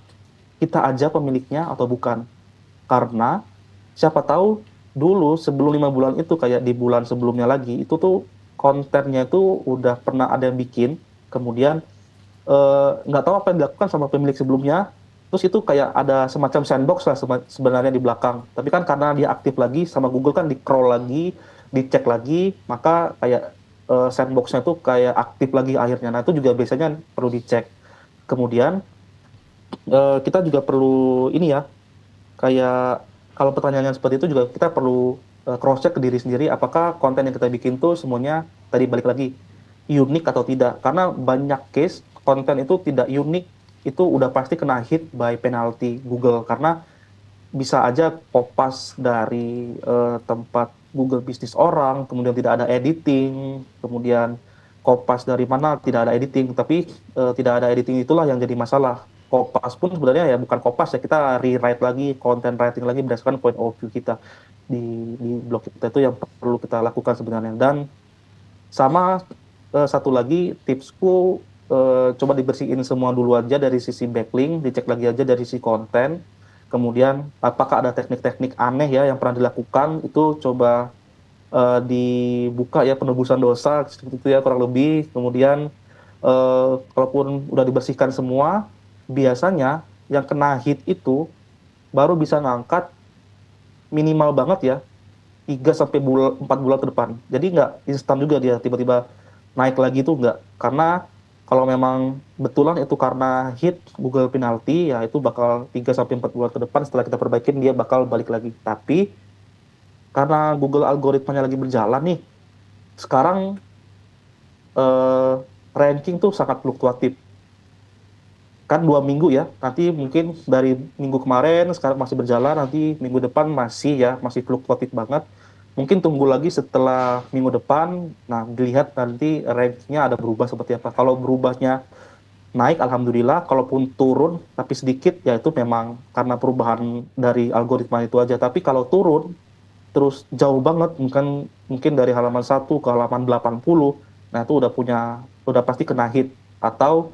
kita aja pemiliknya atau bukan, karena siapa tahu dulu sebelum 5 bulan itu kayak di bulan sebelumnya lagi itu tuh kontennya itu udah pernah ada yang bikin, kemudian nggak tahu apa yang dilakukan sama pemilik sebelumnya, terus itu kayak ada semacam sandbox lah sebenarnya di belakang, tapi kan karena dia aktif lagi sama Google kan di crawl lagi, dicek lagi, maka kayak sandboxnya tuh kayak aktif lagi akhirnya. Nah itu juga biasanya perlu dicek. Kemudian kita juga perlu ini ya, kayak kalau pertanyaannya seperti itu juga kita perlu cross check ke diri sendiri apakah konten yang kita bikin tuh semuanya tadi balik lagi unik atau tidak, karena banyak case konten itu tidak unik itu udah pasti kena hit by penalty Google karena bisa aja kopas dari tempat Google bisnis orang, kemudian tidak ada editing, kemudian kopas dari mana tidak ada editing, tapi tidak ada editing itulah yang jadi masalah. Kopas pun sebenarnya ya bukan kopas ya, kita rewrite lagi, content writing lagi berdasarkan point of view kita di blog kita, itu yang perlu kita lakukan sebenarnya. Dan sama satu lagi tipsku, coba dibersihin semua dulu aja dari sisi backlink, dicek lagi aja dari sisi konten. Kemudian apakah ada teknik-teknik aneh ya yang pernah dilakukan, itu coba dibuka ya penebusan dosa seperti itu ya kurang lebih. Kemudian kalaupun udah dibersihkan semua, biasanya yang kena hit itu baru bisa ngangkat minimal banget ya 3 sampai 4 bulan ke depan. Jadi nggak instan juga dia tiba-tiba naik lagi itu nggak. Karena kalau memang betulan itu karena hit Google penalty, ya itu bakal 3 sampai 4 bulan ke depan setelah kita perbaikin dia bakal balik lagi. Tapi karena Google algoritmanya lagi berjalan nih, sekarang ranking tuh sangat fluktuatif. Kan 2 minggu ya, nanti mungkin dari minggu kemarin sekarang masih berjalan, nanti minggu depan masih fluktuatif banget. Mungkin tunggu lagi setelah minggu depan, nah dilihat nanti rankingnya ada berubah seperti apa. Kalau berubahnya naik alhamdulillah, kalaupun turun tapi sedikit ya itu memang karena perubahan dari algoritma itu aja. Tapi kalau turun terus jauh banget, mungkin dari halaman 1 ke halaman 80, nah itu udah pasti kena hit atau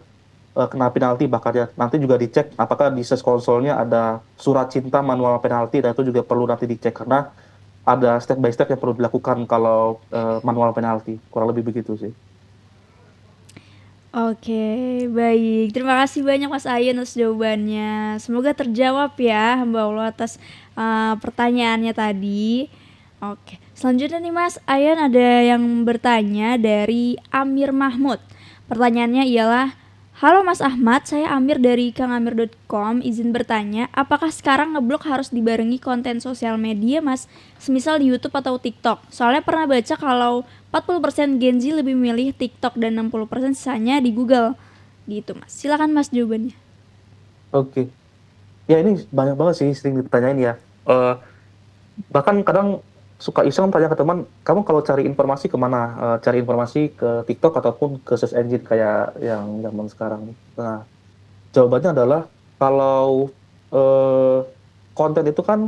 kena penalti bahkan ya. Nanti juga dicek apakah di Search Console-nya ada surat cinta manual penalti, dan itu juga perlu nanti dicek karena ada step by step yang perlu dilakukan kalau manual penalti. Kurang lebih begitu sih. Oke, baik. Terima kasih banyak Mas Ayan atas jawabannya. Semoga terjawab ya hamba Allah atas pertanyaannya tadi. Oke, Selanjutnya nih Mas, Ayan ada yang bertanya dari Amir Mahmud. Pertanyaannya ialah, halo Mas Ahmad, saya Amir dari kangamir.com, izin bertanya, apakah sekarang ngeblog harus dibarengi konten sosial media Mas? Semisal di YouTube atau TikTok. Soalnya pernah baca kalau 40% Gen Z lebih milih TikTok dan 60% sisanya di Google. Gitu Mas. Silakan Mas jawabannya. Oke. Ya ini banyak banget sih sering ditanyain ya. Bahkan kadang suka iseng tanya ke teman, kamu kalau cari informasi kemana? Cari informasi ke TikTok ataupun ke search engine kayak yang zaman sekarang. Nah, jawabannya adalah kalau eh, konten itu kan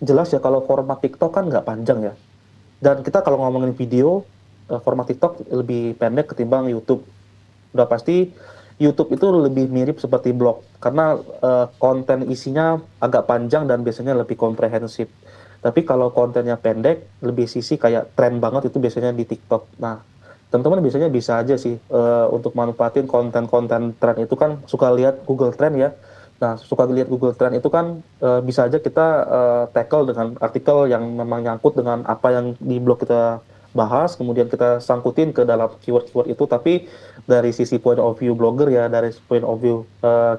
jelas ya, kalau format TikTok kan nggak panjang ya. Dan kita kalau ngomongin video, format TikTok lebih pendek ketimbang YouTube. Udah pasti YouTube itu lebih mirip seperti blog karena konten isinya agak panjang dan biasanya lebih komprehensif. Tapi kalau kontennya pendek, lebih sisi kayak tren banget itu biasanya di TikTok. Nah, teman-teman biasanya bisa aja sih untuk manfaatin konten-konten tren itu kan suka lihat Google Trend ya. Nah, suka lihat Google Trend itu kan bisa aja kita tackle dengan artikel yang memang nyangkut dengan apa yang di blog kita bahas, kemudian kita sangkutin ke dalam keyword-keyword itu, tapi dari sisi point of view blogger ya, dari point of view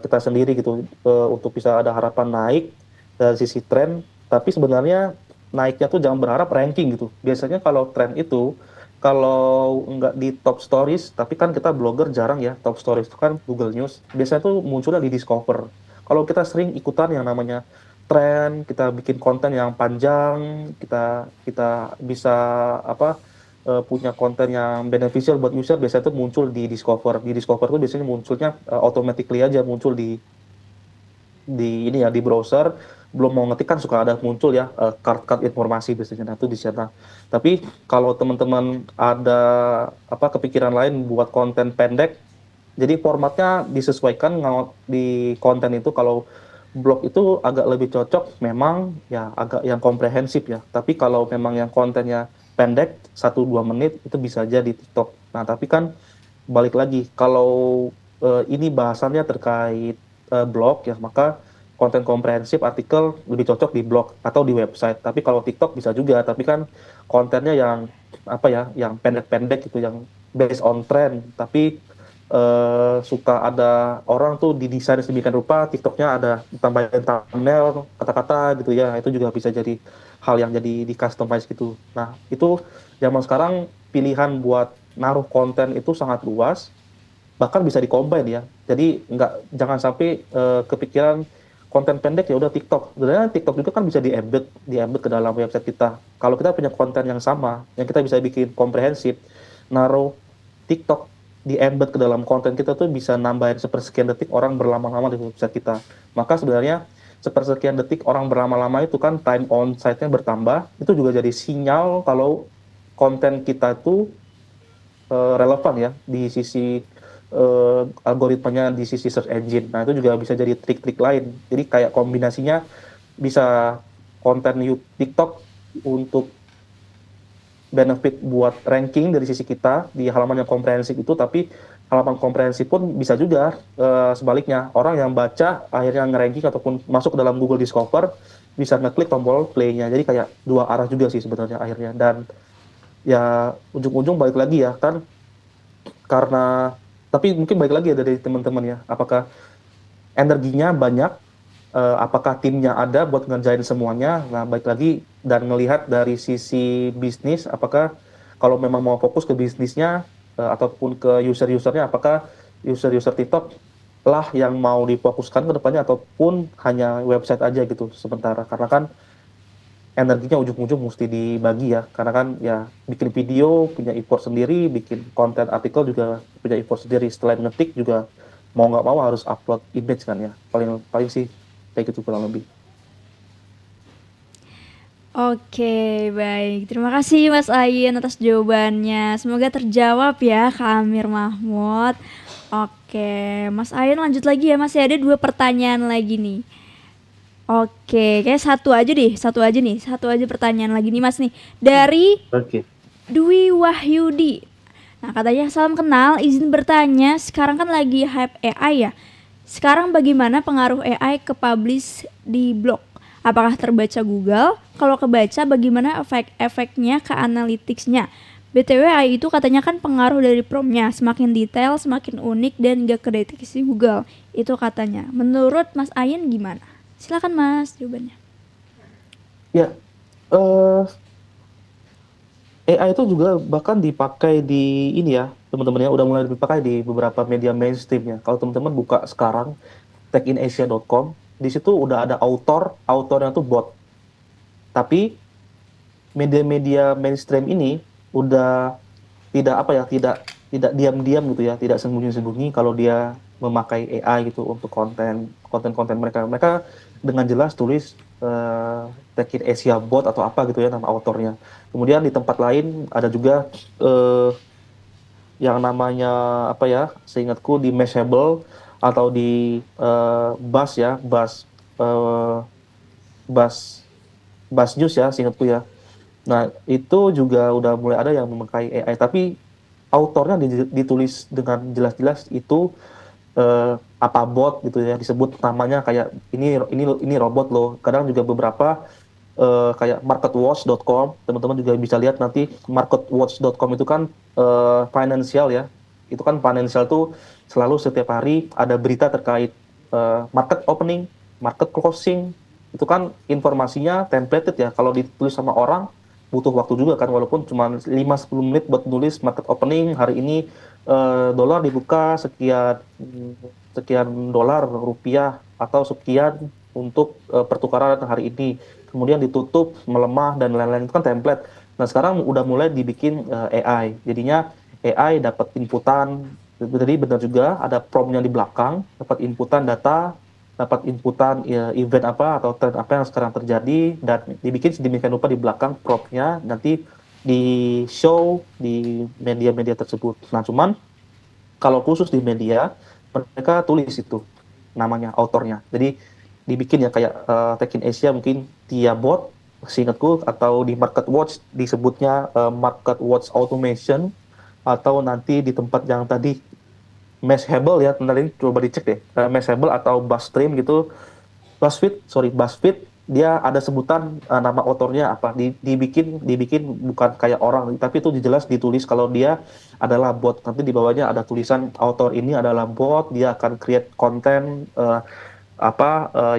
kita sendiri gitu, untuk bisa ada harapan naik dari sisi tren, tapi sebenarnya naiknya tuh jangan berharap ranking gitu. Biasanya kalau tren itu, kalau nggak di top stories, tapi kan kita blogger jarang ya, top stories itu kan Google News, biasanya tuh munculnya di Discover. Kalau kita sering ikutan yang namanya tren, kita bikin konten yang panjang, kita kita bisa apa punya konten yang beneficial buat user, biasanya itu muncul di Discover. Di Discover itu biasanya munculnya automatically aja muncul di ini ya, di browser. Belum mau ngetik kan suka ada muncul ya card-card informasi biasanya, nah itu di sana. Tapi kalau teman-teman ada kepikiran lain buat konten pendek, jadi formatnya disesuaikan di konten itu. Kalau blog itu agak lebih cocok memang ya agak yang komprehensif ya. Tapi kalau memang yang kontennya pendek 1-2 menit itu bisa aja di TikTok. Nah, tapi kan balik lagi kalau ini bahasannya terkait blog ya, maka konten komprehensif artikel lebih cocok di blog atau di website. Tapi kalau TikTok bisa juga, tapi kan kontennya yang yang pendek-pendek gitu, yang based on trend, tapi suka ada orang tuh didesain sedemikian rupa, TikToknya ada tambahin thumbnail, kata-kata gitu ya, itu juga bisa jadi hal yang jadi di customize gitu. Nah, itu zaman sekarang pilihan buat naruh konten itu sangat luas, bahkan bisa di-combine ya. Jadi jangan sampai kepikiran konten pendek ya udah TikTok. Sebenarnya TikTok juga kan bisa di-embed ke dalam website kita. Kalau kita punya konten yang sama, yang kita bisa bikin komprehensif, naruh TikTok di-embed ke dalam konten kita tuh bisa nambahin sepersekian detik orang berlama-lama di website kita. Maka sebenarnya sepersekian detik orang berlama-lama itu kan time on site-nya bertambah, itu juga jadi sinyal kalau konten kita itu relevan ya di sisi algoritmanya, di sisi search engine. Nah, itu juga bisa jadi trik-trik lain. Jadi kayak kombinasinya bisa konten TikTok untuk benefit buat ranking dari sisi kita di halaman yang komprehensif itu, tapi halaman komprehensif pun bisa juga sebaliknya, orang yang baca akhirnya nge-ranking ataupun masuk ke dalam Google Discover bisa ngeklik tombol play-nya. Jadi kayak dua arah juga sih sebenarnya akhirnya. Dan ya ujung-ujung balik lagi ya kan, karena tapi mungkin balik lagi ya dari teman-teman ya, apakah energinya banyak, apakah timnya ada buat ngerjain semuanya. Nah, baik lagi dan ngelihat dari sisi bisnis, apakah kalau memang mau fokus ke bisnisnya ataupun ke user-usernya, apakah user-user TikTok lah yang mau difokuskan ke depannya ataupun hanya website aja gitu sementara. Karena kan energinya ujung-ujung mesti dibagi ya, karena kan ya bikin video punya effort sendiri, bikin konten artikel juga punya effort sendiri, selain ngetik juga mau nggak mau harus upload image kan ya, paling sih kayak gitu kurang lebih. Oke, baik. Terima kasih Mas Ayin atas jawabannya. Semoga terjawab ya Kak Amir Mahmud. Oke, Mas Ayin lanjut lagi ya. Masih ada 2 pertanyaan lagi nih. Oke, kayak satu aja nih. Satu aja pertanyaan lagi nih Mas nih. Dari Oke. Dwi Wahyudi. Nah, katanya salam kenal, izin bertanya, sekarang kan lagi hype AI ya. Sekarang bagaimana pengaruh AI ke publish di blog? Apakah terbaca Google? Kalau kebaca bagaimana efek-efeknya ke analytics-nya? BTW AI itu katanya kan pengaruh dari prompt-nya, semakin detail, semakin unik dan gak kedeteksi Google. Itu katanya. Menurut Mas Ayen gimana? Silakan Mas jawabannya. Ya, eh AI itu juga bahkan dipakai di ini ya, teman-teman ya, udah mulai dipakai di beberapa media mainstream ya. Kalau teman-teman buka sekarang techinasia.com, di situ udah ada autornya tuh bot. Tapi media-media mainstream ini udah tidak apa ya, tidak diam-diam gitu ya, tidak sembunyi-sembunyi kalau dia memakai AI gitu untuk konten-konten mereka. Mereka dengan jelas tulis Tekin Asia Bot atau apa gitu ya nama autornya. Kemudian di tempat lain ada juga eh, yang namanya apa ya, seingatku di Mashable atau di Buzz ya, eh, Buzz Buzz News ya, seingatku ya. Nah, itu juga udah mulai ada yang memakai AI, tapi autornya ditulis dengan jelas-jelas itu apa bot gitu ya, disebut namanya kayak ini robot loh. Kadang juga beberapa kayak marketwatch.com, teman-teman juga bisa lihat nanti marketwatch.com itu kan financial ya. Itu kan financial tuh selalu setiap hari ada berita terkait market opening, market closing. Itu kan informasinya templated ya. Kalau ditulis sama orang butuh waktu juga kan, walaupun cuma 5-10 menit buat nulis market opening hari ini dolar dibuka sekian sekian dolar rupiah atau sekian untuk pertukaran hari ini, kemudian ditutup melemah dan lain-lain, itu kan template. Nah sekarang udah mulai dibikin AI, jadinya AI dapat inputan, jadi benar juga ada prompt-nya di belakang, dapat inputan data, dapat inputan ya, event apa atau tren apa yang sekarang terjadi, dan dibikin sedemikian rupa di belakang prompt-nya nanti di show di media-media tersebut. Nah cuman kalau khusus di media mereka tulis itu namanya autornya. Jadi dibikin ya kayak Tekin Asia mungkin Tiabot seingatku, atau di MarketWatch disebutnya MarketWatch Automation, atau nanti di tempat yang tadi Mashable ya, bentar ini coba dicek deh, Mashable atau Buzzstream gitu, BuzzFeed, dia ada sebutan nama autornya apa, dibikin bukan kayak orang, tapi itu jelas ditulis kalau dia adalah bot. Nanti di bawahnya ada tulisan autor ini adalah bot, dia akan create konten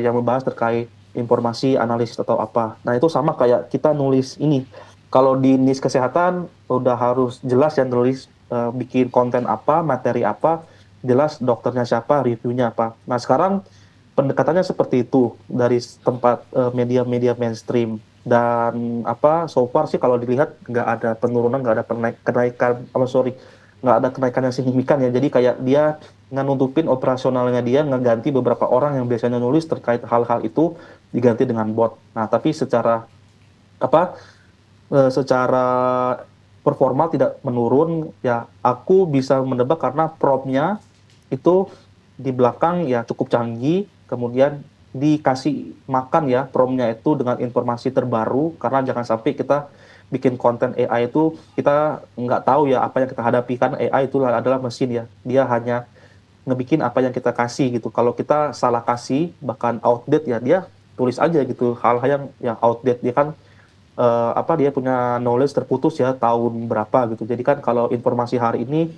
yang membahas terkait informasi analisis atau apa. Nah, itu sama kayak kita nulis ini. Kalau di niche kesehatan udah harus jelas ya nulis bikin konten apa, materi apa, jelas dokternya siapa, reviewnya apa. Nah, sekarang pendekatannya seperti itu dari tempat media-media mainstream, dan apa so far sih kalau dilihat nggak ada penurunan, nggak ada kenaikan, nggak ada kenaikan yang signifikan ya. Jadi kayak dia nutupin operasionalnya, dia ngeganti beberapa orang yang biasanya nulis terkait hal-hal itu diganti dengan bot. Nah tapi apa secara performa tidak menurun ya, aku bisa menebak karena prompt-nya itu di belakang ya cukup canggih, kemudian dikasih makan ya prompt-nya itu dengan informasi terbaru, karena jangan sampai kita bikin konten AI itu kita nggak tahu ya apa yang kita hadapi, kan AI itu adalah mesin ya, dia hanya ngebikin apa yang kita kasih gitu. Kalau kita salah kasih bahkan outdate ya, dia tulis aja gitu hal-hal yang outdate. Dia kan dia punya knowledge terputus ya tahun berapa gitu. Jadi kan kalau informasi hari ini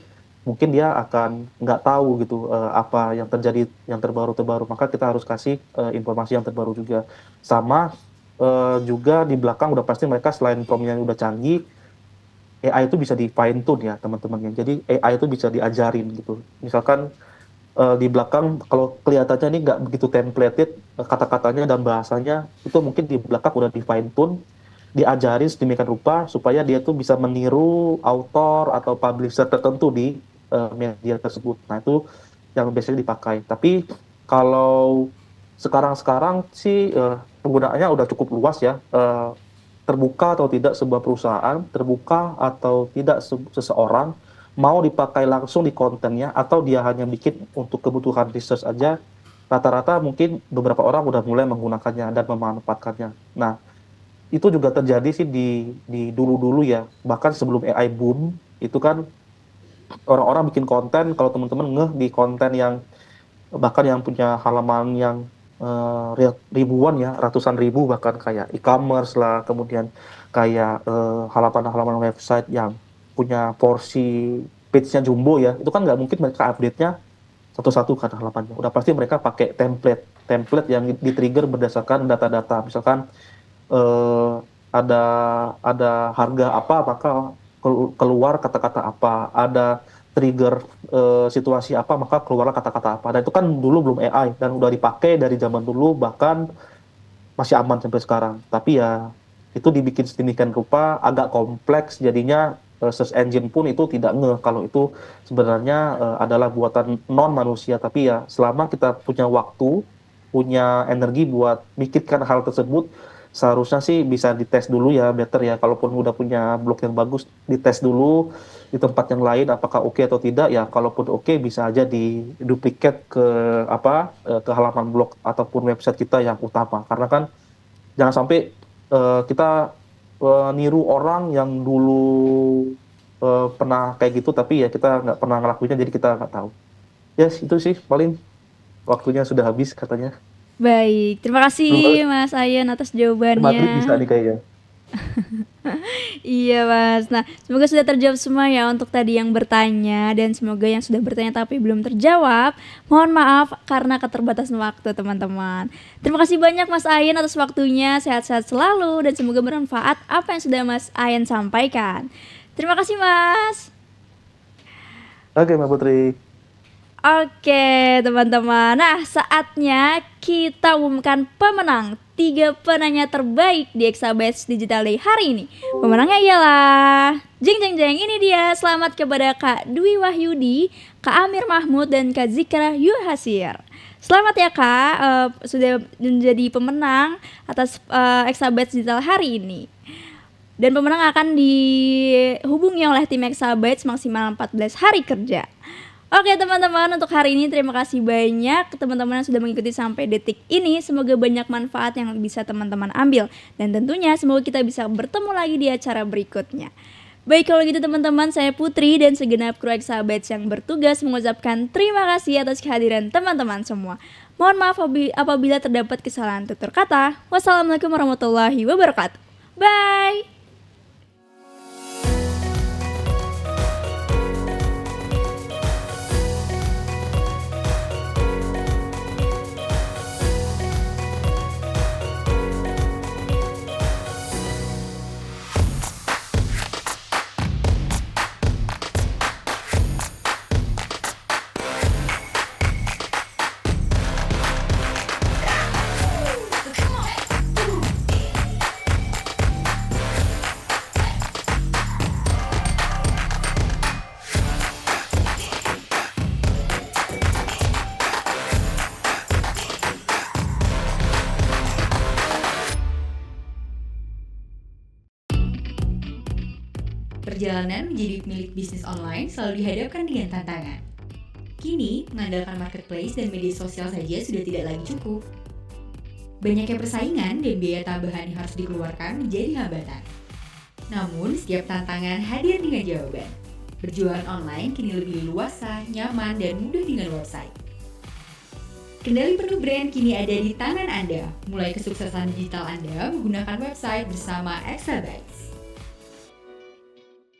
mungkin dia akan nggak tahu gitu apa yang terjadi yang terbaru, maka kita harus kasih informasi yang terbaru juga. Sama juga di belakang udah pasti mereka selain prompt yang udah canggih, AI itu bisa di fine tune ya teman-teman ya. Jadi AI itu bisa diajarin gitu. Misalkan di belakang kalau kelihatannya ini nggak begitu templated kata-katanya dan bahasanya, itu mungkin di belakang udah di fine tune, diajarin sedemikian rupa supaya dia tuh bisa meniru author atau publisher tertentu di media tersebut. Nah itu yang biasanya dipakai. Tapi kalau sekarang sih penggunaannya udah cukup luas ya. Terbuka atau tidak sebuah perusahaan, terbuka atau tidak seseorang, mau dipakai langsung di kontennya atau dia hanya bikin untuk kebutuhan research aja, rata-rata mungkin beberapa orang udah mulai menggunakannya dan memanfaatkannya. Nah, itu juga terjadi sih di dulu-dulu ya, bahkan sebelum AI boom, itu kan orang-orang bikin konten, kalau teman-teman ngeh di konten yang bahkan yang punya halaman yang ribuan ya, ratusan ribu bahkan kayak e-commerce lah, kemudian kayak halaman-halaman website yang punya porsi page-nya jumbo ya, itu kan nggak mungkin mereka update-nya satu-satu kan halamannya. Udah pasti mereka pakai template yang di-trigger berdasarkan data-data. Misalkan eh, ada harga apa, maka keluar kata-kata apa, ada trigger situasi apa, maka keluarlah kata-kata apa. Dan itu kan dulu belum AI dan udah dipakai dari zaman dulu, bahkan masih aman sampai sekarang. Tapi ya itu dibikin sedemikian rupa, agak kompleks, jadinya search engine pun itu tidak ngeh kalau itu sebenarnya adalah buatan non manusia. Tapi ya selama kita punya waktu, punya energi buat mikirkan hal tersebut, seharusnya sih bisa dites dulu ya, better ya. Kalaupun udah punya blog yang bagus, dites dulu di tempat yang lain apakah oke atau tidak ya. Kalaupun oke, bisa aja diduplikat ke ke halaman blog ataupun website kita yang utama. Karena kan jangan sampai kita niru orang yang dulu pernah kayak gitu, tapi ya kita nggak pernah ngelakuinnya, jadi kita nggak tahu. Yes, itu sih paling, waktunya sudah habis katanya. Baik, terima Belum kasih Mas Ayan atas maghrib bisa jawabannya. nih kayaknya. Iya Mas. Nah, semoga sudah terjawab semua ya untuk tadi yang bertanya, dan semoga yang sudah bertanya tapi belum terjawab, mohon maaf karena keterbatasan waktu teman-teman. Terima kasih banyak Mas Ayan atas waktunya, sehat-sehat selalu dan semoga bermanfaat apa yang sudah Mas Ayan sampaikan. Terima kasih Mas. Oke, Mbak Putri. Oke teman-teman, nah saatnya kita umumkan pemenang 3 penanya terbaik di Exabytes Digital Day hari ini. Pemenangnya ialah jeng jeng jeng, ini dia. Selamat kepada Kak Dwi Wahyudi, Kak Amir Mahmud, dan Kak Zikra Yuhasir. Selamat ya Kak, sudah menjadi pemenang atas Exabytes Digital hari ini. Dan pemenang akan dihubungi oleh tim Exabytes maksimal 14 hari kerja. Oke teman-teman, untuk hari ini terima kasih banyak teman-teman yang sudah mengikuti sampai detik ini. Semoga banyak manfaat yang bisa teman-teman ambil. Dan tentunya semoga kita bisa bertemu lagi di acara berikutnya. Baik, kalau gitu teman-teman, saya Putri dan segenap kru Exabytes yang bertugas mengucapkan terima kasih atas kehadiran teman-teman semua. Mohon maaf apabila terdapat kesalahan tutur kata. Wassalamualaikum warahmatullahi wabarakatuh. Bye. Perjalanan menjadi milik bisnis online selalu dihadapkan dengan tantangan. Kini, mengandalkan marketplace dan media sosial saja sudah tidak lagi cukup. Banyaknya persaingan dan biaya tambahan yang harus dikeluarkan menjadi hambatan. Namun, setiap tantangan hadir dengan jawaban. Berjualan online kini lebih luasa, nyaman, dan mudah dengan website. Kendali penuh brand kini ada di tangan Anda. Mulai kesuksesan digital Anda menggunakan website bersama Exabytes.